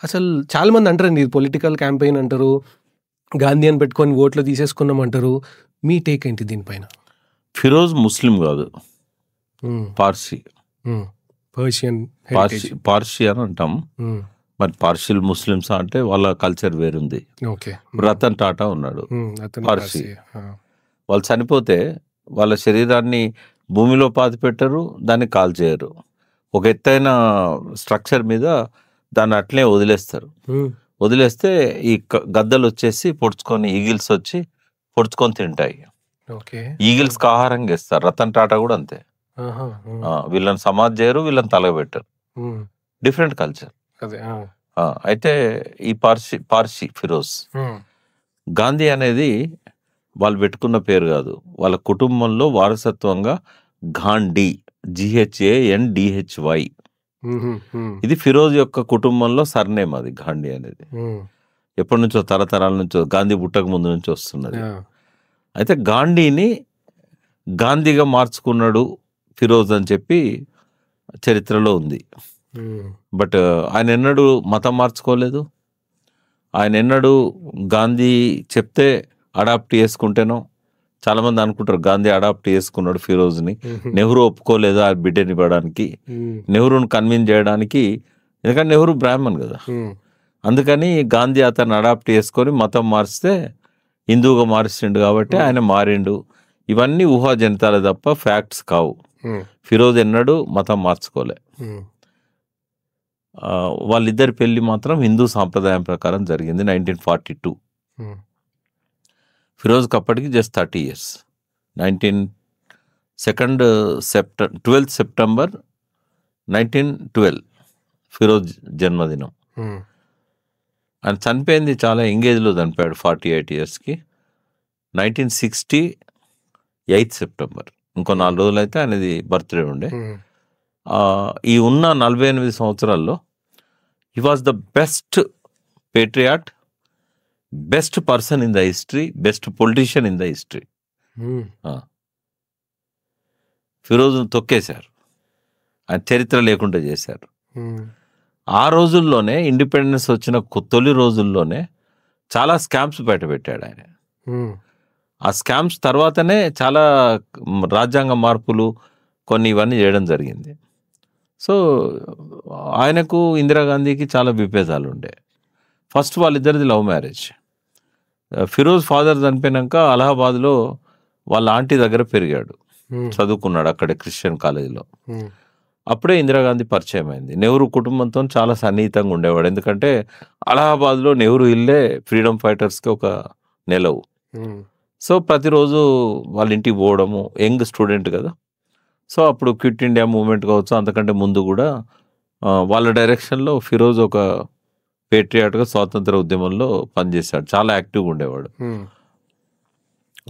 అసలు చాలా మంది అంటారండి ఇది పొలిటికల్ క్యాంపెయిన్ అంటారు, గాంధీ అని పెట్టుకొని ఓట్లు తీసేసుకున్నాం అంటారు. మీ టేక్ ఏంటి దీనిపైన? ఫిరోజ్ ముస్లిం కాదు, పార్సీ. పర్షియన్ పార్సీ అని అంటాం. మరి పార్షియల్ ముస్లిమ్స్ అంటే వాళ్ళ కల్చర్ వేరుంది. ఓకే. రతన్ టాటా ఉన్నాడు, పార్సీ. వాళ్ళు చనిపోతే వాళ్ళ శరీరాన్ని భూమిలో పాతి పెట్టరు, దాన్ని కాల్ చేయరు. ఒక ఎత్తైన స్ట్రక్చర్ మీద దాన్ని అట్లే వదిలేస్తారు. వదిలేస్తే ఈ గద్దలు వచ్చేసి పొడుచుకొని, ఈగిల్స్ వచ్చి పొడుచుకొని తింటాయి. ఈగిల్స్కి ఆహారంగా ఇస్తారు. రతన్ టాటా కూడా అంతే. వీళ్ళని సమాధి చేయరు, వీళ్ళని తలగబెట్టరు. Different culture. అయితే ఈ పార్సీ ఫిరోజ్. గాంధీ అనేది వాళ్ళు పెట్టుకున్న పేరు కాదు, వాళ్ళ కుటుంబంలో వారసత్వంగా గాంధీ, GHANDHY. ఇది ఫిరోజ్ యొక్క కుటుంబంలో సర్నేమ్. అది గాంధీ అనేది ఎప్పటి నుంచో, తరతరాల నుంచో, గాంధీ పుట్టక ముందు నుంచి వస్తున్నది. అయితే గాంధీని గాంధీగా మార్చుకున్నాడు ఫిరోజ్ అని చెప్పి చరిత్రలో ఉంది. బట్ ఆయన ఎన్నడూ మతం మార్చుకోలేదు. ఆయన ఎన్నడూ గాంధీ చెప్తే అడాప్ట్ చేసుకుంటేనో, చాలామంది అనుకుంటారు గాంధీ అడాప్ట్ చేసుకున్నాడు ఫిరోజ్ని. నెహ్రూ ఒప్పుకోలేదు ఆ బిడ్డని ఇవ్వడానికి, నెహ్రూని కన్విన్స్ చేయడానికి. ఎందుకంటే నెహ్రూ బ్రాహ్మణ్ కదా, అందుకని గాంధీ అతన్ని అడాప్ట్ చేసుకొని మతం మారిస్తే హిందువుగా మారిస్తుండు కాబట్టి ఆయన మారిండు. ఇవన్నీ ఊహాజనితాలే తప్ప ఫ్యాక్ట్స్ కావు. ఫిరోజ్ ఎన్నడూ మతం మార్చుకోలే. వాళ్ళిద్దరి పెళ్లి మాత్రం హిందూ సాంప్రదాయం ప్రకారం జరిగింది 1942. ఫిరోజ్కి అప్పటికి just 30 years. 12th September 1912 Firoz జన్మదినం. ఆయన చనిపోయింది చాలా ఎంగేజ్లో చనిపోయాడు, 48 yearsకి. 1960 8th September, ఇంకో 4 రోజులు అయితే ఆయనది బర్త్డే ఉండే. ఈ ఉన్న 48 సంవత్సరాల్లో he was the best patriot, best person in the history, best politician in the history. ఫిరోజ్ను తొక్కేశారు, ఆయన చరిత్ర లేకుండా చేశారు. ఆ రోజుల్లోనే, ఇండిపెండెన్స్ వచ్చిన తొలి రోజుల్లోనే చాలా స్కామ్స్ బయటపెట్టాడు ఆయన. ఆ స్కామ్స్ తర్వాతనే చాలా రాజ్యాంగ మార్పులు కొన్ని ఇవన్నీ చేయడం జరిగింది. సో ఆయనకు ఇందిరాగాంధీకి చాలా విభేదాలు ఉండే. ఫస్ట్ వాళ్ళిద్దరిది లవ్ మ్యారేజ్. ఫిరోజ్ ఫాదర్ చనిపోయినాక అలహాబాద్లో వాళ్ళ ఆంటీ దగ్గర పెరిగాడు, చదువుకున్నాడు అక్కడ క్రిస్టియన్ కాలేజీలో. అప్పుడే ఇందిరాగాంధీ పరిచయం అయింది. నెహ్రూ కుటుంబంతో చాలా సన్నిహితంగా ఉండేవాడు, ఎందుకంటే అలహాబాద్లో నెహ్రూ ఇల్లే ఫ్రీడమ్ ఫైటర్స్కి ఒక నెలవు. సో ప్రతిరోజు వాళ్ళ ఇంటికి పోవడము, యంగ్ స్టూడెంట్ కదా. సో అప్పుడు క్విట్ ఇండియా మూవ్మెంట్ కావచ్చు, అంతకంటే ముందు కూడా వాళ్ళ డైరెక్షన్లో ఫిరోజ్ ఒక పేట్రియాట్గా స్వాతంత్ర ఉద్యమంలో పనిచేశాడు, చాలా యాక్టివ్గా ఉండేవాడు.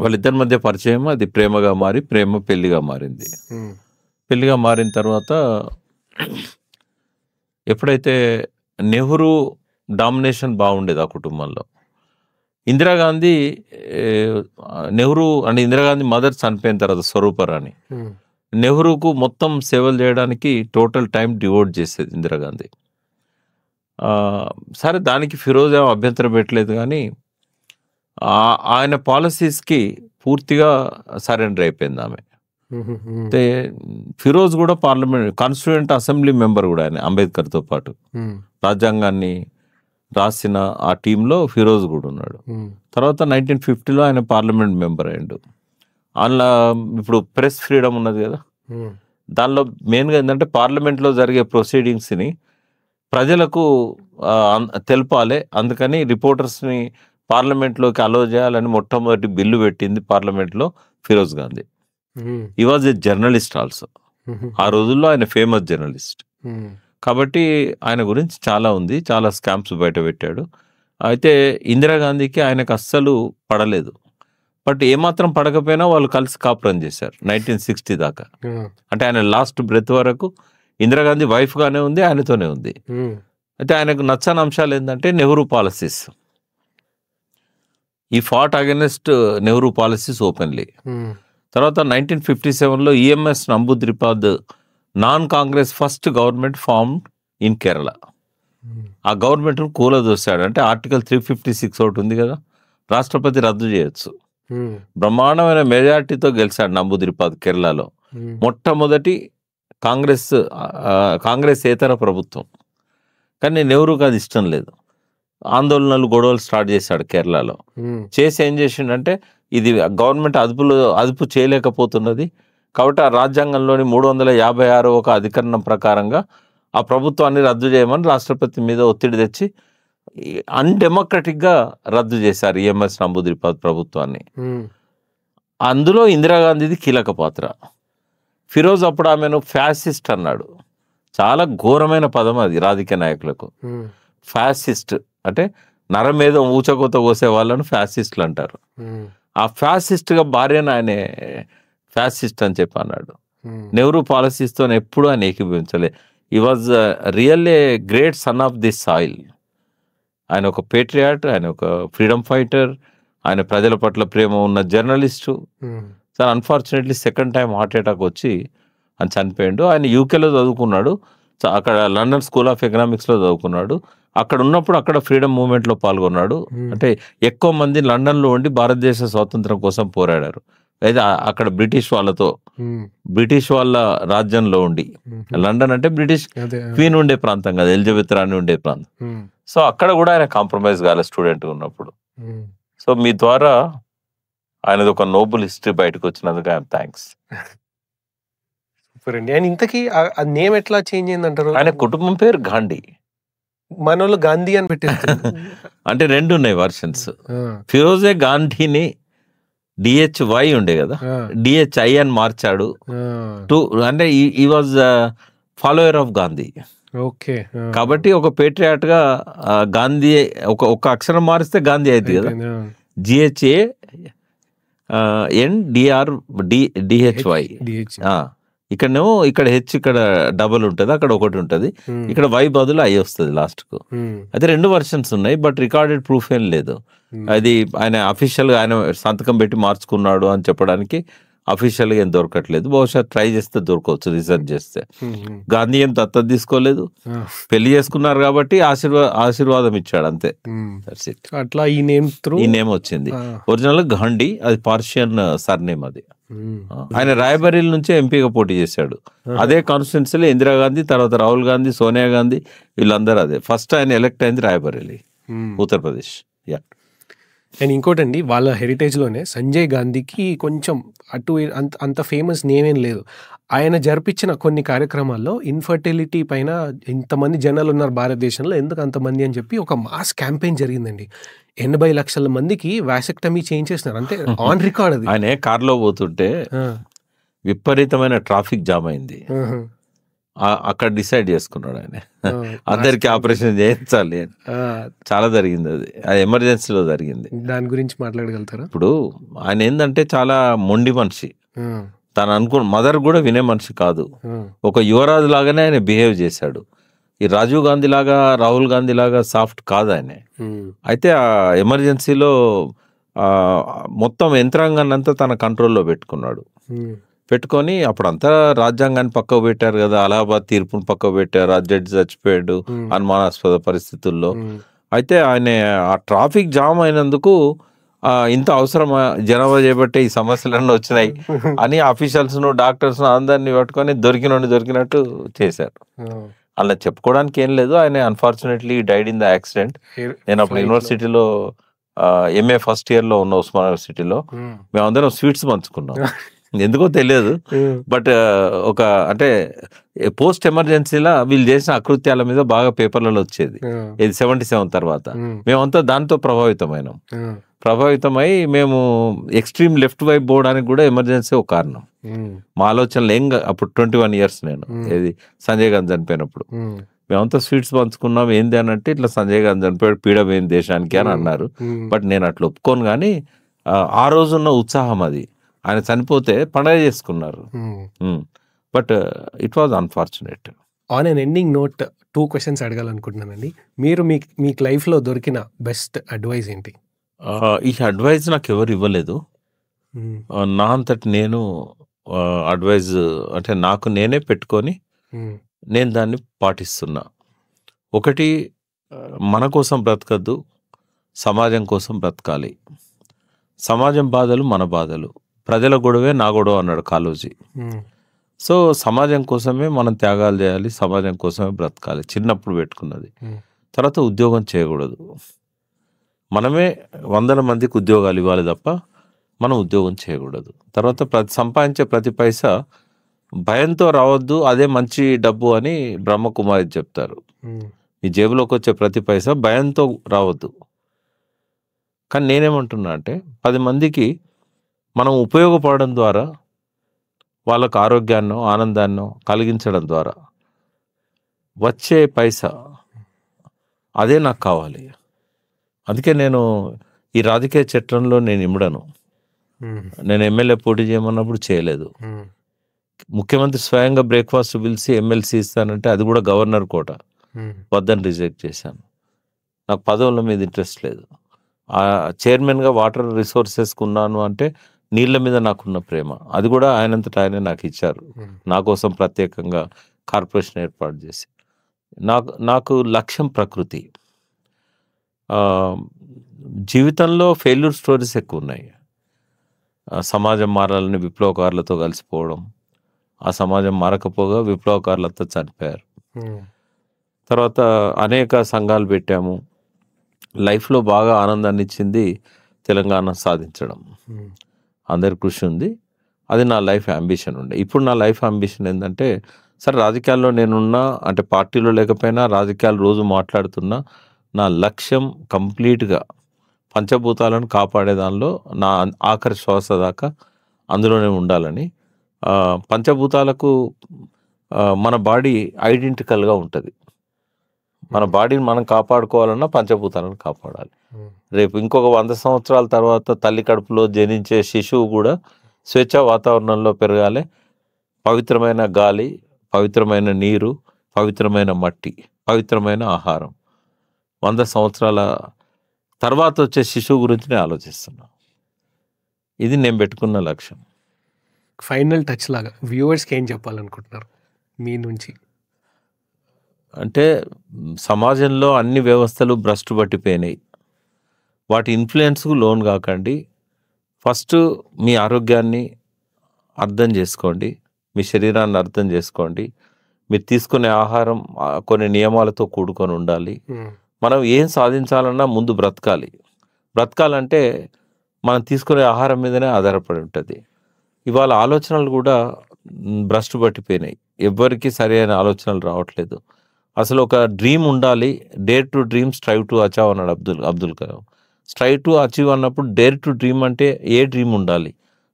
వాళ్ళిద్దరి మధ్య పరిచయం అది ప్రేమగా మారి, ప్రేమ పెళ్లిగా మారింది. పెళ్లిగా మారిన తర్వాత ఎప్పుడైతే నెహ్రూ డామినేషన్ బాగుండేది ఆ కుటుంబంలో, ఇందిరాగాంధీ ఇందిరాగాంధీ మదర్ చనిపోయిన తర్వాత స్వరూపరాణి నెహ్రూకు మొత్తం సేవలు చేయడానికి టోటల్ టైం డివోట్ చేసేది ఇందిరాగాంధీ. సరే దానికి ఫిరోజ్ ఏమో అభ్యంతరం పెట్టలేదు, కానీ ఆయన పాలసీస్కి పూర్తిగా సరెండర్ అయిపోయింది ఆమె. అయితే ఫిరోజ్ కూడా పార్లమెంట్ కాన్స్టిట్యూయెంట్ అసెంబ్లీ మెంబర్ కూడా, ఆయన అంబేద్కర్తో పాటు రాజ్యాంగాన్ని రాసిన ఆ టీంలో ఫిరోజ్ కూడా ఉన్నాడు. తర్వాత 1950లో ఆయన పార్లమెంట్ మెంబర్ అయ్యాడు. అందులో ఇప్పుడు ప్రెస్ ఫ్రీడమ్ ఉన్నది కదా, దానిలో మెయిన్గా ఏంటంటే పార్లమెంట్లో జరిగే ప్రొసీడింగ్స్ని ప్రజలకు తెలపాలి, అందుకని రిపోర్టర్స్ని పార్లమెంట్లోకి అలో చేయాలని మొట్టమొదటి బిల్లు పెట్టింది పార్లమెంట్లో Feroze Gandhi. He was a journalist also. ఆ రోజుల్లో ఆయన ఫేమస్ జర్నలిస్ట్ కాబట్టి ఆయన గురించి చాలా ఉంది, చాలా స్కామ్స్ బయట పెట్టాడు. అయితే ఇందిరాగాంధీకి ఆయనకు అస్సలు పడలేదు. బట్ ఏమాత్రం పడకపోయినా వాళ్ళు కలిసి కాపురం చేశారు 1960 దాకా. అంటే ఆయన లాస్ట్ బ్రెత్ వరకు ఇందిరాగాంధీ వైఫ్గానే ఉంది, ఆయనతోనే ఉంది. అయితే ఆయనకు నచ్చని అంశాలు ఏంటంటే నెహ్రూ పాలసీస్. ఈ fought against Nehru policies openly. తర్వాత 1957లో EMS Namboodiripad non Congress first government formed in Kerala. ఆ గవర్నమెంట్ను కూలదోశాడు. అంటే ఆర్టికల్ 356 ఒకటి ఉంది కదా, రాష్ట్రపతి రద్దు చేయొచ్చు. బ్రహ్మాండమైన మెజార్టీతో గెలిచాడు నంబూదిరిపాద్ కేరళలో. మొట్టమొదటి కాంగ్రెసేతర ప్రభుత్వం. కానీ నెహ్రూకి అది ఇష్టం లేదు. ఆందోళనలు, గొడవలు స్టార్ట్ చేశాడు కేరళలో. చేసి ఏం చేసిండంటే, ఇది గవర్నమెంట్ అదుపు చేయలేకపోతున్నది కాబట్టి ఆ రాజ్యాంగంలోని 356 ఒక అధికరణం ప్రకారంగా ఆ ప్రభుత్వాన్ని రద్దు చేయమని రాష్ట్రపతి మీద ఒత్తిడి తెచ్చి అన్డెమోక్రటిక్గా రద్దు చేశారు ఈఎంఎస్ నంబూదిరిపాద్ ప్రభుత్వాన్ని. అందులో ఇందిరాగాంధీది కీలక పాత్ర. ఫిరోజ్ అప్పుడు ఆమెను ఫ్యాసిస్ట్ అన్నాడు. చాలా ఘోరమైన పదం అది రాజకీయ నాయకులకు. ఫ్యాసిస్ట్ అంటే నరం మీద ఊచకోత కోసే వాళ్ళను ఫ్యాసిస్టులు అంటారు. ఆ ఫ్యాసిస్ట్గా భార్యను ఆయన ఫ్యాసిస్ట్ అని చెప్పి అన్నాడు. నెహ్రూ పాలసీస్తో ఎప్పుడూ ఆయన ఏకీభవించలే. ఈ was real a great son of this soil. ఆయన ఒక పేట్రియాట్, ఆయన ఒక ఫ్రీడమ్ ఫైటర్, ఆయన ప్రజల పట్ల ప్రేమ ఉన్న journalist. Sir unfortunately second time heart attack వచ్చి ఆయన చనిపోయాడు. ఆయన యూకేలో చదువుకున్నాడు, అక్కడ లండన్ స్కూల్ ఆఫ్ ఎకనామిక్స్లో చదువుకున్నాడు. అక్కడ ఉన్నప్పుడు అక్కడ ఫ్రీడమ్ మూవ్మెంట్లో పాల్గొన్నాడు. అంటే ఎక్కువ మంది లండన్లో ఉండి భారతదేశ స్వాతంత్రం కోసం పోరాడారు. అయితే అక్కడ బ్రిటిష్ వాళ్ళ రాజ్యంలో ఉండి, లండన్ అంటే బ్రిటిష్ క్వీన్ ఉండే ప్రాంతం కదా, ఎలిజబెత్ రాణి ఉండే ప్రాంతం. సో అక్కడ కూడా ఆయన కాంప్రమైజ్ కాలే స్టూడెంట్ ఉన్నప్పుడు. సో మీ ద్వారా ఆయనది ఒక నోబుల్ హిస్టరీ బయటకు వచ్చినందుకు ఐఎమ్ థ్యాంక్స్. సూపర్ అండి. ఆయన ఇంతకీ ఆ నేమ్ ఎట్లా చేంజ్ అయిందంటారు? ఆయన కుటుంబం పేరు గాంధీ. మనోళ్ళు గాంధీ అని పెట్టారు. అంటే రెండు ఉన్నాయి వర్షన్స్. ఫిరోజే గాంధీని డిహెచ్వై ఉండే కదా, డిహెచ్ఐ అని మార్చాడు. అంటే ఈ was follower of Gandhi. Okay. కాబట్టి ఒక పేట్రియాట్ గా గాంధీ ఒక అక్షరం మారిస్తే గాంధీ అయితే కదా. జిహెచ్ఏ ఎన్డిఆర్ డిహెచ్వై. ఇక్కడనేమో ఇక్కడ హెచ్ ఇక్కడ డబుల్ ఉంటుంది, అక్కడ ఒకటి ఉంటుంది, ఇక్కడ వై బదులు ఐ వస్తుంది లాస్ట్ కు. అయితే రెండు వర్షన్స్ ఉన్నాయి, బట్ రికార్డెడ్ ప్రూఫ్ ఏం లేదు. అది ఆయన అఫీషియల్ గా ఆయన సంతకం పెట్టి మార్చుకున్నాడు అని చెప్పడానికి అఫీషియల్ గా ఏం దొరకట్లేదు. బహుశా ట్రై చేస్తే దొరకవచ్చు రీసెర్చ్ చేస్తే. గాంధీ ఏం దత్తత తీసుకోలేదు, పెళ్లి చేసుకున్నారు కాబట్టి ఆశీర్వాదం ఇచ్చాడు అంతే. అట్లా ఈ నేమ్ వచ్చింది. ఒరిజినల్ గాంధీ, అది పార్షియన్ సర్నేమ్ అది. ఆయన రాయబరేలీ నుంచే ఎంపీగా పోటీ చేశాడు. అదే కాన్స్టిట్యున్సీలో ఇందిరాగాంధీ, తర్వాత రాహుల్ గాంధీ, సోనియా గాంధీ వీళ్ళందరూ అదే. ఫస్ట్ ఆయన ఎలక్ట్ అయింది రాయబరేలీ, ఉత్తరప్రదేశ్. అండ్ ఇంకోటండి, వాళ్ళ హెరిటేజ్లోనే సంజయ్ గాంధీకి కొంచెం అటు అంత ఫేమస్ నేమేం లేదు. ఆయన జరిపించిన కొన్ని కార్యక్రమాల్లో ఇన్ఫర్టిలిటీ పైన ఇంతమంది జనాలు ఉన్నారు భారతదేశంలో, ఎందుకు అంతమంది అని చెప్పి ఒక మాస్ క్యాంపెయిన్ జరిగిందండి. 80 లక్షల మందికి వాసెక్టమీ చేయించేస్తున్నారు, అంటే ఆన్ రికార్డ్ అది. ఆయన కార్లో పోతుంటే విపరీతమైన ట్రాఫిక్ జామ్ అయింది. అక్కడ డిసైడ్ చేసుకున్నాడు ఆయన అందరికి ఆపరేషన్ చేయించాలి అని. చాలా జరిగింది అది ఎమర్జెన్సీలో జరిగింది. దాని గురించి మాట్లాడగలుగుతారా? ఇప్పుడు ఆయన ఏంటంటే చాలా మొండి మనిషి. తను అనుకున్న మదర్ కూడా వినే మనిషి కాదు. ఒక యువరాజు లాగానే ఆయన బిహేవ్ చేశాడు. ఈ రాజీవ్ గాంధీ లాగా, రాహుల్ గాంధీ లాగా సాఫ్ట్ కాదు ఆయన. అయితే ఆ ఎమర్జెన్సీలో మొత్తం యంత్రాంగాన్ని అంతా తన కంట్రోల్లో పెట్టుకొని అప్పుడంతా రాజ్యాంగాన్ని పక్కకు పెట్టారు కదా, అలహాబాద్ తీర్పును పక్కకు పెట్టారు, ఆ జడ్జి చచ్చిపోయాడు అనుమానాస్పద పరిస్థితుల్లో. అయితే ఆయన ఆ ట్రాఫిక్ జామ్ అయినందుకు ఇంత అవసరమా, జనాభా చేపట్టే ఈ సమస్యలన్నీ వచ్చినాయి అని ఆఫీషియల్స్ను, డాక్టర్స్ను అందరినీ పట్టుకొని దొరికినట్టు చేశారు. అలా చెప్పుకోవడానికి ఏం లేదు. ఆయన unfortunately died in the accident. నేను అప్పుడు యూనివర్సిటీలో ఎంఏ ఫస్ట్ ఇయర్లో ఉన్న ఉస్మాన్ యూనివర్సిటీలో మేమందరం స్వీట్స్ పంచుకున్నాం. ఎందుకో తెలియదు, బట్ ఒక అంటే పోస్ట్ ఎమర్జెన్సీలా వీళ్ళు చేసిన అకృత్యాల మీద బాగా పేపర్లలో వచ్చేది. ఇది 77 తర్వాత మేమంతా దాంతో ప్రభావితమై మేము ఎక్స్ట్రీమ్ లెఫ్ట్ వైపు పోవడానికి కూడా ఎమర్జెన్సీ ఒక కారణం. మా ఆలోచనలు అప్పుడు 21 ఇయర్స్ నేను, ఏది సంజయ్ గాంధీ చనిపోయినప్పుడు మేమంతా స్వీట్స్ పంచుకున్నాం. ఏంది అని అంటే, ఇట్లా సంజయ్ గాంధీ చనిపోయాడు, పీడమైంది దేశానికి అని అన్నారు. బట్ నేను అట్లా ఒప్పుకోను. కానీ ఆ రోజున్న ఉత్సాహం అది, ఆయన చనిపోతే పండగ చేసుకున్నారు. But it was unfortunate. On an ending note 2 questions అడగాలనుకుంటున్నానండి. మీరు మీకు లైఫ్లో దొరికిన బెస్ట్ అడ్వైజ్ ఏంటి? ఈ అడ్వైజ్ నాకు ఎవరు ఇవ్వలేదు. నా అంతటి నేను అడ్వైజ్ అంటే నాకు నేనే పెట్టుకొని నేను దాన్ని పాటిస్తున్నా. ఒకటి మన కోసం బ్రతకద్దు, సమాజం కోసం బ్రతకాలి. సమాజం బాధలు మన బాధలు, ప్రజల గొడవే నా గొడవ అన్నాడు కాళోజీ. సో సమాజం కోసమే మనం త్యాగాలు చేయాలి, సమాజం కోసమే బ్రతకాలి. చిన్నప్పుడు పెట్టుకున్నది. తర్వాత ఉద్యోగం చేయకూడదు. మనమే 100 మందికి ఉద్యోగాలు ఇవ్వాలి తప్ప మనం ఉద్యోగం చేయకూడదు. తర్వాత సంపాదించే ప్రతి పైసా భయంతో రావద్దు, అదే మంచి డబ్బు అని బ్రహ్మకుమారి చెప్తారు. మీ జేబులోకి వచ్చే ప్రతి పైసా భయంతో రావద్దు. కానీ నేనేమంటున్నా అంటే 10 మందికి మనం ఉపయోగపడడం ద్వారా, వాళ్ళకు ఆరోగ్యాన్నో ఆనందాన్నో కలిగించడం ద్వారా వచ్చే పైసా అదే నాకు కావాలి. అందుకే నేను ఈ రాజకీయ చట్టంలో నేను ఇమ్మడను. నేను ఎమ్మెల్యే పోటీ చేయమన్నప్పుడు చేయలేదు. ముఖ్యమంత్రి స్వయంగా బ్రేక్ఫాస్ట్ పిలిచి ఎమ్మెల్సీ ఇస్తానంటే అది కూడా గవర్నర్ కోట వద్దని రిజెక్ట్ చేశాను. నాకు పదవుల మీద ఇంట్రెస్ట్ లేదు. చైర్మన్గా వాటర్ రిసోర్సెస్కి ఉన్నాను అంటే నీళ్ళ మీద నాకున్న ప్రేమ, అది కూడా ఆయనంతటా ఆయనే నాకు ఇచ్చారు. నా కోసం ప్రత్యేకంగా కార్పొరేషన్ ఏర్పాటు చేసి. నాకు లక్ష్యం ప్రకృతి. జీవితంలో ఫెయిల్యూర్ స్టోరీస్ ఎక్కువ ఉన్నాయి. సమాజం మారాలని విప్లవకారులతో కలిసిపోవడం, ఆ సమాజం మారకపోగా విప్లవకారులతో చనిపోయారు. తర్వాత అనేక సంఘాలు పెట్టాము. లైఫ్లో బాగా ఆనందాన్ని ఇచ్చింది తెలంగాణ సాధించడం. అందరి కృషి ఉంది, అది నా లైఫ్ అంబిషన్ ఉండే. ఇప్పుడు నా లైఫ్ అంబిషన్ ఏంటంటే, సరే రాజకీయాల్లో నేనున్నా అంటే పార్టీలో లేకపోయినా రాజకీయాలు రోజు మాట్లాడుతున్నా, నా లక్ష్యం కంప్లీట్గా పంచభూతాలను కాపాడే దానిలో నా ఆఖరి శ్వాస దాకా అందులోనే ఉండాలని. పంచభూతాలకు మన బాడీ ఐడెంటికల్గా ఉంటుంది. మన బాడీని మనం కాపాడుకోవాలన్నా పంచభూతాలను కాపాడాలి. రేపు ఇంకొక 100 సంవత్సరాల తర్వాత తల్లి కడుపులో జనించే శిశువు కూడా స్వేచ్ఛా వాతావరణంలో పెరగాలి. పవిత్రమైన గాలి, పవిత్రమైన నీరు, పవిత్రమైన మట్టి, పవిత్రమైన ఆహారం. 100 సంవత్సరాల తర్వాత వచ్చే శిశువు గురించి నేను ఆలోచిస్తున్నా. ఇది నేను పెట్టుకున్న లక్ష్యం. ఫైనల్ టచ్ లాగా వ్యూవర్స్కి ఏం చెప్పాలనుకుంటున్నారు మీ నుంచి? అంటే సమాజంలో అన్ని వ్యవస్థలు భ్రష్టు పట్టిపోయినాయి. వాటి ఇన్ఫ్లుయెన్స్కు లోన్ కాకండి. ఫస్ట్ మీ ఆరోగ్యాన్ని అర్థం చేసుకోండి, మీ శరీరాన్ని అర్థం చేసుకోండి. మీరు తీసుకునే ఆహారం కొన్ని నియమాలతో కూడుకొని ఉండాలి. మనం ఏం సాధించాలన్నా ముందు బ్రతకాలి. బ్రతకాలంటే మనం తీసుకునే ఆహారం మీదనే ఆధారపడి ఉంటుంది. ఇవాళ ఆలోచనలు కూడా భ్రష్టు పట్టిపోయినాయి. ఎవ్వరికి సరి అయిన ఆలోచనలు రావట్లేదు. అసలు ఒక డ్రీమ్ ఉండాలి. Dare to dream, strive to achieve అన్నాడు Abdul Kalam. Strive to achieve అన్నప్పుడు డేర్ టు డ్రీమ్ అంటే ఏ డ్రీమ్ ఉండాలి?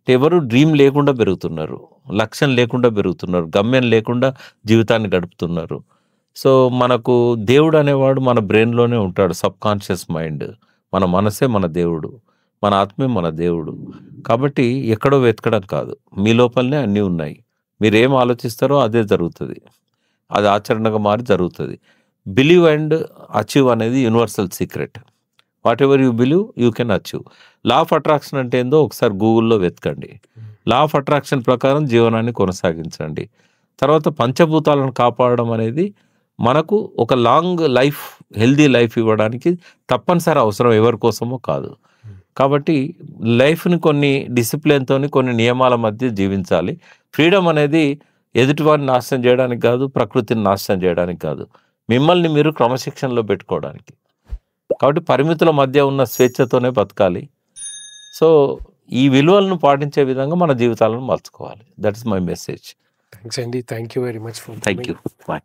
ఎవరు డ్రీమ్ లేకుండా పెరుగుతున్నారు, లక్ష్యం లేకుండా పెరుగుతున్నారు, గమ్యం లేకుండా జీవితాన్ని గడుపుతున్నారు. సో మనకు దేవుడు అనేవాడు మన బ్రెయిన్లోనే ఉంటాడు. సబ్ కాన్షియస్ మైండ్, మన మనసే మన దేవుడు, మన ఆత్మే మన దేవుడు. కాబట్టి ఎక్కడో వెతకడం కాదు, మీ లోపలనే అన్నీ ఉన్నాయి. మీరేం ఆలోచిస్తారో అదే జరుగుతుంది, అది ఆచరణగా మారి జరుగుతుంది. బిలీవ్ అండ్ అచీవ్ అనేది universal secret. What ever you believe you can achieve. Law of attraction అంటే ఏందో ఒకసారి గూగుల్లో వెతకండి. లా ఆఫ్ అట్రాక్షన్ ప్రకారం జీవనాన్ని కొనసాగించండి. తర్వాత పంచభూతాలను కాపాడడం అనేది మనకు ఒక లాంగ్ లైఫ్, హెల్దీ లైఫ్ ఇవ్వడానికి తప్పనిసరి అవసరం, ఎవరి కోసమో కాదు. కాబట్టి లైఫ్ని కొన్ని డిసిప్లిన్తో, కొన్ని నియమాల మధ్య జీవించాలి. ఫ్రీడమ్ అనేది ఎదుటివారిని నాశనం చేయడానికి కాదు, ప్రకృతిని నాశనం చేయడానికి కాదు, మిమ్మల్ని మీరు క్రమశిక్షణలో పెట్టుకోవడానికి. కాబట్టి పరిమితుల మధ్య ఉన్న స్వేచ్ఛతోనే బతకాలి. సో ఈ విలువలను పాటించే విధంగా మన జీవితాలను మలుచుకోవాలి. That is my message. Thanks అండి. Thank you very much. Thank you. Bye.